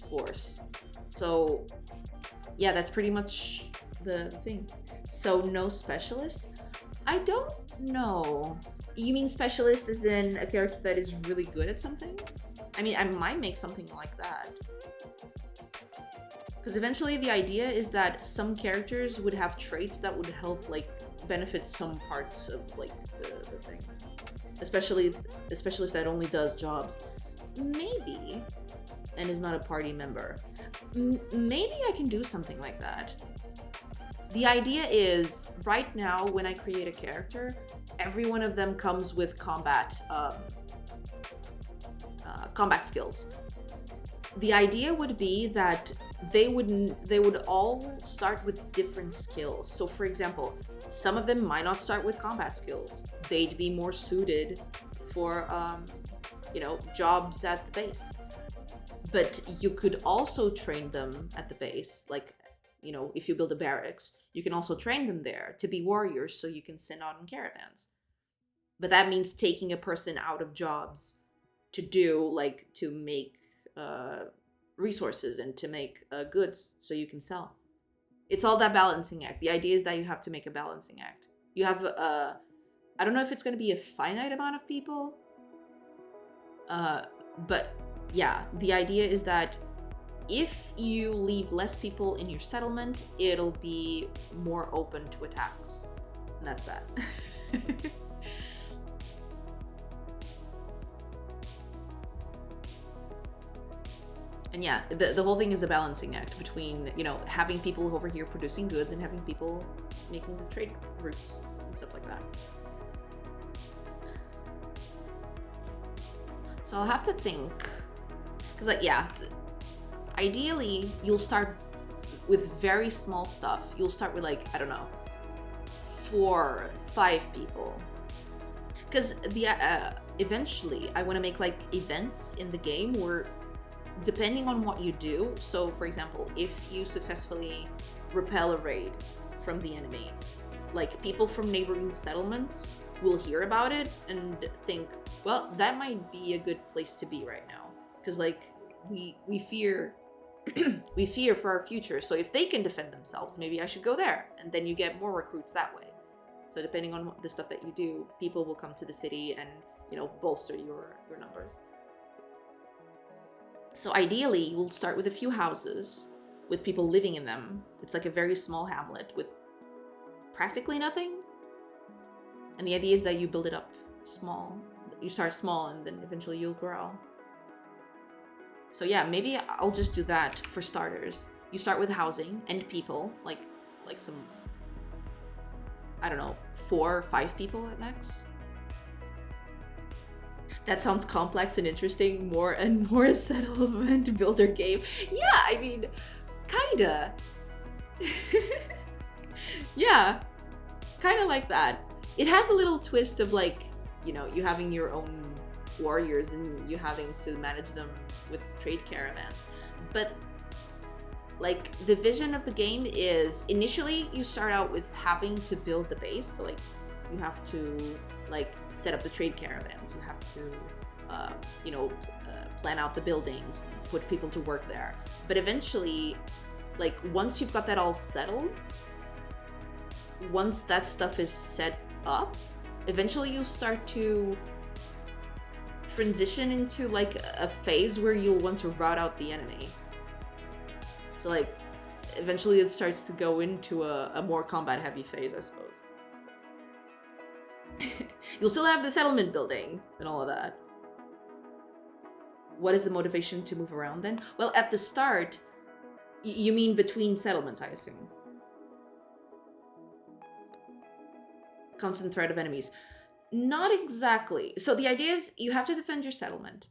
force. So yeah, that's pretty much the thing. So no specialist? I don't know. You mean specialist as in a character that is really good at something? I mean, I might make something like that. Because eventually the idea is that some characters would have traits that would help, like, benefit some parts of, like, the thing. Especially a specialist that only does jobs. Maybe. And is not a party member. Maybe I can do something like that. The idea is, right now, when I create a character, every one of them comes with combat skills. The idea would be that they would all start with different skills. So for example, some of them might not start with combat skills. They'd be more suited for jobs at the base. But you could also train them at the base, like, if you build a barracks, you can also train them there to be warriors so you can send out in caravans. But that means taking a person out of jobs to make resources and to make goods so you can sell. It's all that balancing act. The idea is that you have to make a balancing act. You have I don't know if it's going to be a finite amount of people, but yeah, the idea is that if you leave less people in your settlement, it'll be more open to attacks, and that's bad. And yeah, the whole thing is a balancing act between, having people over here producing goods and having people making the trade routes and stuff like that. So I'll have to think, because ideally you'll start with very small stuff. You'll start with 4, 5 people, because eventually I want to make events in the game where, depending on what you do, so for example, if you successfully repel a raid from the enemy, people from neighboring settlements will hear about it and think, well, that might be a good place to be right now, because we fear we fear for our future. So if they can defend themselves, maybe I should go there, and then you get more recruits that way. So depending on the stuff that you do, people will come to the city and bolster your numbers. So ideally, you'll start with a few houses with people living in them. It's like a very small hamlet with practically nothing. And the idea is that you build it up small. You start small and then eventually you'll grow. So yeah, maybe I'll just do that for starters. You start with housing and people, like some, I don't know, 4 or 5 people at max. That sounds complex and interesting. More and more settlement builder game. Yeah, I mean, kinda. Yeah, kinda like that. It has a little twist of like, you know, you having your own warriors and you having to manage them with trade caravans. But like the vision of the game is initially you start out with having to build the base. So like you have to like set up the trade caravans. You have to, plan out the buildings, put people to work there. But eventually, like once you've got that all settled, once that stuff is set up, eventually you'll start to transition into like a phase where you'll want to rout out the enemy. So like eventually it starts to go into a more combat heavy phase, I suppose. You'll still have the settlement building and all of that. What is the motivation to move around then? Well, at the start, you mean between settlements, I assume. Constant threat of enemies. Not exactly. So the idea is you have to defend your settlement,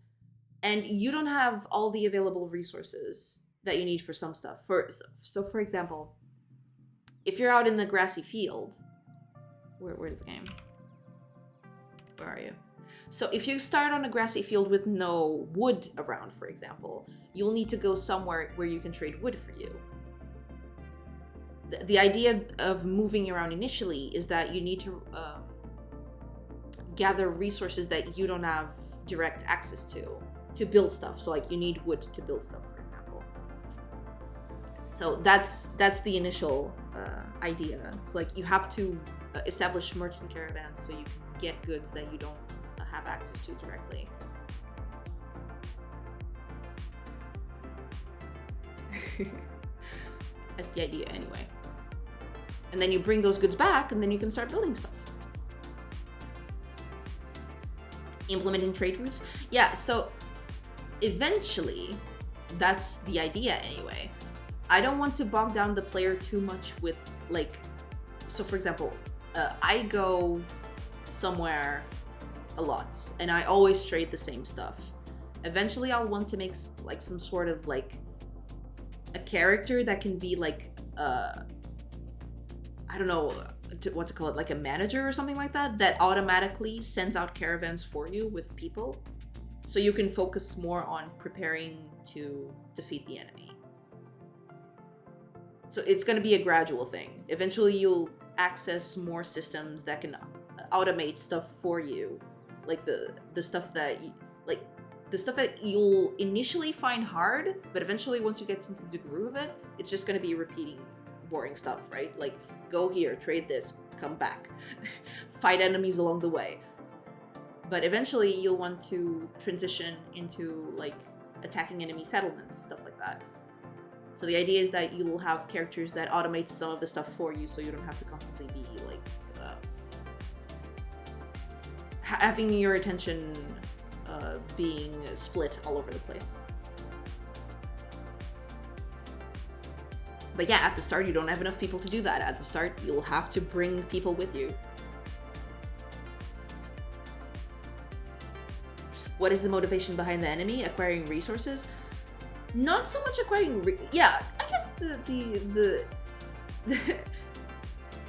and you don't have all the available resources that you need for some stuff. So for example, if you're out in the grassy field, where's the game? Where are you? So if you start on a grassy field with no wood around, for example, you'll need to go somewhere where you can trade wood for you. The idea of moving around initially is that you need to gather resources that you don't have direct access to build stuff. So like you need wood to build stuff, for example. So that's the initial idea. So like you have to establish merchant caravans so you can get goods that you don't have access to directly. That's the idea anyway. And then you bring those goods back and then you can start building stuff. Implementing trade routes. Yeah, so eventually, that's the idea anyway. I don't want to bog down the player too much with like, so for example, I go somewhere a lot and I always trade the same stuff. Eventually I'll want to make like some sort of like a character that can be like I don't know what to call it, like a manager or something like that, that automatically sends out caravans for you with people, so you can focus more on preparing to defeat the enemy. So it's going to be a gradual thing. Eventually you'll access more systems that can automate stuff for you, like the stuff that you'll initially find hard, but eventually once you get into the groove of it, it's just going to be repeating boring stuff, right? Like go here, trade this, come back, fight enemies along the way. But eventually you'll want to transition into like attacking enemy settlements, stuff like that. So the idea is that you'll have characters that automate some of the stuff for you, so you don't have to constantly be like having your attention being split all over the place. But yeah, at the start you don't have enough people to do that. At the start you'll have to bring people with you. What is the motivation behind the enemy? Acquiring resources? Not so much acquiring yeah, I guess the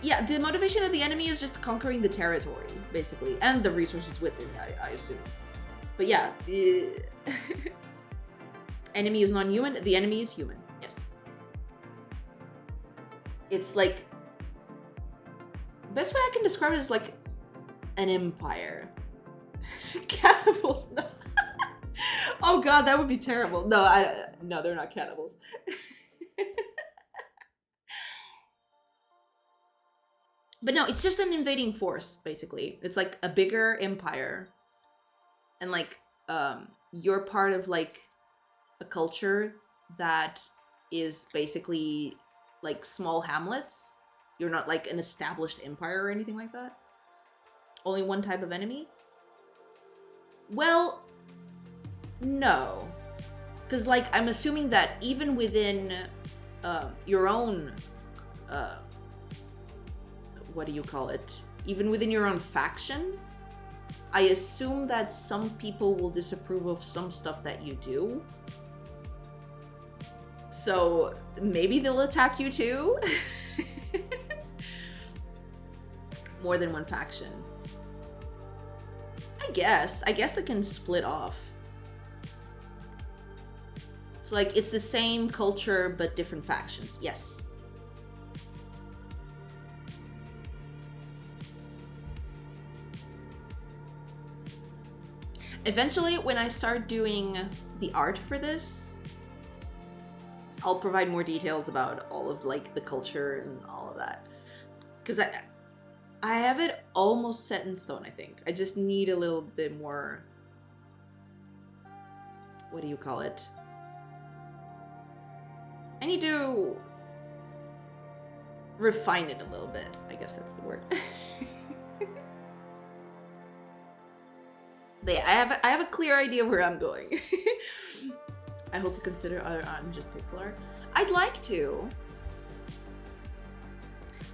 yeah, the motivation of the enemy is just conquering the territory, basically, and the resources with it, I assume. But yeah, the enemy is non-human, the enemy is human, yes. It's like, best way I can describe it is like an empire. Cannibals, no. Oh god, that would be terrible. No, they're not cannibals. But no, it's just an invading force, basically. It's like a bigger empire. And like, you're part of like a culture that is basically like small hamlets. You're not like an established empire or anything like that. Only one type of enemy? Well, no. Because, like, I'm assuming that even within your own, what do you call it? Even within your own faction, I assume that some people will disapprove of some stuff that you do. So maybe they'll attack you too? More than one faction. I guess they can split off. So like it's the same culture but different factions. Yes. Eventually, when I start doing the art for this, I'll provide more details about all of like the culture and all of that. Because I have it almost set in stone, I think. I just need a little bit more, what do you call it? I need to refine it a little bit. I guess that's the word. But yeah, I have a clear idea where I'm going. I hope you consider other on just pixel art. I'd like to.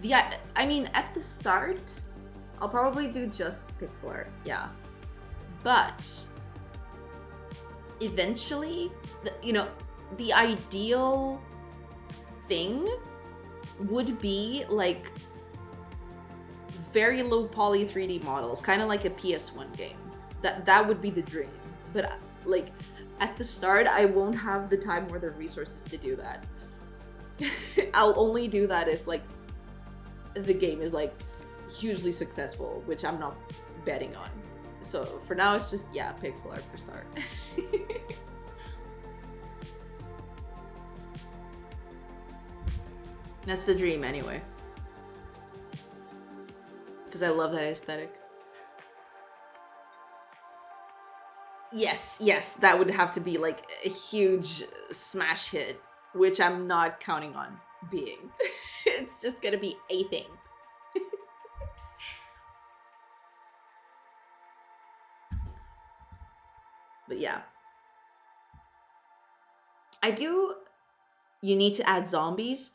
Yeah, I mean, at the start, I'll probably do just pixel art, yeah. But eventually, you know, the ideal thing would be like very low poly 3D models, kind of like a PS1 game. That would be the dream. But like at the start, I won't have the time or the resources to do that. I'll only do that if like the game is like hugely successful, which I'm not betting on. So for now, it's just, yeah, pixel art for start. That's the dream anyway. Because I love that aesthetic. Yes, that would have to be like a huge smash hit, which I'm not counting on being. It's just gonna be a thing. But yeah. You need to add zombies.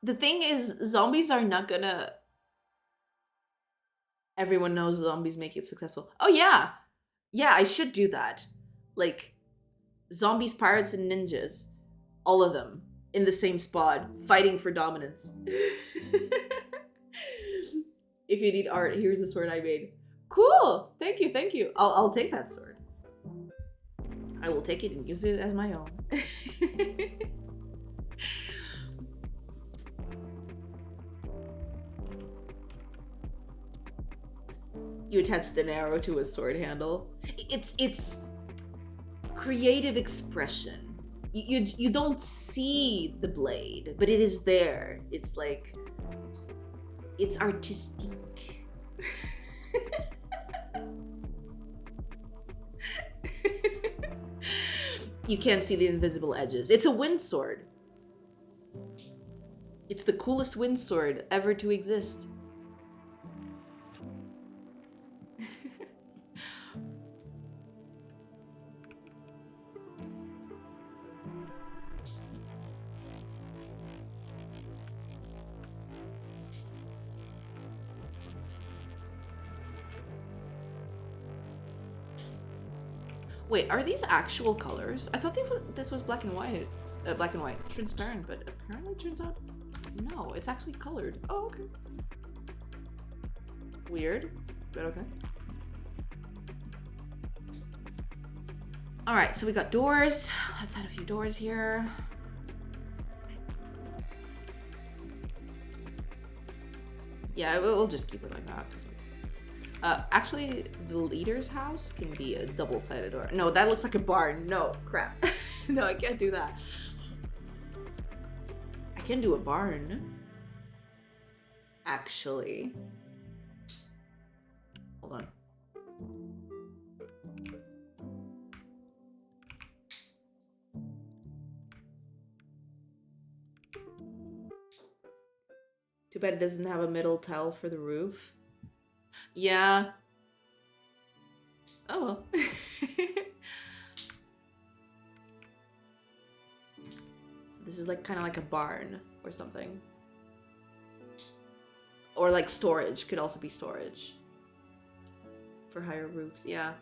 The thing is, zombies are not gonna... Everyone knows zombies make it successful. Oh yeah! Yeah, I should do that. Like, zombies, pirates, and ninjas. All of them. In the same spot. Fighting for dominance. If you need art, here's the sword I made. Cool! Thank you. I'll take that sword. I will take it and use it as my own. You attached an arrow to a sword handle. It's creative expression. You don't see the blade, but it is there. It's like, it's artistic. You can't see the invisible edges. It's a wind sword. It's the coolest wind sword ever to exist. Wait, are these actual colors? I thought this was black and white. Transparent, but apparently it turns out no, it's actually colored. Oh, okay. Weird, but okay. All right, so we got doors. Let's add a few doors here. Yeah, we'll just keep it like that. Actually, the leader's house can be a double-sided door. No, that looks like a barn. No, crap. No, I can't do that. I can do a barn. Actually. Hold on. Too bad it doesn't have a middle tile for the roof. Yeah. Oh well. So this is like kind of like a barn or something. Or like storage, could also be storage. For higher roofs, yeah.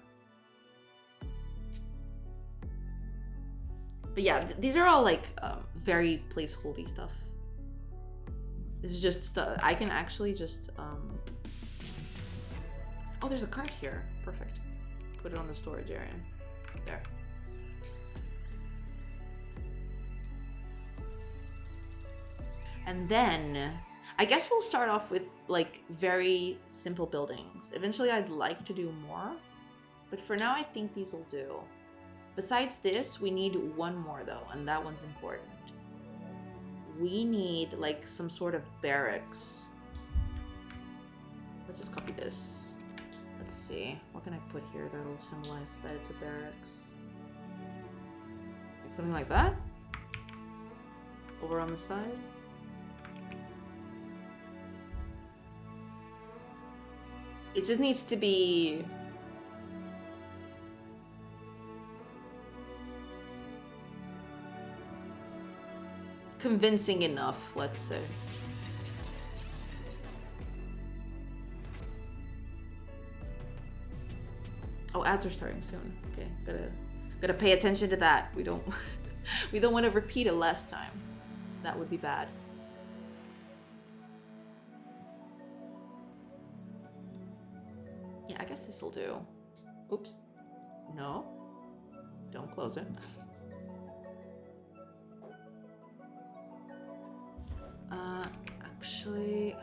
But yeah, these are all like very placeholdy stuff. This is just stuff I can actually just oh, there's a cart here. Perfect. Put it on the storage area. There. And then I guess we'll start off with like very simple buildings. Eventually I'd like to do more, but for now I think these will do. Besides this, we need one more though, and that one's important. We need like some sort of barracks. Let's just copy this. Let's see. What can I put here that'll symbolize that it's a barracks? Like something like that? Over on the side? It just needs to be convincing enough, let's say. Oh, ads are starting soon. Okay, gotta pay attention to that. We don't want to repeat it last time. That would be bad. Yeah, I guess this will do. Oops. No. Don't close it. Actually,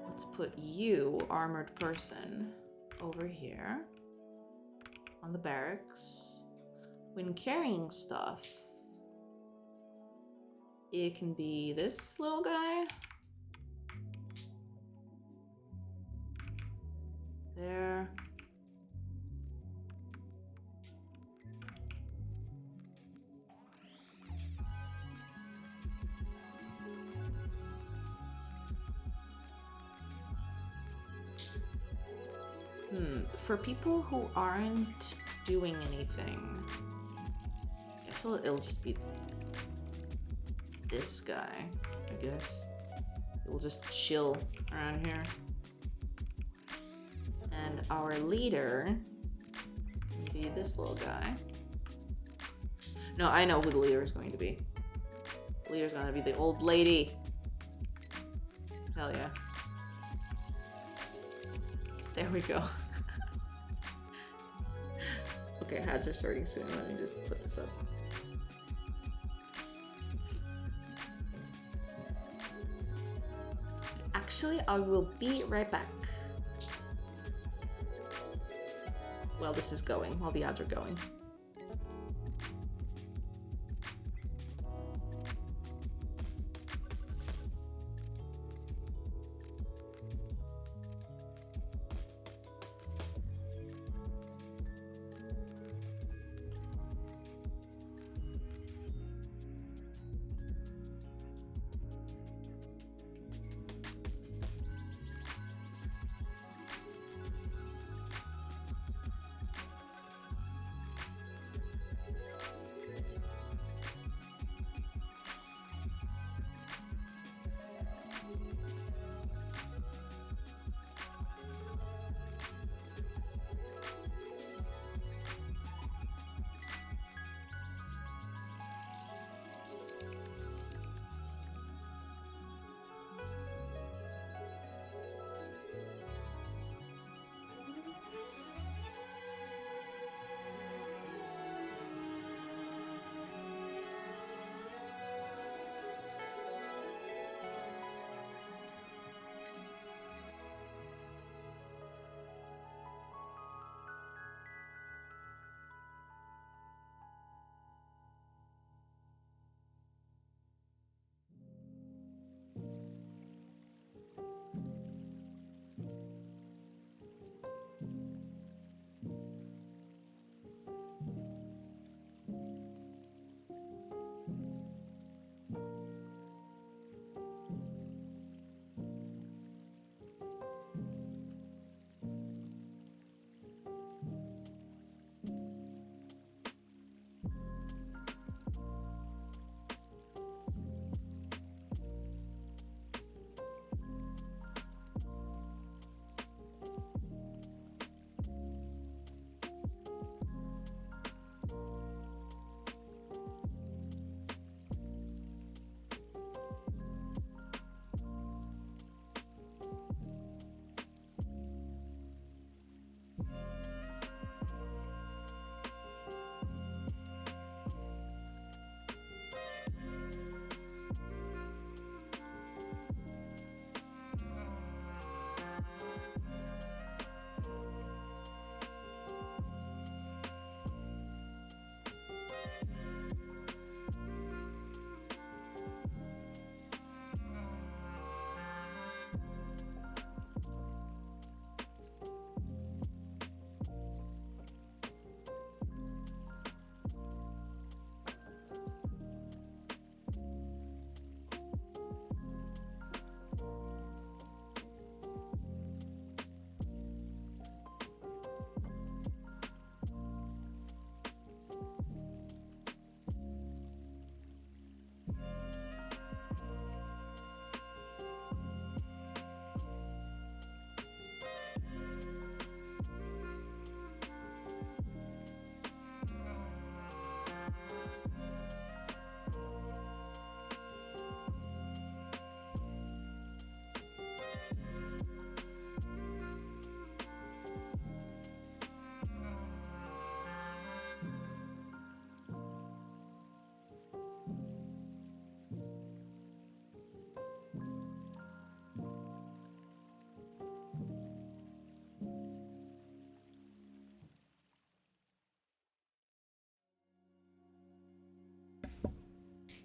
let's put you, armored person, over here on the barracks. When carrying stuff, it can be this little guy. There. For people who aren't doing anything, I guess it'll just be this guy, I guess. We'll just chill around here. And our leader will be this little guy. No, I know who the leader is going to be. The leader's gonna be the old lady. Hell yeah. There we go. Okay, ads are starting soon. Let me just put this up. Actually, I will be right back. While this is going, while the ads are going.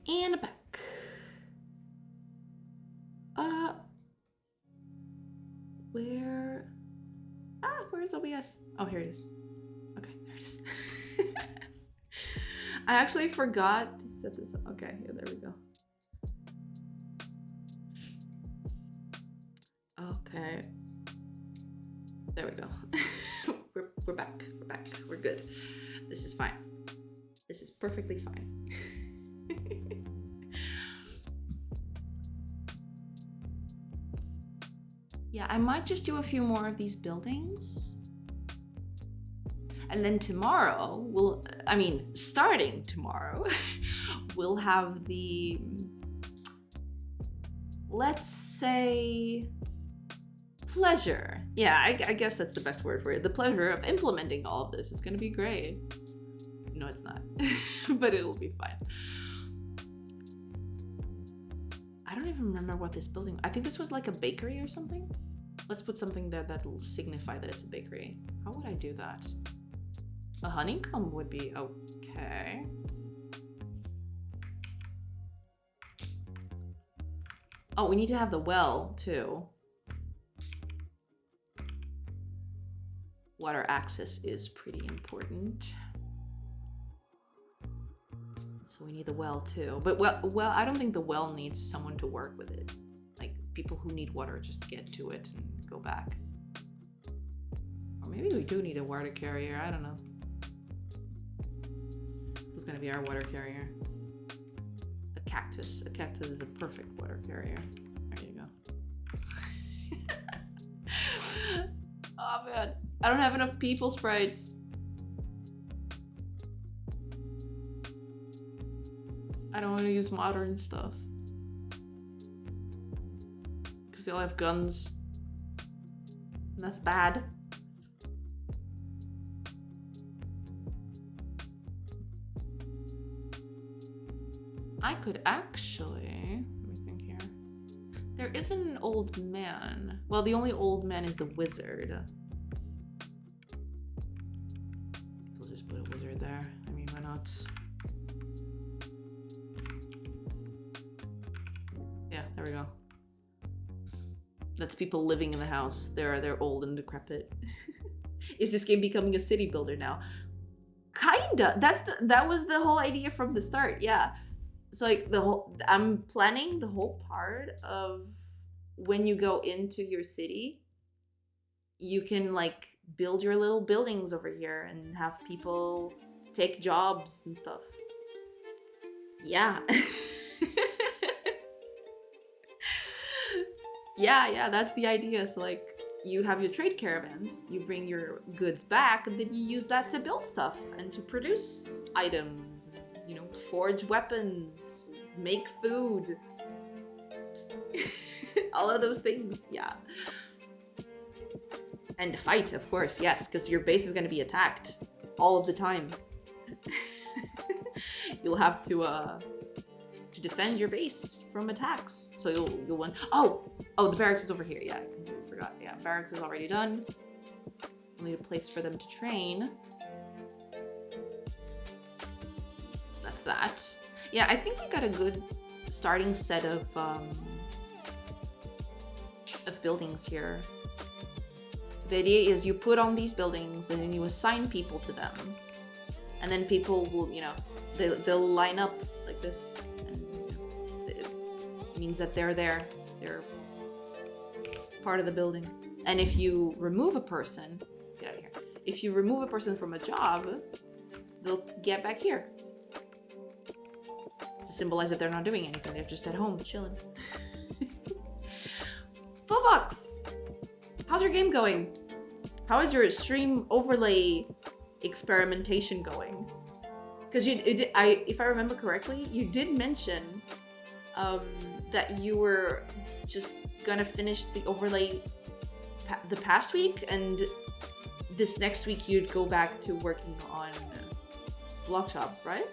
And back. Where? Where's OBS? Oh, here it is. Okay, there it is. I actually forgot to set this up. Okay, yeah, there we go. Okay. There we go. we're back. We're back. We're good. This is fine. This is perfectly fine. Yeah, I might just do a few more of these buildings. And then tomorrow, starting tomorrow, we'll have the, let's say, pleasure. Yeah, I guess that's the best word for it. The pleasure of implementing all of this. It's gonna be great. No, it's not, but it'll be fine. I don't even remember what this building, I think this was like a bakery or something. Let's put something there that will signify that it's a bakery. How would I do that? A honeycomb would be okay. Oh, we need to have the well too. Water access is pretty important. So we need the well too. But well, I don't think the well needs someone to work with it. Like people who need water just get to it and go back. Or maybe we do need a water carrier, I don't know. Who's gonna be our water carrier? A cactus. A cactus is a perfect water carrier. There you go. Oh man, I don't have enough people sprites. I don't want to use modern stuff. Because they all have guns. And that's bad. I could actually, let me think here. There isn't an old man. Well, the only old man is the wizard. So I'll just put a wizard there. I mean, why not? Yeah, there we go. That's people living in the house. They're old and decrepit. Is this game becoming a city builder now? Kinda. That was the whole idea from the start. Yeah. So like I'm planning the whole part of when you go into your city, you can like build your little buildings over here and have people take jobs and stuff. Yeah. Yeah, that's the idea. So like you have your trade caravans, you bring your goods back, and then you use that to build stuff and to produce items, you know, forge weapons, make food. All of those things, yeah. And fight, of course, yes, because your base is going to be attacked all of the time. You'll have to defend your base from attacks. So you'll win. Oh, the barracks is over here. Yeah, I completely forgot. Yeah, barracks is already done. We'll need a place for them to train. So that's that. Yeah, I think we got a good starting set of buildings here. So the idea is you put on these buildings and then you assign people to them. And then people will, you know, they'll line up like this. It means that they're there. They're part of the building. And if you remove a person, get out of here. If you remove a person from a job, they'll get back here. To symbolize that they're not doing anything. They're just at home chilling. Fullbox! How's your game going? How is your stream overlay experimentation going? Because if I remember correctly, you did mention that you were just gonna finish the overlay the past week, and this next week you'd go back to working on Block Shop, right?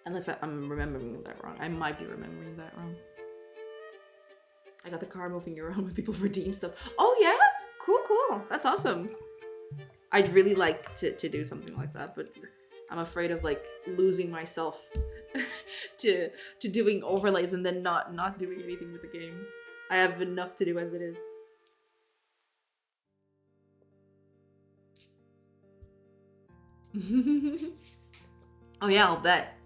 Unless I'm remembering that wrong. I might be remembering that wrong. I got the car moving around when people redeem stuff. Oh yeah? Cool. That's awesome. I'd really like to do something like that, but I'm afraid of like losing myself to doing overlays and then not doing anything with the game. I have enough to do as it is. Oh yeah, I'll bet.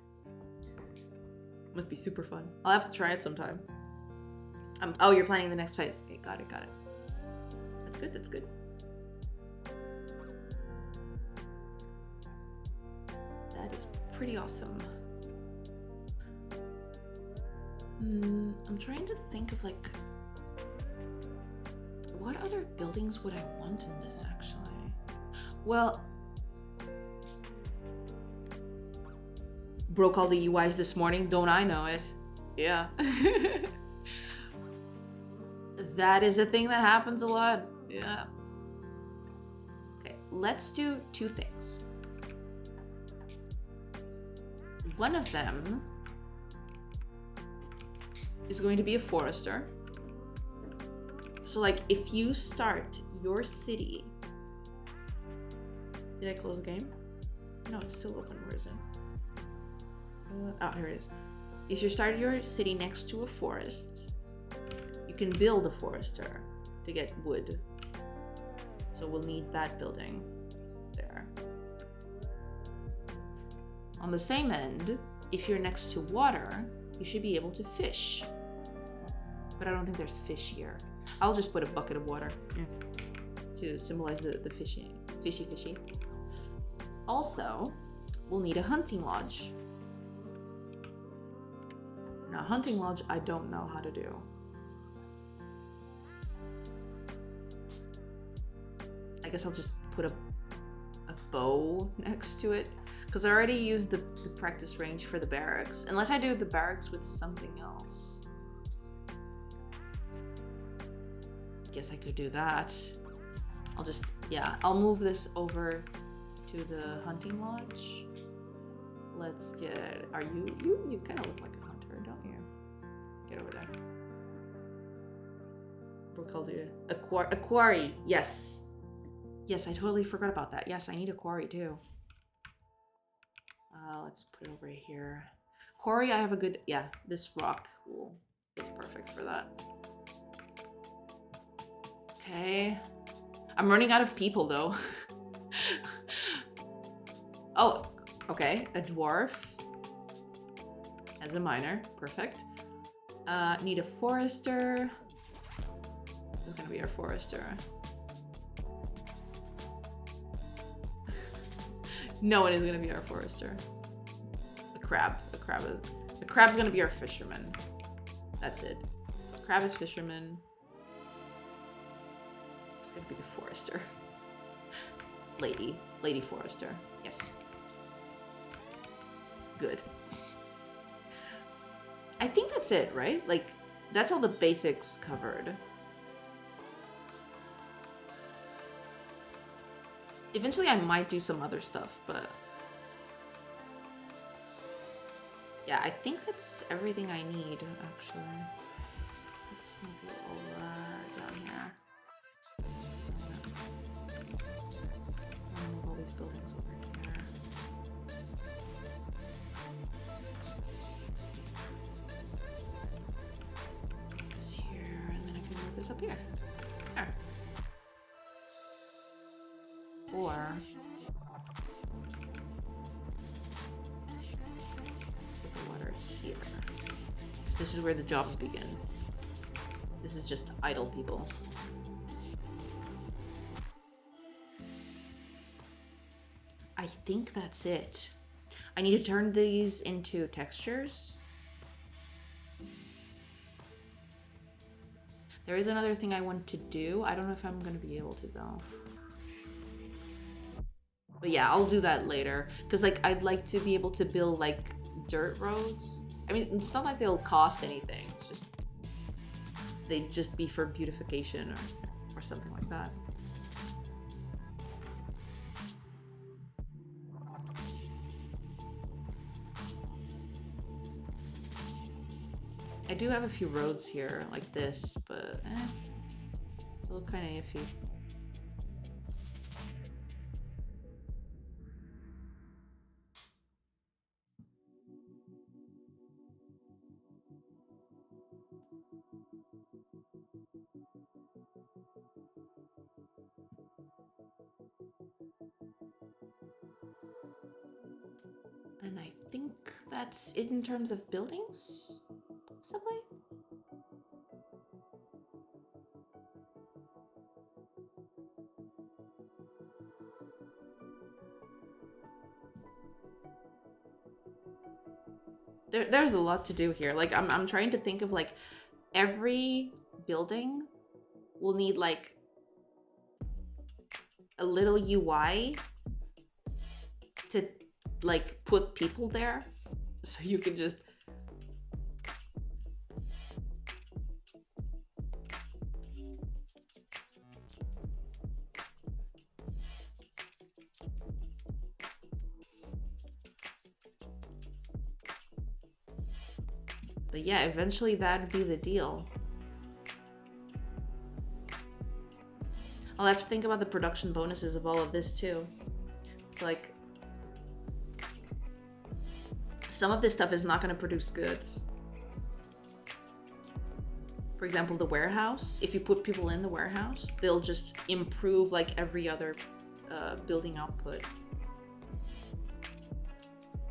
Must be super fun. I'll have to try it sometime. Oh, you're planning the next phase. Okay, got it. That's good. That is pretty awesome. I'm trying to think of like, what other buildings would I want in this actually? Well, broke all the UIs this morning, don't I know it? Yeah. That is a thing that happens a lot. Yeah. Okay, let's do two things. One of them is going to be a forester. So like if you start your city, did I close the game? No, it's still open. Where is it? Oh, here it is. If you start your city next to a forest, you can build a forester to get wood. So we'll need that building there. On the same end, if you're next to water, you should be able to fish. But I don't think there's fish here. I'll just put a bucket of water to symbolize the fishy. Also, we'll need a hunting lodge. Now, hunting lodge, I don't know how to do. I guess I'll just put a bow next to it. Because I already used the practice range for the barracks. Unless I do the barracks with something else. Guess I could do that. I'll move this over to the hunting lodge. Let's get, you kind of look like a hunter, don't you? Get over there. We're called a quarry, yes. Yes, I totally forgot about that. Yes, I need a quarry too. Let's put it over here. Quarry, I have a good, this rock is perfect for that. Okay. I'm running out of people though. Oh, okay. A dwarf as a miner. Perfect. Need a forester. Who's gonna be our forester? No one is gonna be our forester. A crab's gonna be our fisherman. That's it. Crab is fisherman. Who's gonna be the forester? Lady forester. Yes. Good. I think that's it, right? Like, that's all the basics covered. Eventually I might do some other stuff, but yeah, I think that's everything I need, actually. Let's move you over down here. I'll move all these buildings over here. Move this here, and then I can move this up here. There. Or put the water here. This is where the jobs begin. This is just idle people. I think that's it. I need to turn these into textures. There is another thing I want to do. I don't know if I'm going to be able to though. But yeah, I'll do that later. Because like, I'd like to be able to build like dirt roads. I mean, it's not like they'll cost anything. It's just, they'd just be for beautification or something like that. I do have a few roads here like this, but they look kind of iffy. And I think that's it in terms of buildings, possibly? There's a lot to do here. Like I'm trying to think of like every building will need like a little UI to like put people there, so you can just but yeah, eventually that'd be the deal. I'll have to think about the production bonuses of all of this too. It's like some of this stuff is not going to produce goods. For example, the warehouse. If you put people in the warehouse, they'll just improve like every other building output.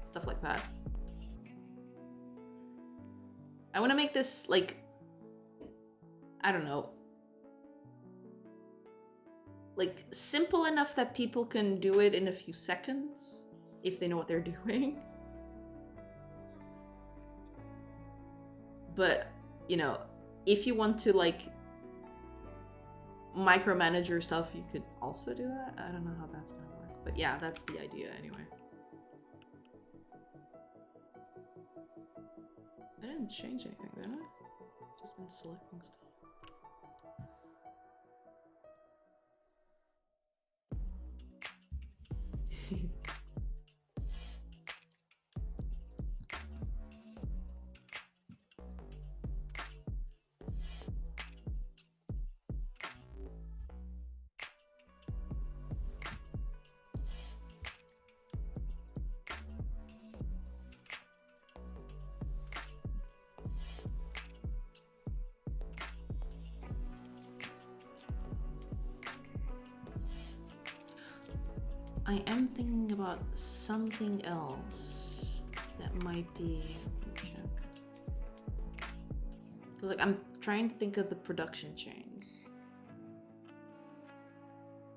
Stuff like that. I want to make this like, I don't know, like simple enough that people can do it in a few seconds if they know what they're doing. But, you know, if you want to like micromanage your stuff, you could also do that. I don't know how that's gonna work, but yeah, that's the idea anyway. I didn't change anything, did I? Just been selecting stuff. I am thinking about something else that might be. Let me check. Like I'm trying to think of the production chains.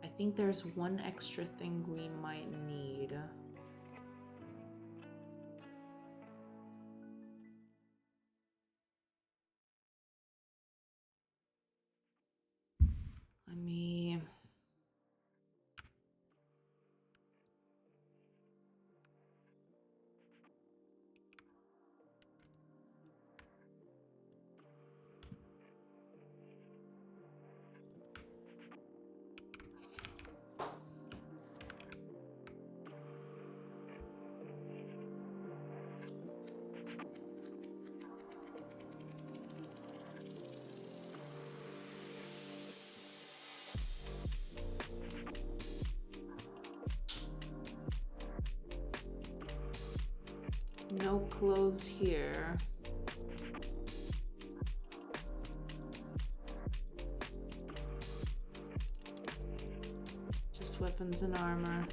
I think there's one extra thing we might need. Let me. No clothes here. Just weapons and armor.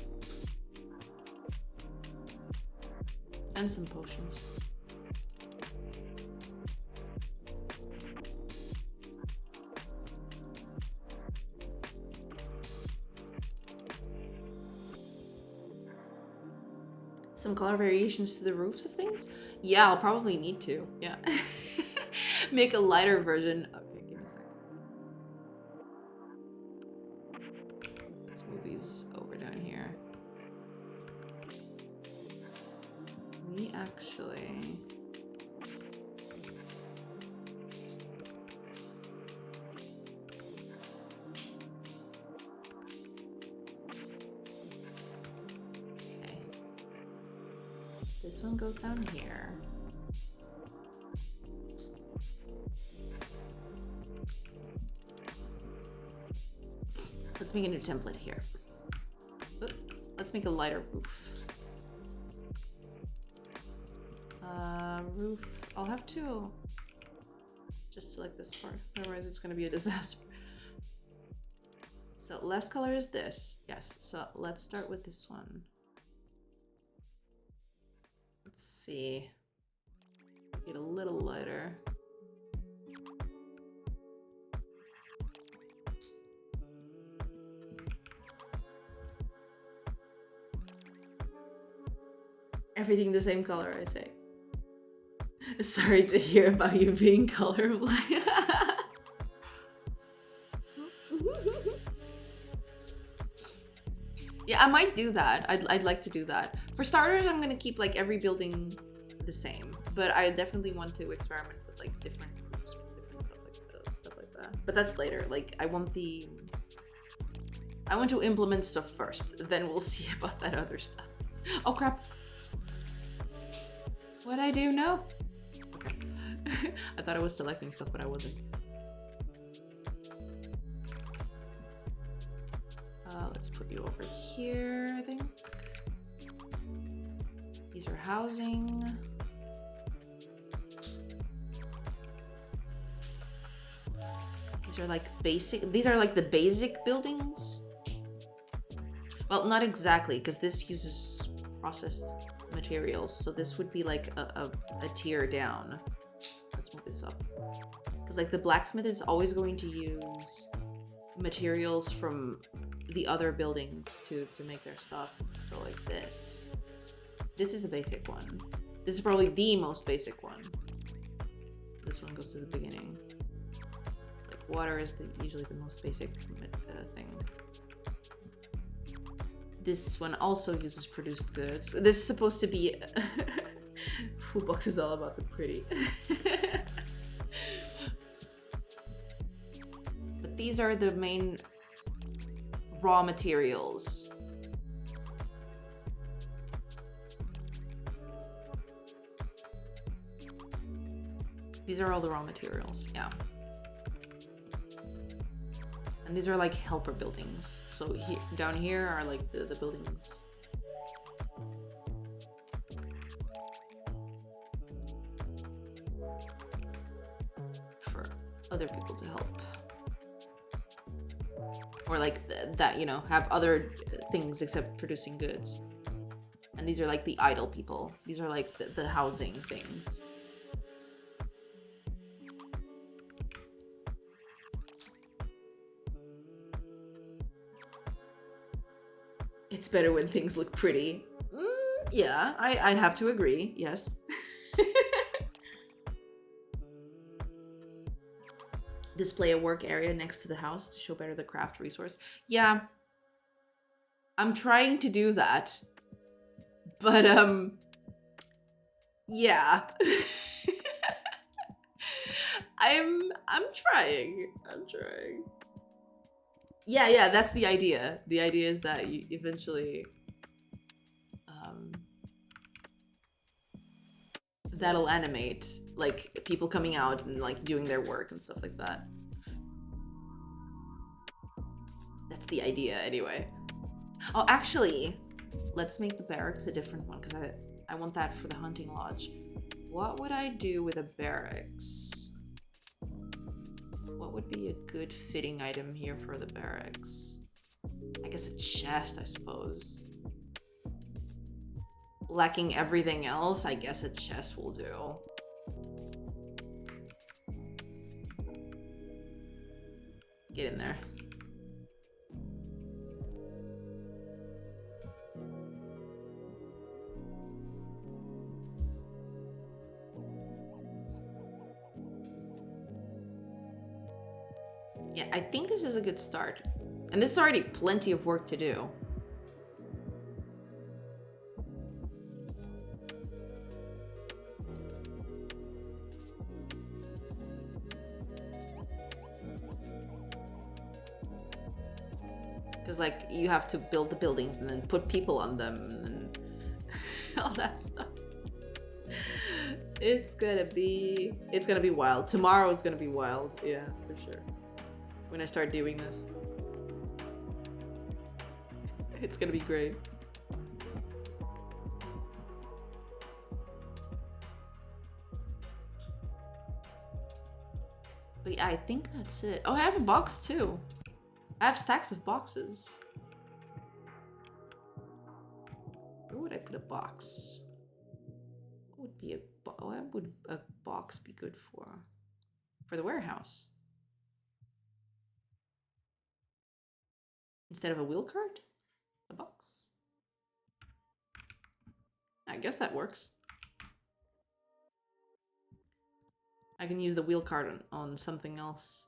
And some potions. Some color variations to the roofs of things? Yeah, I'll probably need to. Yeah. Make a lighter version. Okay, give me a sec. Let's move these over down here. We actually... This one goes down here. Let's make a new template here. Let's make a lighter roof. Roof. I'll have to just select this part, otherwise it's gonna be a disaster. So last color is this. Yes, so let's start with this one. Let's see. Get a little lighter. Everything the same color, I say. Sorry to hear about you being colorblind. Yeah, I might do that. I'd like to do that. For starters, I'm gonna keep like every building the same, but I definitely want to experiment with like different groups, different stuff like that. But that's later. Like I want to implement stuff first, then we'll see about that other stuff. Oh crap! What'd I do? No. Okay. I thought I was selecting stuff, but I wasn't. Let's put you over here, I think. These are housing. These are like basic, these are like the basic buildings. Well, not exactly, because this uses processed materials. So this would be like a tier down. Let's move this up. Because like the blacksmith is always going to use materials from the other buildings to make their stuff. So like this is a basic one. This is probably the most basic one. This one goes to the beginning. Like water is usually the most basic thing. This one also uses produced goods. This is supposed to be food box is all about the pretty. But these are the main raw materials. These are all the raw materials, yeah. And these are like helper buildings. So down here are like the buildings. For other people to help. Or like that, you know, have other things except producing goods. And these are like the idle people. These are like the housing things. It's better when things look pretty. Yeah, I'd have to agree, yes. Display a work area next to the house to show better the craft resource. Yeah, I'm trying to do that, but yeah. I'm trying. Yeah, that's the idea. The idea is that you eventually that'll animate, like people coming out and like doing their work and stuff like that. That's the idea anyway. Oh, actually, let's make the barracks a different one because I want that for the hunting lodge. What would I do with a barracks? What would be a good fitting item here for the barracks? I guess a chest, I suppose. Lacking everything else, I guess a chest will do. Get in there. Yeah, I think this is a good start. And this is already plenty of work to do. Because like you have to build the buildings and then put people on them and all that stuff. It's gonna be wild. Tomorrow is gonna be wild, yeah, for sure. When I start doing this. It's gonna be great. But yeah, I think that's it. Oh, I have a box too. I have stacks of boxes. Where would I put a box? What would be what would a box be good for? For the warehouse. Instead of a wheel cart? A box? I guess that works. I can use the wheel cart on something else.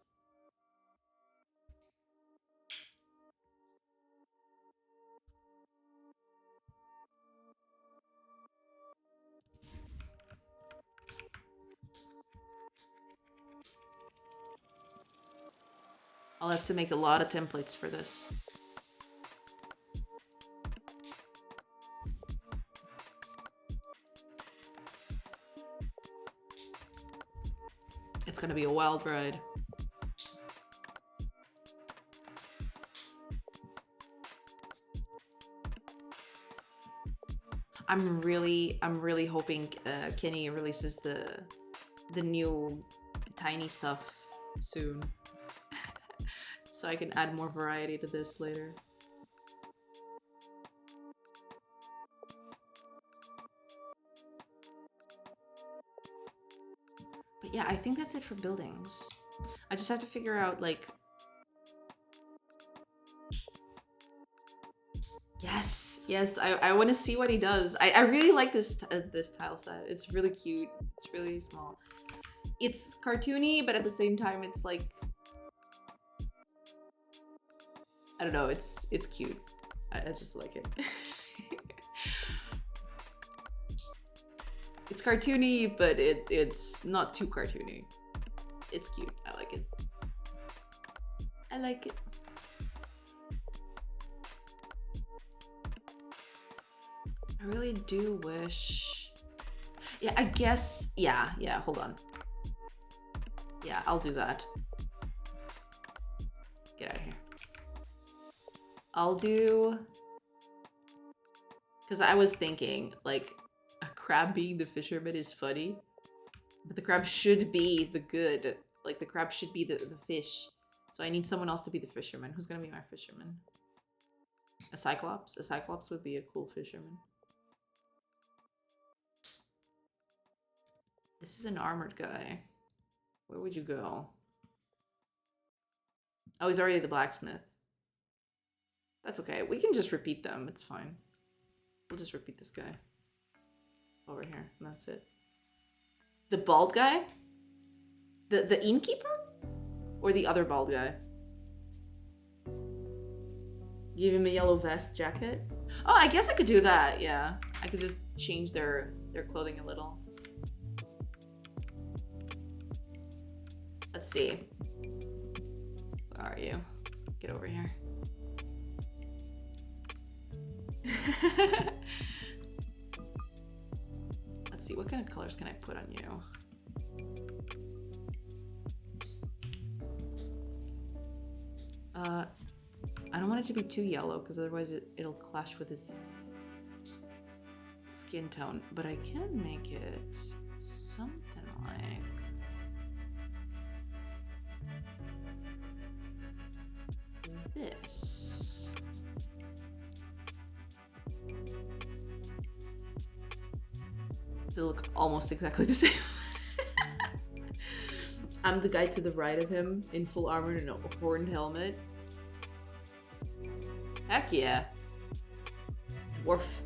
I'll have to make a lot of templates for this. It's gonna be a wild ride. I'm really hoping Kenny releases the new tiny stuff soon. So I can add more variety to this later. But yeah, I think that's it for buildings. I just have to figure out, like... Yes, I want to see what he does. I really like this this tile set. It's really cute. It's really small. It's cartoony, but at the same time, it's like... I don't know, it's cute. I just like it. It's cartoony, but it's not too cartoony. It's cute. I like it. I like it. I really do wish... Yeah, I guess... Yeah, hold on. Yeah, I'll do that. Get out of here. I'll do... Because I was thinking, like, a crab being the fisherman is funny. But the crab should be the good. Like, the crab should be the fish. So I need someone else to be the fisherman. Who's gonna be my fisherman? A cyclops? A cyclops would be a cool fisherman. This is an armored guy. Where would you go? Oh, he's already the blacksmith. That's okay. We can just repeat them. It's fine. We'll just repeat this guy. Over here. And that's it. The bald guy? The innkeeper? Or the other bald guy? Give him a yellow vest jacket? Oh, I guess I could do that. Yeah. I could just change their clothing a little. Let's see. Where are you? Get over here. Let's see, what kind of colors can I put on you? I don't want it to be too yellow because otherwise it'll clash with his skin tone, but I can make it something like... this. They look almost exactly the same. I'm the guy to the right of him in full armor and a horned helmet. Heck yeah. Woof.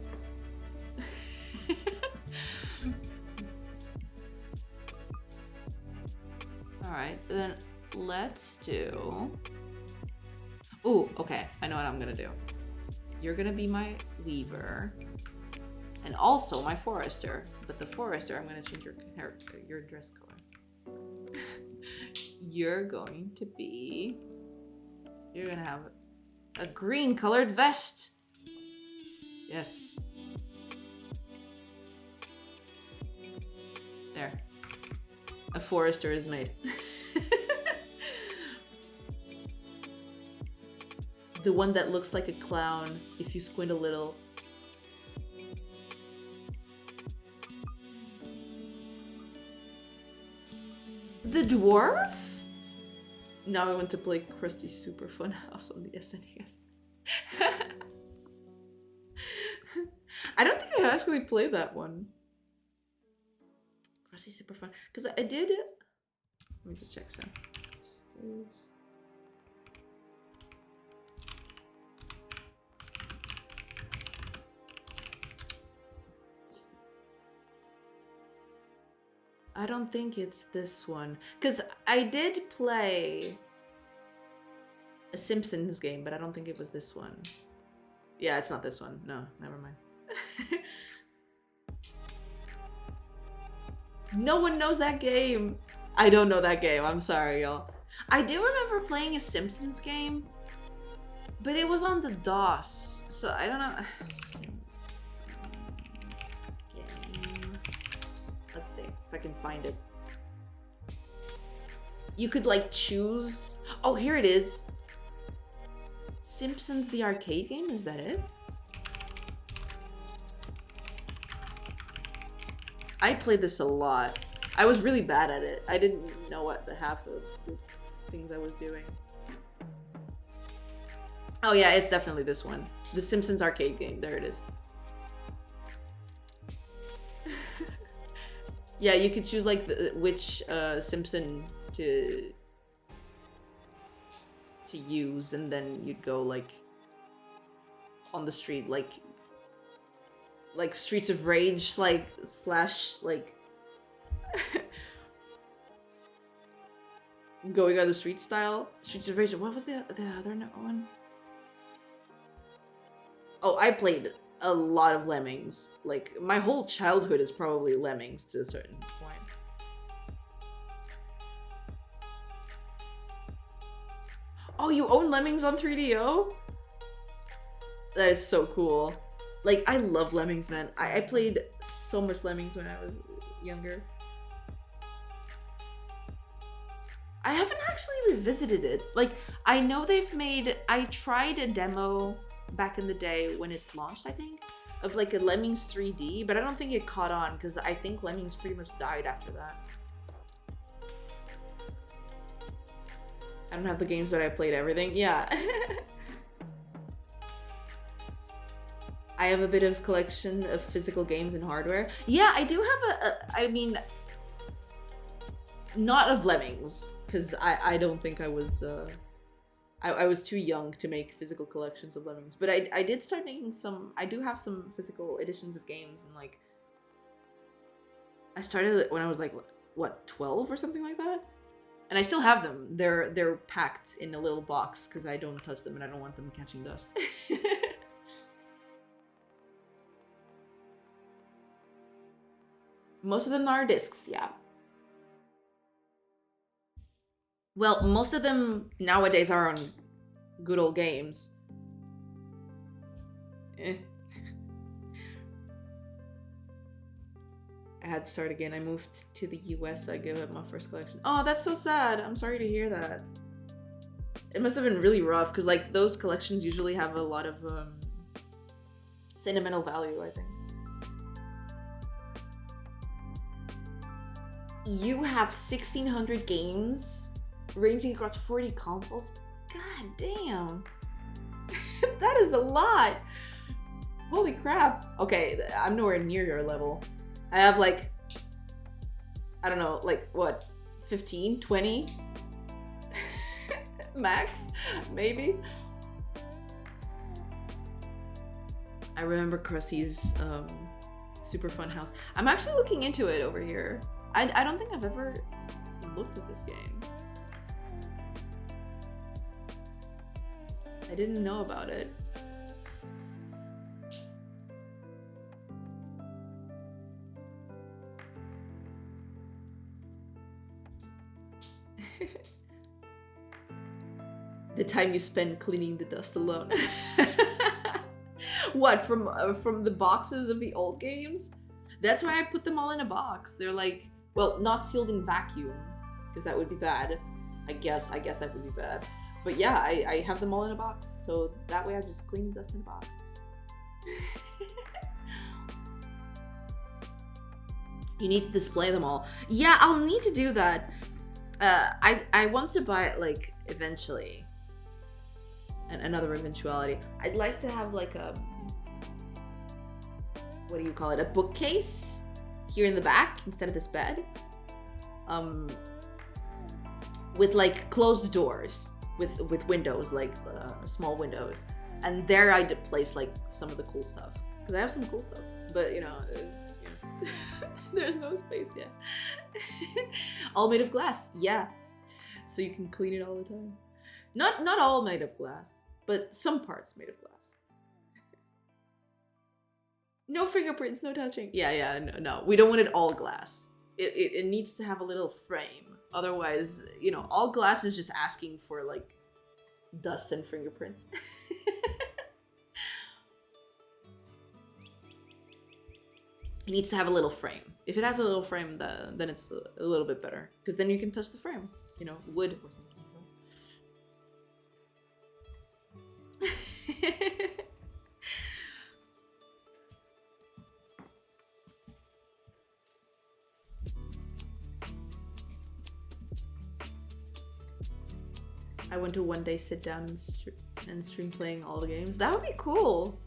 Alright, then let's do... Ooh, okay. I know what I'm gonna do. You're gonna be my weaver. And also my forester. But the forester, I'm gonna change your dress color. You're going to be... You're gonna have a green colored vest. Yes. There. A forester is made. The one that looks like a clown if you squint a little. The dwarf? Now I want to play Krusty's Super Fun House on the SNES. I don't think I actually played that one. Krusty's Super Fun. Because I did... Let me just check some. I don't think it's this one. Because I did play a Simpsons game, but I don't think it was this one. Yeah, it's not this one. No, never mind. No one knows that game. I don't know that game. I'm sorry, y'all. I do remember playing a Simpsons game, but it was on the DOS, so I don't know. Simpsons game. Let's see if I can find it. You could like choose. Oh, here it is. Simpsons the arcade game. Is that it? I played this a lot. I was really bad at it. I didn't know what the half of the things I was doing. Oh yeah, it's definitely this one. The Simpsons arcade game. There it is. Yeah, you could choose like which Simpson to use, and then you'd go like on the street, like Streets of Rage, like slash like going on the street style. Streets of Rage. What was the other one? Oh, I played a lot of Lemmings. Like my whole childhood is probably Lemmings to a certain point. Oh, you own Lemmings on 3DO? That is so cool. Like, I love Lemmings, man. I played so much Lemmings when I was younger. I haven't actually revisited it. Like, I know they've made... I tried a demo back in the day when it launched, I think, of like a Lemmings 3D, but I don't think it caught on because I think Lemmings pretty much died after that. I don't have the games, but I played everything. Yeah. I have a bit of collection of physical games and hardware. Yeah, I do have I mean, not of Lemmings, because I don't think I was, I was too young to make physical collections of Lemmings, but I did start making some. I do have some physical editions of games, and like, I started when I was like, what, 12 or something like that? And I still have them. They're packed in a little box because I don't touch them and I don't want them catching dust. Most of them are discs, yeah. Well, most of them nowadays are on good old games. Eh. I had to start again. I moved to the US, so I gave up my first collection. Oh, that's so sad. I'm sorry to hear that. It must have been really rough, because like those collections usually have a lot of sentimental value, I think. You have 1,600 games ranging across 40 consoles? God damn. That is a lot. Holy crap. Okay, I'm nowhere near your level. I have like, I don't know, like what, 15, 20? Max, maybe? I remember Krusty's Super Fun House. I'm actually looking into it over here. I don't think I've ever looked at this game. I didn't know about it. The time you spend cleaning the dust alone. What, from the boxes of the old games? That's why I put them all in a box. They're like, well, not sealed in vacuum, because that would be bad. I guess that would be bad. But yeah, I have them all in a box, so that way I just clean the dust in a box. You need to display them all. Yeah, I'll need to do that. I want to buy it like eventually. And another eventuality. I'd like to have like a, what do you call it? A bookcase here in the back instead of this bed. With like closed doors, with windows, like small windows, and there I'd place like some of the cool stuff because I have some cool stuff, but you know, there's no space yet. All made of glass, yeah. So you can clean it all the time. Not all made of glass, but some parts made of glass. No fingerprints, no touching. Yeah, no. We don't want it all glass. It needs to have a little frame. Otherwise, you know, all glass is just asking for like dust and fingerprints. It needs to have a little frame. If it has a little frame, then it's a little bit better. Because then you can touch the frame. You know, wood or something. I want to one day sit down and stream playing all the games. That would be cool.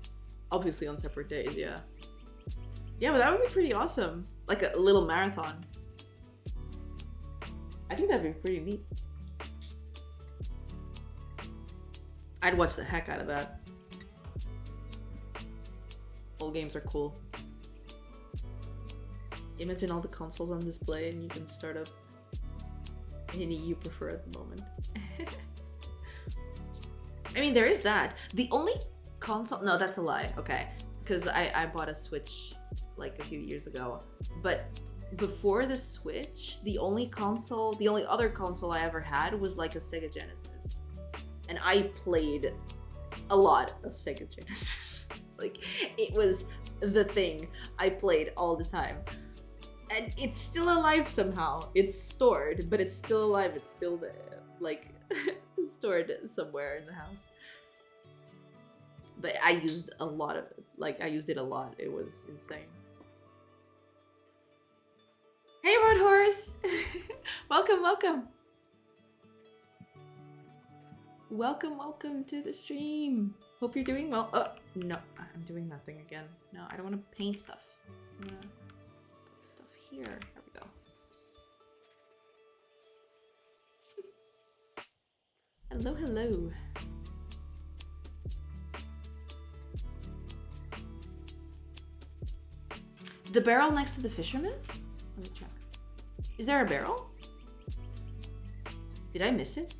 Obviously on separate days, yeah. Yeah, but that would be pretty awesome. Like a little marathon. I think that'd be pretty neat. I'd watch the heck out of that. All games are cool. Imagine all the consoles on display and you can start up any you prefer at the moment. I mean, there is that. The only console... No, that's a lie. Okay. Because I bought a Switch like a few years ago. But before the Switch, the only other console I ever had was like a Sega Genesis. And I played a lot of Sega Genesis. Like, it was the thing I played all the time. And it's still alive somehow. It's stored, but it's still alive. It's still there. Like... stored somewhere in the house. But I used a lot of it. Like, I used it a lot. It was insane. Hey, Road Horse! Welcome. Welcome to the stream. Hope you're doing well. Oh, no, I'm doing nothing again. No, I don't want to paint stuff. I'm gonna put stuff here. There we go. Hello. The barrel next to the fisherman? Let me check. Is there a barrel? Did I miss it?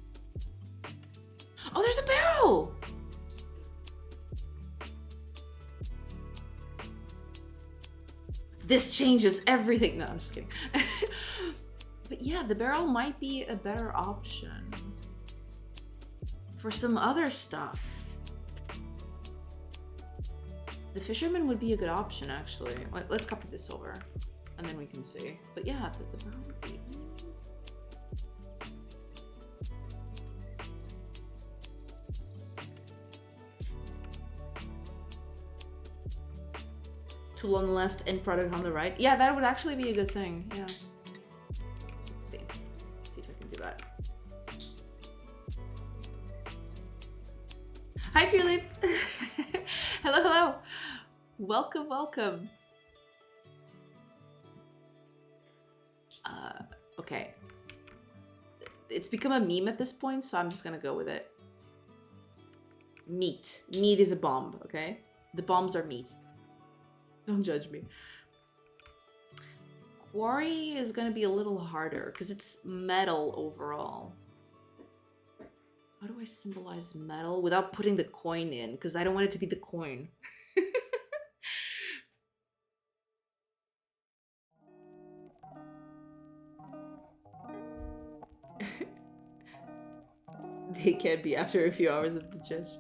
Oh, there's a barrel! This changes everything. No, I'm just kidding. But yeah, the barrel might be a better option for some other stuff. The fisherman would be a good option, actually. Let's copy this over, and then we can see. But yeah, the barrel would be... Tool on the left and product on the right. Yeah, that would actually be a good thing. Yeah. Let's see. Let's see if I can do that. Hi, Philip. Hello. Welcome. Okay. It's become a meme at this point, so I'm just gonna go with it. Meat. Meat is a bomb, okay? The bombs are meat. Don't judge me. Quarry is gonna be a little harder, because it's metal overall. How do I symbolize metal without putting the coin in? Because I don't want it to be the coin. They can't be after a few hours of digestion.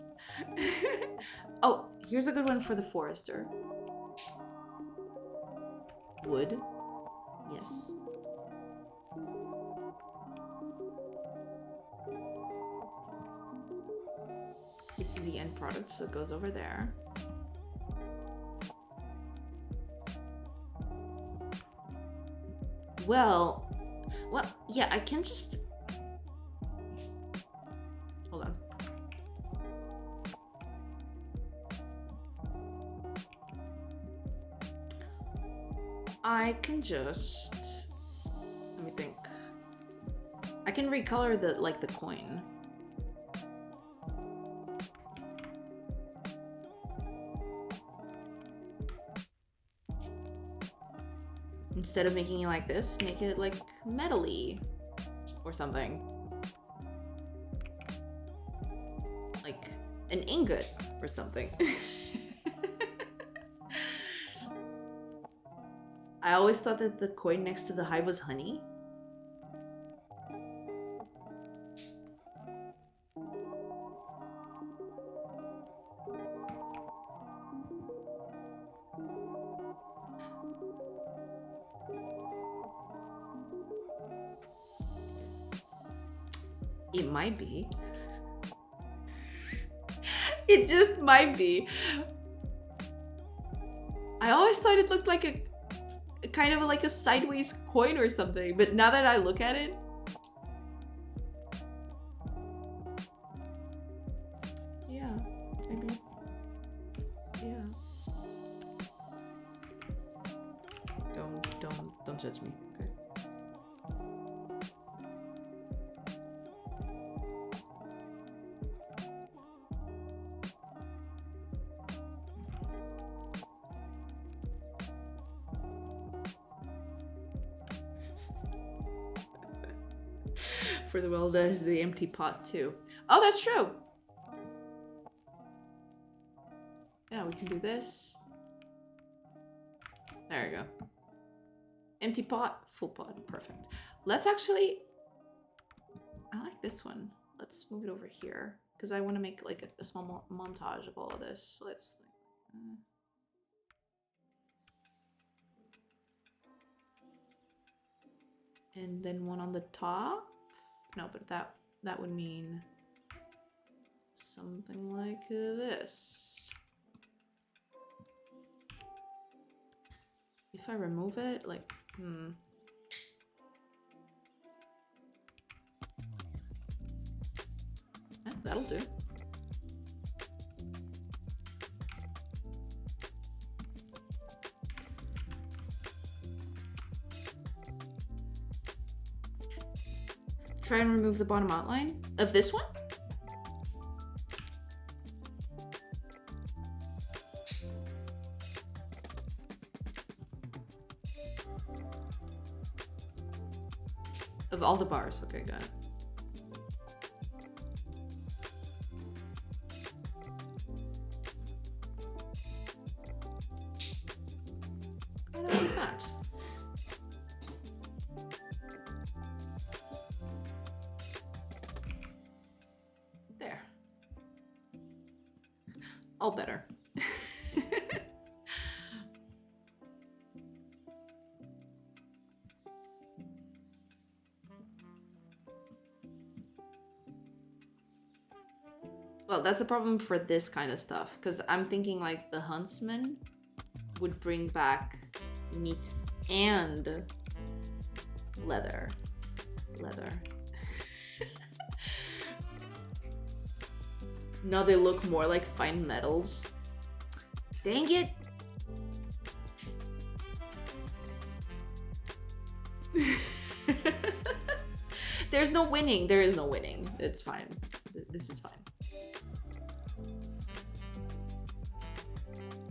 Oh, here's a good one for the forester. Wood. Yes. This is the end product, so it goes over there. Well, yeah, I can just... Hold on. I can just... Let me think. I can recolor the, like, the coin. Instead of making it like this, make it like metal-y or something. Like an ingot or something. I always thought that the coin next to the hive was honey. It might be. It just might be. I always thought it looked like a kind of like a sideways coin or something, but now that I look at it, yeah, maybe, yeah. Don't judge me, okay? For the well, there's the empty pot too. Oh, that's true. Yeah, we can do this. There you go. Empty pot, full pot, perfect. Let's actually, I like this one. Let's move it over here because I want to make like a small montage of all of this. So let's, and then one on the top. No, but that would mean something like this. If I remove it, like, that'll do. Try and remove the bottom outline of this one. Of all the bars, okay, got it. Kind of like that. There. All better. Well, that's a problem for this kind of stuff, because I'm thinking like the huntsman would bring back meat and leather. Now they look more like fine metals. Dang it! There's no winning. There is no winning. It's fine. This is fine.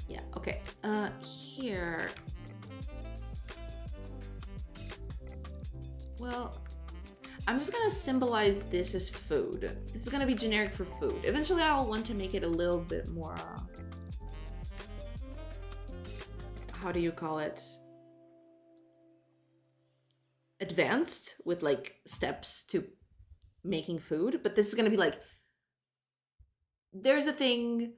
Yeah, okay. Here. Well, I'm just gonna symbolize this as food. This is gonna be generic for food. Eventually I'll want to make it a little bit more, how do you call it? Advanced with like steps to making food, but this is gonna be like, there's a thing,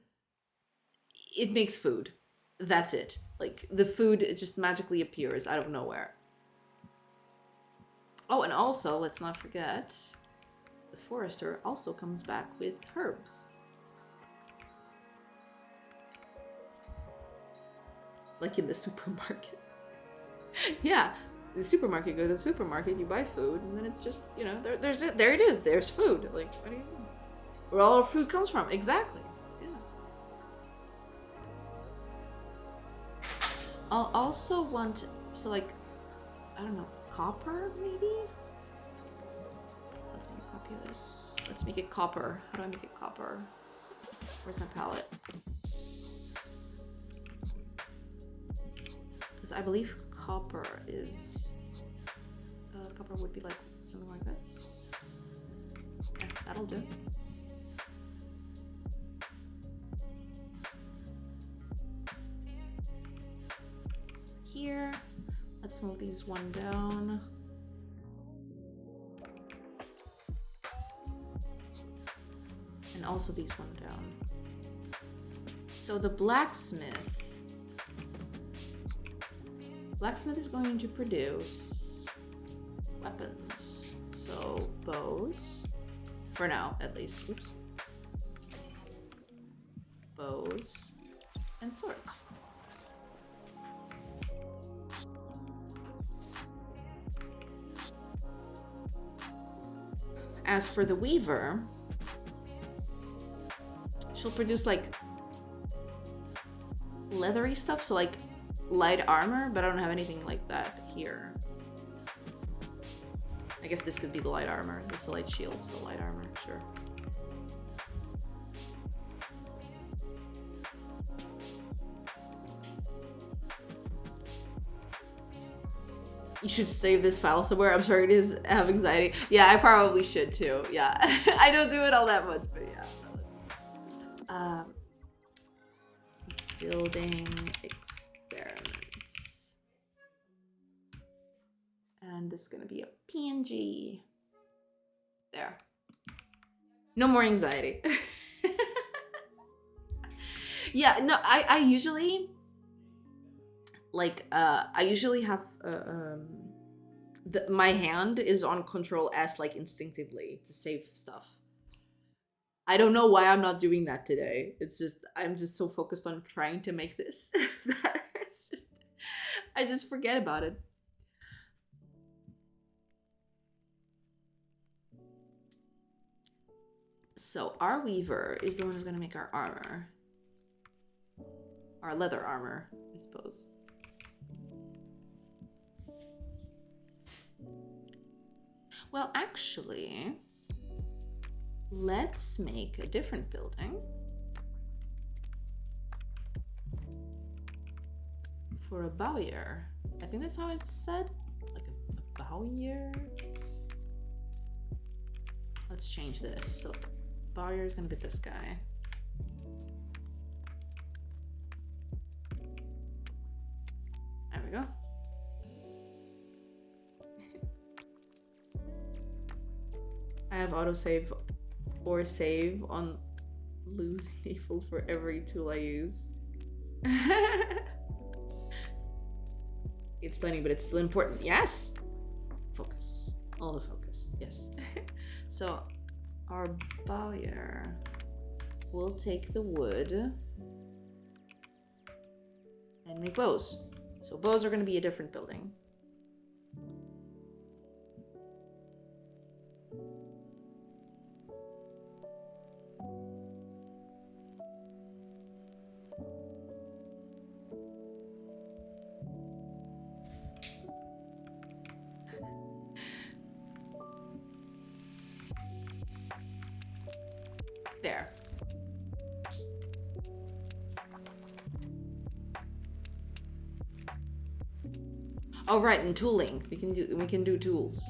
it makes food. That's it. Like the food, it just magically appears out of nowhere. Oh, and also, let's not forget, the forester also comes back with herbs. Like in the supermarket. Yeah, the supermarket, you go to the supermarket, you buy food, and then it just, you know, there it is, there's food. Like, what do you mean? Where all our food comes from, exactly. Yeah. I'll also want, so like, I don't know, copper maybe? Let's make a copy of this. Let's make it copper. How do I make it copper? Where's my palette? Because I believe copper is, copper would be like something like this. Yeah, that'll do. Here, let's move these one down. And also these one down. So the blacksmith is going to produce weapons. So bows, for now at least. Oops. Bows and swords. As for the weaver, she'll produce like leathery stuff, so like light armor, but I don't have anything like that here. I guess this could be the light armor. This is the light shield, so light armor, sure. You should save this file somewhere. I'm sorry, it is have anxiety. Yeah, I probably should too. Yeah, I don't do it all that much, but yeah. Building experiments. And this is gonna be a PNG. There. No more anxiety. Yeah, no, I usually like I usually have my hand is on Control S like instinctively to save stuff. I don't know why I'm not doing that today. It's just I'm just so focused on trying to make this. It's just I just forget about it. So our weaver is the one who's gonna make our armor. Our leather armor, I suppose. Well, actually, let's make a different building for a bowyer. I think that's how it's said, like a bowyer. Let's change this. So bowyer is gonna be this guy. There we go. I have autosave or save on losing default for every tool I use. It's funny, but it's still important. Yes! Focus. All the focus. Yes. So our bowyer will take the wood and make bows. So bows are going to be a different building. There. Oh right, and tooling. We can do tools.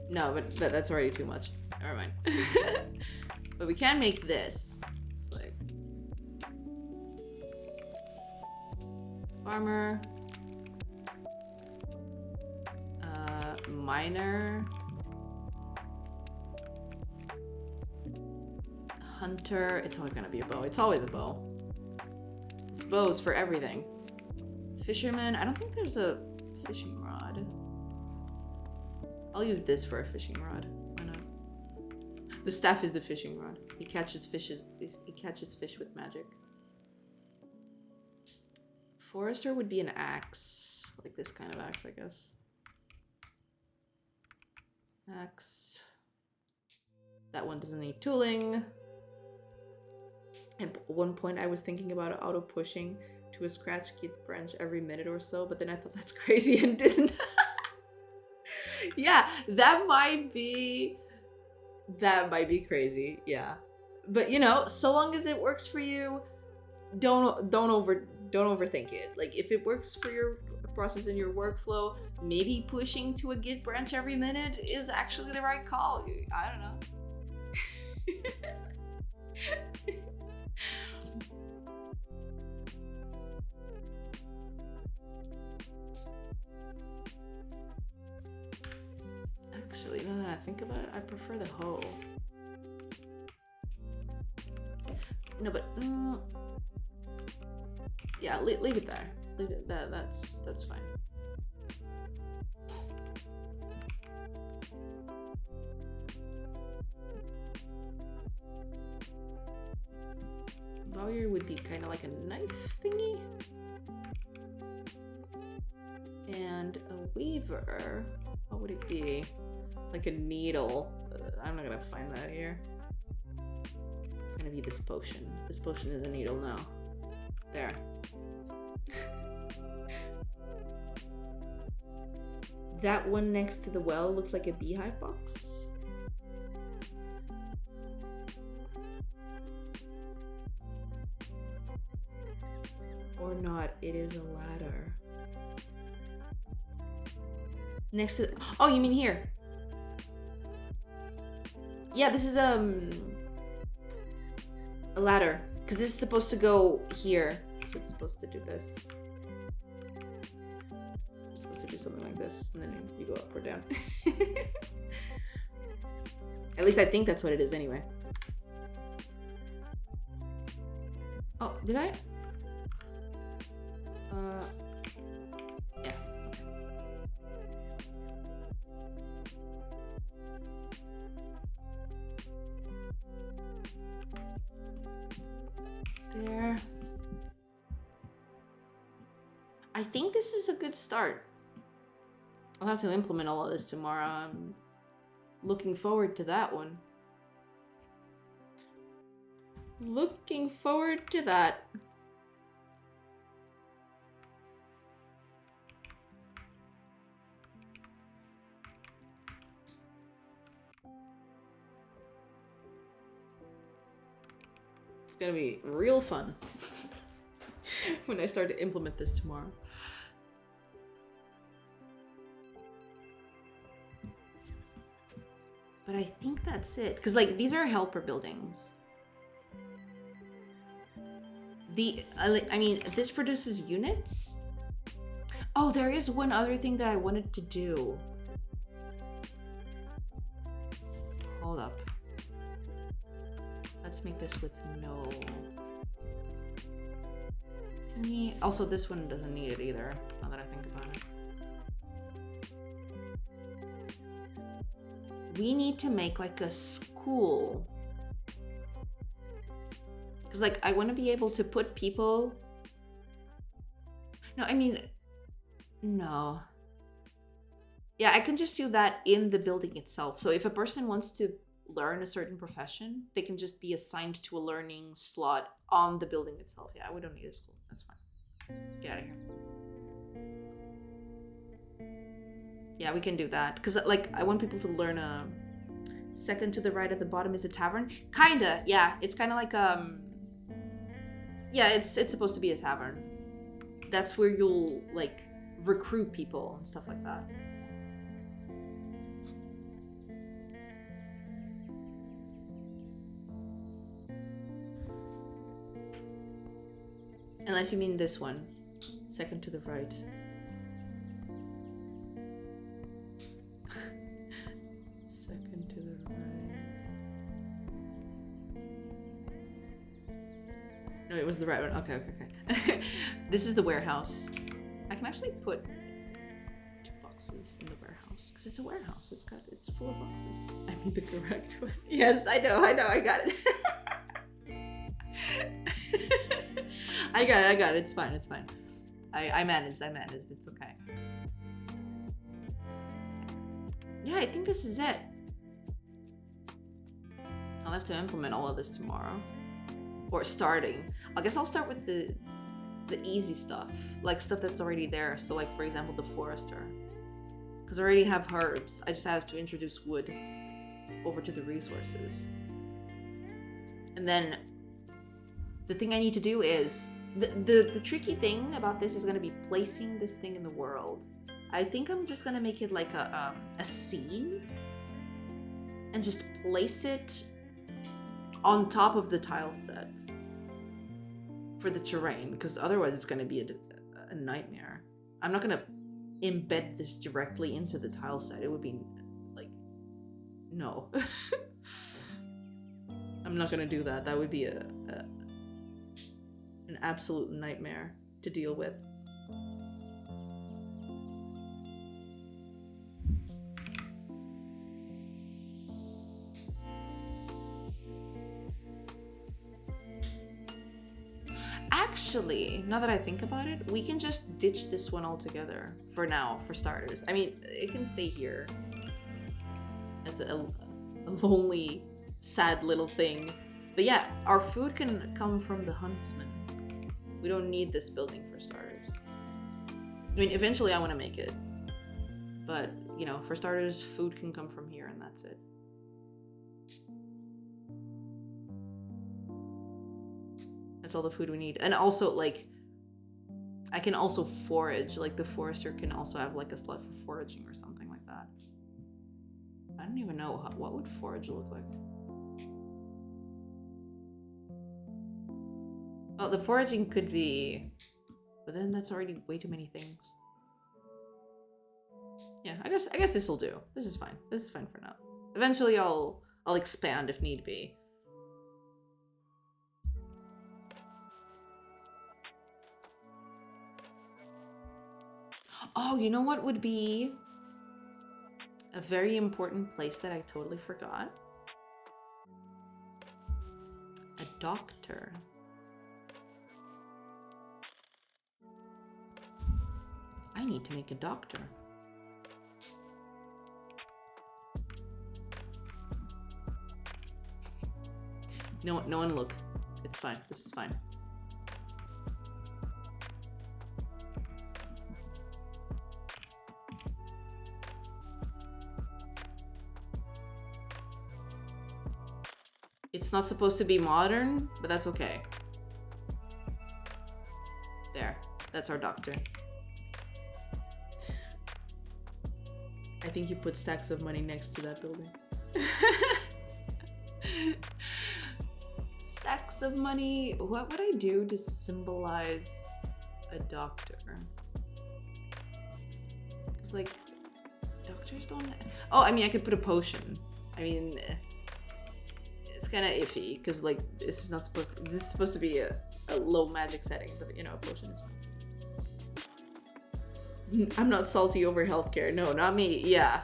No, but that's already too much. Never mind. But we can make this. It's like farmer, miner, hunter. It's always gonna be a bow. It's always a bow. It's bows for everything. Fisherman. I don't think there's a fishing rod. I'll use this for a fishing rod. Why not? The staff is the fishing rod. He catches fishes. He catches fish with magic. Forester would be an axe. Like this kind of axe, I guess. Axe. That one doesn't need tooling. At one point I was thinking about auto pushing to a scratch kit branch every minute or so, but then I thought that's crazy and didn't. Yeah, that might be crazy. Yeah. But you know, so long as it works for you, don't overthink it. Like if it works for your process and your workflow, maybe pushing to a git branch every minute is actually the right call. I don't know. Actually, now that I think about it, I prefer the hoe. No, but yeah, leave it there. Leave it. That's fine. Bowyer would be kind of like a knife thingy, and a weaver. What would it be? Like a needle. I'm not gonna find that here. It's gonna be this potion. This potion is a needle now. There. That one next to the well looks like a beehive box. Or not, it is a ladder. Next to, oh, you mean here? Yeah, this is a ladder, because this is supposed to go here. So it's supposed to do this. It's supposed to do something like this, and then you go up or down. At least I think that's what it is anyway. Oh, did I? Yeah. There. I think this is a good start. I'll have to implement all of this tomorrow. I'm looking forward to that one. Looking forward to that. It's gonna be real fun when I start to implement this tomorrow. But I think that's it. Because, like, these are helper buildings. I mean, this produces units. Oh, there is one other thing that I wanted to do. Hold up. Let's make this with no. Also, this one doesn't need it either, now that I think about it. We need to make like a school. Because like I want to be able to put people. No, I mean, no. Yeah, I can just do that in the building itself. So if a person wants to learn a certain profession, they can just be assigned to a learning slot on the building itself. Yeah, we don't need a school. That's fine. Get out of here. Yeah, we can do that. Because, like, I want people to learn a... Second to the right at the bottom is a tavern. Kinda, yeah. It's kind of like, yeah, it's supposed to be a tavern. That's where you'll, like, recruit people and stuff like that. Unless you mean this one. Second to the right. Second to the right. No, it was the right one. Okay, okay, okay. This is the warehouse. I can actually put 2 boxes in the warehouse. Because it's a warehouse. It's full of boxes. I mean the correct one. Yes, I know, I got it. I got it, it's fine. I managed. It's okay. Yeah, I think this is it. I'll have to implement all of this tomorrow. Or starting. I guess I'll start with the easy stuff. Like stuff that's already there. So like, for example, the forester. Because I already have herbs. I just have to introduce wood over to the resources. And then the thing I need to do is... The tricky thing about this is going to be placing this thing in the world. I think I'm just going to make it like a scene. And just place it on top of the tile set. For the terrain. Because otherwise it's going to be a nightmare. I'm not going to embed this directly into the tile set. It would be like... No. I'm not going to do that. That would be an absolute nightmare to deal with. Actually, now that I think about it, we can just ditch this one altogether for now, for starters. I mean, it can stay here as a lonely, sad little thing. But yeah, our food can come from the huntsman. We don't need this building for starters. I mean, eventually I want to make it. But, you know, for starters, food can come from here and that's it. That's all the food we need. And also, like, I can also forage. Like, the forester can also have, like, a slot for foraging or something like that. I don't even know what would forage look like. Oh, the foraging could be... But then that's already way too many things. Yeah, I guess this will do. This is fine. This is fine for now. Eventually I'll expand if need be. Oh, you know what would be a very important place that I totally forgot? A doctor. I need to make a doctor. No one look. It's fine. This is fine. It's not supposed to be modern, but that's okay. There. That's our doctor. I think you put stacks of money next to that building. Stacks of money. What would I do to symbolize a doctor? It's like, doctors don't... Oh, I mean, I could put a potion. I mean, it's kind of iffy because, like, this is supposed to be a low magic setting, but, you know, a potion is fine. I'm not salty over healthcare. No, not me. Yeah,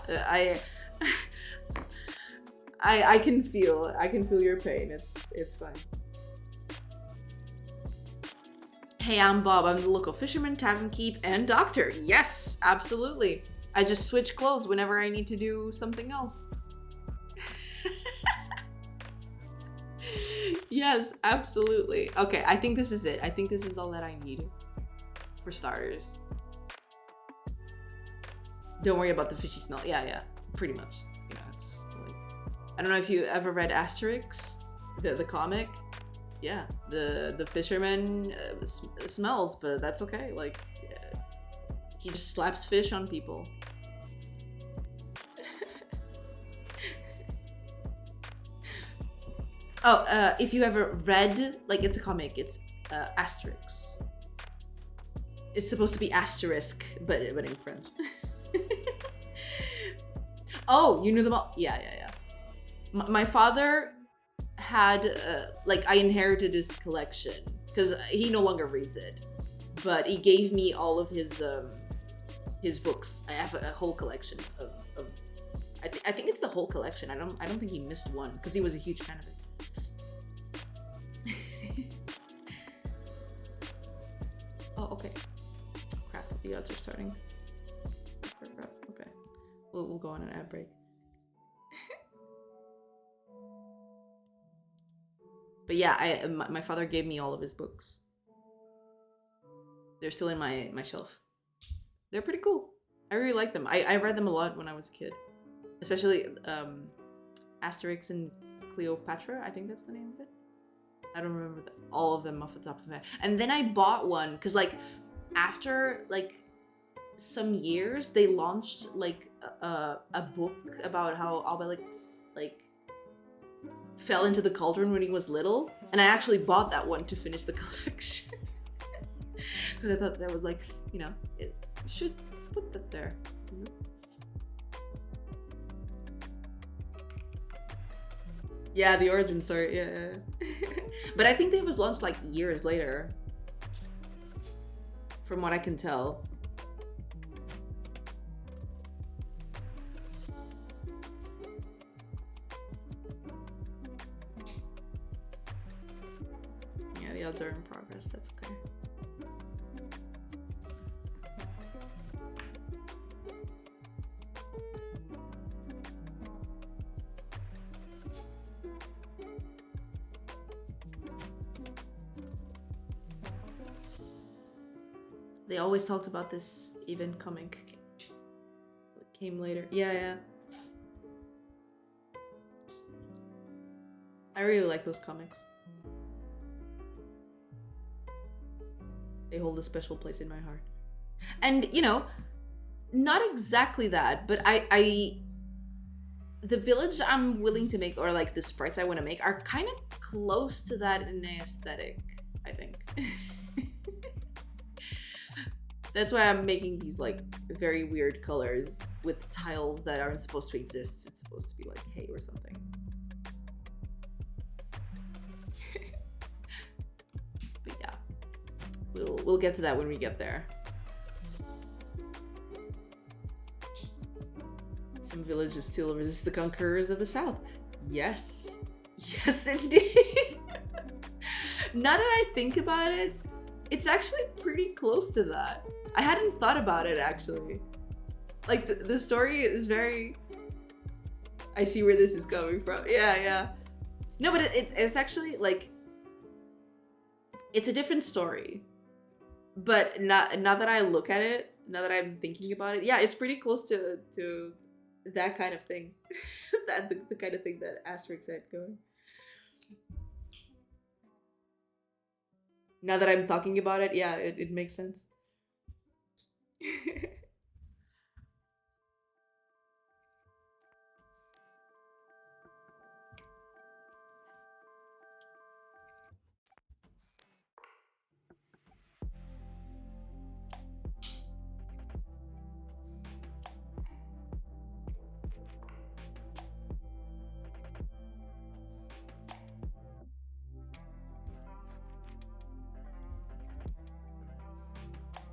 I can feel your pain. It's fine. Hey, I'm Bob. I'm the local fisherman, tavern keep, and doctor. Yes, absolutely. I just switch clothes whenever I need to do something else. Yes, absolutely. Okay, I think this is it. I think this is all that I need for starters. Don't worry about the fishy smell. Yeah, pretty much. You know, it's like, I don't know if you ever read Asterix, the comic. Yeah, the fisherman smells, but that's okay. Like, he just slaps fish on people. Oh, if you ever read, like, it's a comic. It's Asterix. It's supposed to be asterisk, but in French. Oh, you knew them all? Yeah. My father had, like, I inherited his collection because he no longer reads it, but he gave me all of his books. I have a whole collection of I think it's the whole collection. I don't think he missed one because he was a huge fan of it. Oh, okay. We'll go on an ad break. But yeah, my father gave me all of his books. They're still in my shelf. They're pretty cool. I really like them. I read them a lot when I was a kid, especially Asterix and Cleopatra. I think that's the name of it. I don't remember all of them off the top of my head. And then I bought one because like after like some years they launched like a book about how Obelix like fell into the cauldron when he was little, and I actually bought that one to finish the collection because I thought that was like, you know, it should put that there. Yeah, the origin story. Yeah. But I think it was launched like years later, from what I can tell. Yeah, the odds are in progress. That's okay. They always talked about this event coming. It came later. Yeah. I really like those comics. They hold a special place in my heart. And, you know, not exactly that, but the village I'm willing to make, or like the sprites I want to make, are kind of close to that in aesthetic, I think. That's why I'm making these like very weird colors with tiles that aren't supposed to exist. It's supposed to be like hay or something. But yeah, we'll get to that when we get there. Some villages still resist the conquerors of the south. Yes. Yes, indeed. Now that I think about it, it's actually pretty close to that. I hadn't thought about it, actually. Like, the story is very... I see where this is coming from. Yeah. No, but it's actually, like... It's a different story. But now that I look at it, now that I'm thinking about it, yeah, it's pretty close to that kind of thing. the kind of thing that Asterix had going. Now that I'm talking about it, yeah, it makes sense.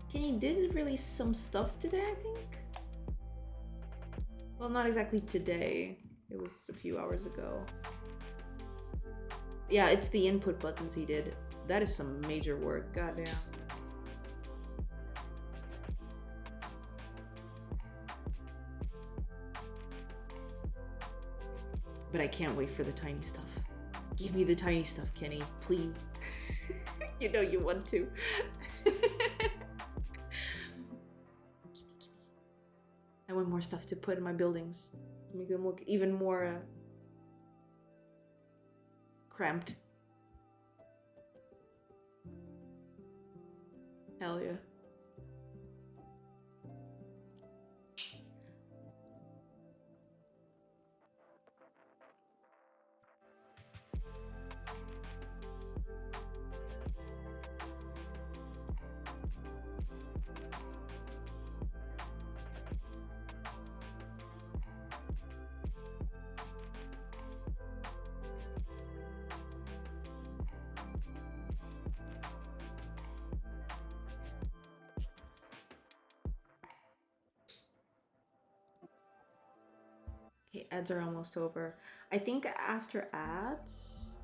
He did release some stuff today, I think. Well, not exactly today. It was a few hours ago. Yeah, it's the input buttons he did. That is some major work, goddamn. But I can't wait for the tiny stuff. Give me the tiny stuff, Kenny, please. You know you want to. I want more stuff to put in my buildings. Make them look even more cramped. Hell yeah. Okay, ads are almost over. I think after ads,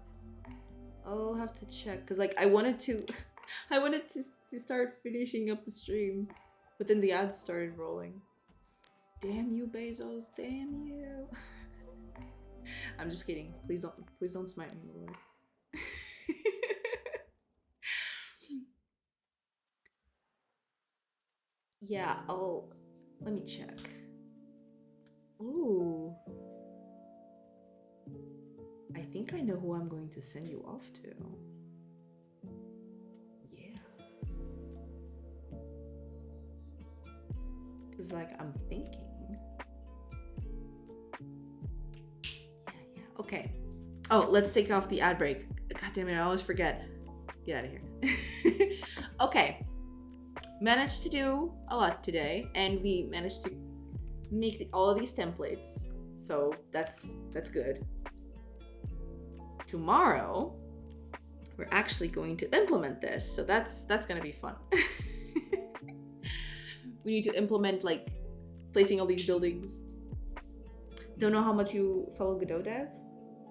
I'll have to check because like I wanted to start finishing up the stream, but then the ads started rolling. Damn you, Bezos. Damn you. I'm just kidding. Please don't smite me, Lord. Yeah, let me check. Ooh. I think I know who I'm going to send you off to. Yeah. Cause like I'm thinking. Yeah. Okay. Oh, let's take off the ad break. God damn it, I always forget. Get out of here. Okay. Managed to do a lot today, and we managed to make all of these templates. So that's good. Tomorrow, we're actually going to implement this. So that's gonna be fun. We need to implement like placing all these buildings. Don't know how much you follow GameDev,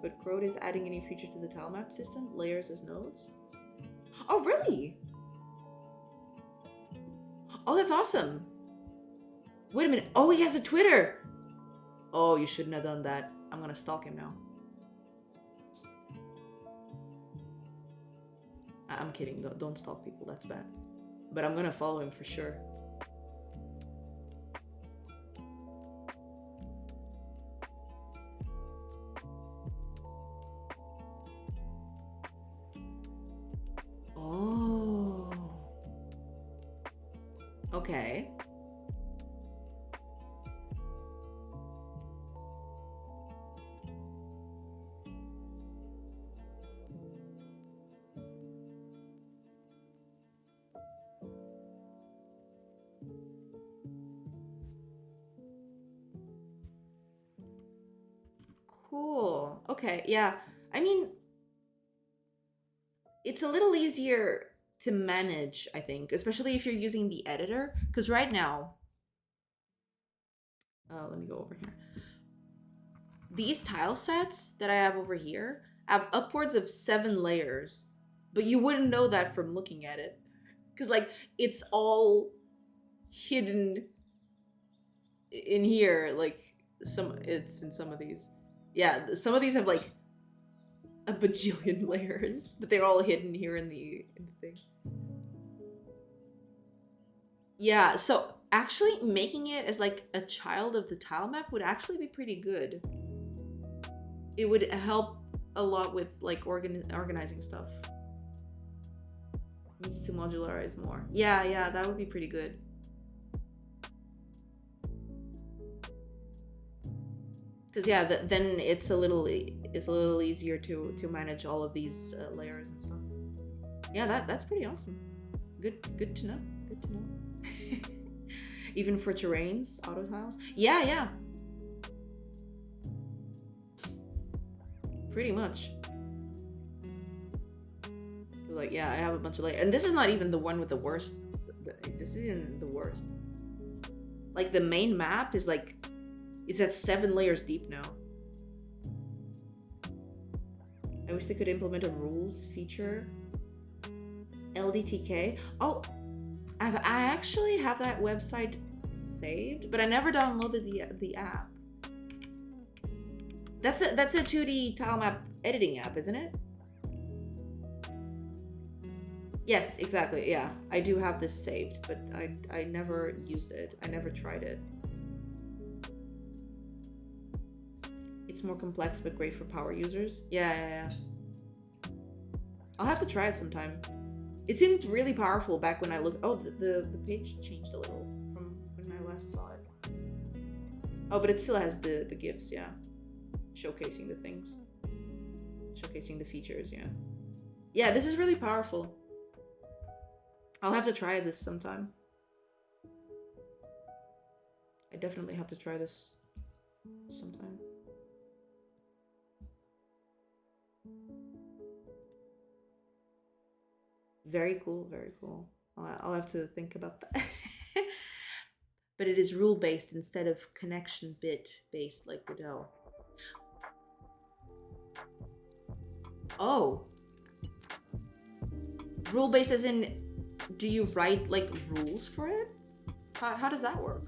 but Grode is adding a new feature to the tile map system, layers as nodes. Oh, really? Oh, that's awesome. Wait a minute. Oh, he has a Twitter. Oh, you shouldn't have done that. I'm gonna stalk him now. I'm kidding. Don't stalk people. That's bad. But I'm gonna follow him for sure. Oh. Okay. Cool. Okay, yeah. I mean, it's a little easier to manage, I think, especially if you're using the editor. Because right now, let me go over here. These tile sets that I have over here have upwards of 7 layers, but you wouldn't know that from looking at it. Because, like, it's all hidden in here. Like, it's in some of these. Yeah, some of these have, like, a bajillion layers, but they're all hidden here in the thing. Yeah, so actually making it as like a child of the tile map would actually be pretty good. It would help a lot with like organizing stuff. Needs to modularize more. Yeah, that would be pretty good. Because yeah, then it's a little easier to manage all of these layers and stuff. Yeah, that's pretty awesome. Good to know. Good to know. Even for terrains, auto tiles. Yeah. Pretty much. Like, yeah, I have a bunch of layers. And this is not even the one with the worst. This isn't the worst. Like, the main map is like, it's at 7 layers deep now. I wish they could implement a rules feature. LDTK. Oh, I actually have that website saved, but I never downloaded the app. That's a 2D tile map editing app, isn't it? Yes, exactly. Yeah, I do have this saved, but I never used it. I never tried it. It's more complex, but great for power users. Yeah. I'll have to try it sometime. It seemed really powerful back when I looked. Oh, the page changed a little from when I last saw it. Oh, but it still has the GIFs, yeah. Showcasing the things. Showcasing the features, yeah. Yeah, this is really powerful. I'll have to try this sometime. I definitely have to try this sometime. Very cool, very cool. I'll have to think about that. But it is rule-based instead of connection bit-based like Godot. Oh. Rule-based as in, do you write like rules for it? How does that work?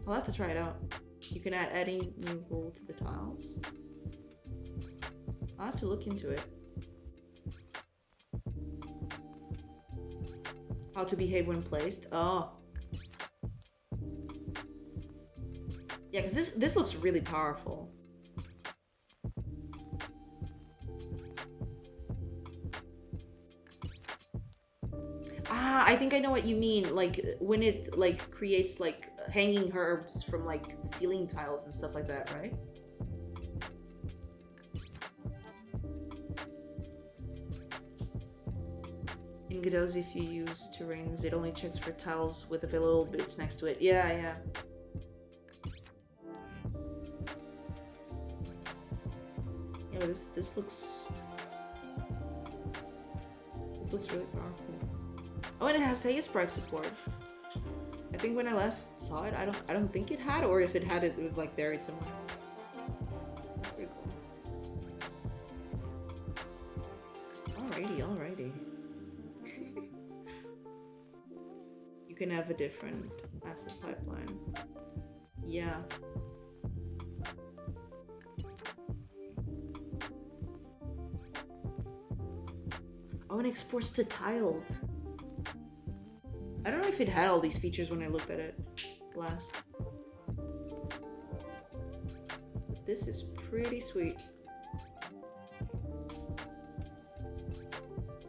I'll have to try it out. You can add any new rule to the tiles. I'll have to look into it. How to behave when placed. Oh. Yeah, because this looks really powerful. Ah, I think I know what you mean. Like when it like creates like hanging herbs from like ceiling tiles and stuff like that, right? In Godot, if you use terrains, it only checks for tiles with available bits next to it. Yeah, yeah. Yeah, but this looks really powerful. Oh, and it has Say Sprite support. I think when I last saw it, I don't think it had, or if it had, it was like buried somewhere. That's pretty cool. Alrighty. You can have a different asset pipeline. Yeah. Oh, and exports to tiles. I don't know if it had all these features when I looked at it last. But this is pretty sweet.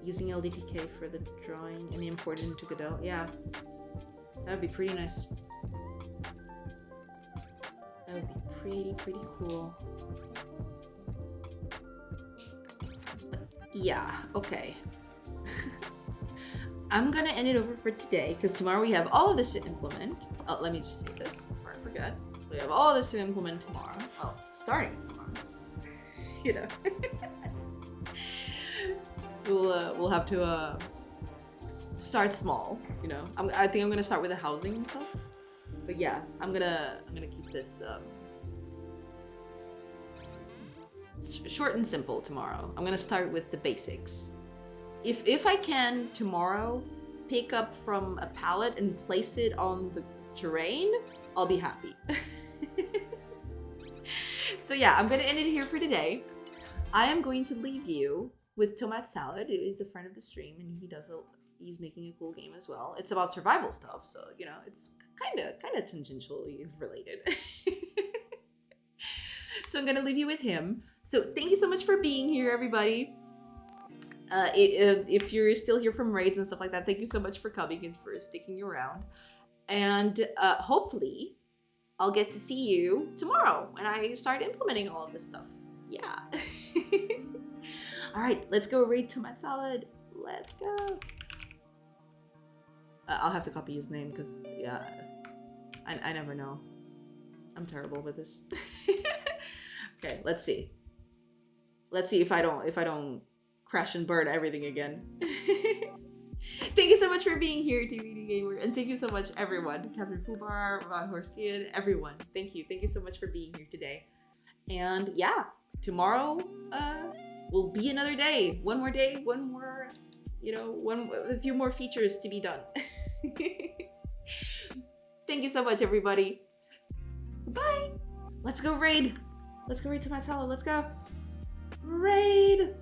Using LDTK for the drawing and import it into Godot. Yeah. That would be pretty nice. That would be pretty cool. Yeah, okay. I'm gonna end it over for today because tomorrow we have all of this to implement. Oh, let me just say this before I forget. We have all this to implement tomorrow. Well, starting tomorrow. You know. We'll have to start small, you know. I think I'm gonna start with the housing and stuff. But yeah, I'm gonna keep this short and simple tomorrow. I'm gonna start with the basics. If I can tomorrow pick up from a pallet and place it on the terrain, I'll be happy. So yeah, I'm gonna end it here for today. I am going to leave you with Tomat Salad. He's a friend of the stream and he's making a cool game as well. It's about survival stuff, so you know, it's kind of tangentially related. So I'm gonna leave you with him. So thank you so much for being here, everybody. If you're still here from raids and stuff like that, thank you so much for coming and for sticking around. And hopefully I'll get to see you tomorrow when I start implementing all of this stuff. Yeah. All right, let's go raid Tomat Salad. Let's go. I'll have to copy his name because yeah, I never know. I'm terrible with this. Okay, let's see. Let's see if I don't crash and burn everything again. Thank you so much for being here, DVD Gamer, and thank you so much, everyone. Captain Fubar, Ron Horskian, everyone. Thank you a so much for being here today. And yeah, tomorrow will be another day. One more day, one more, you know, a few more features to be done. Thank you so much, everybody. Bye. Let's go raid. Let's go raid Tomat Salad. Let's go. Raid.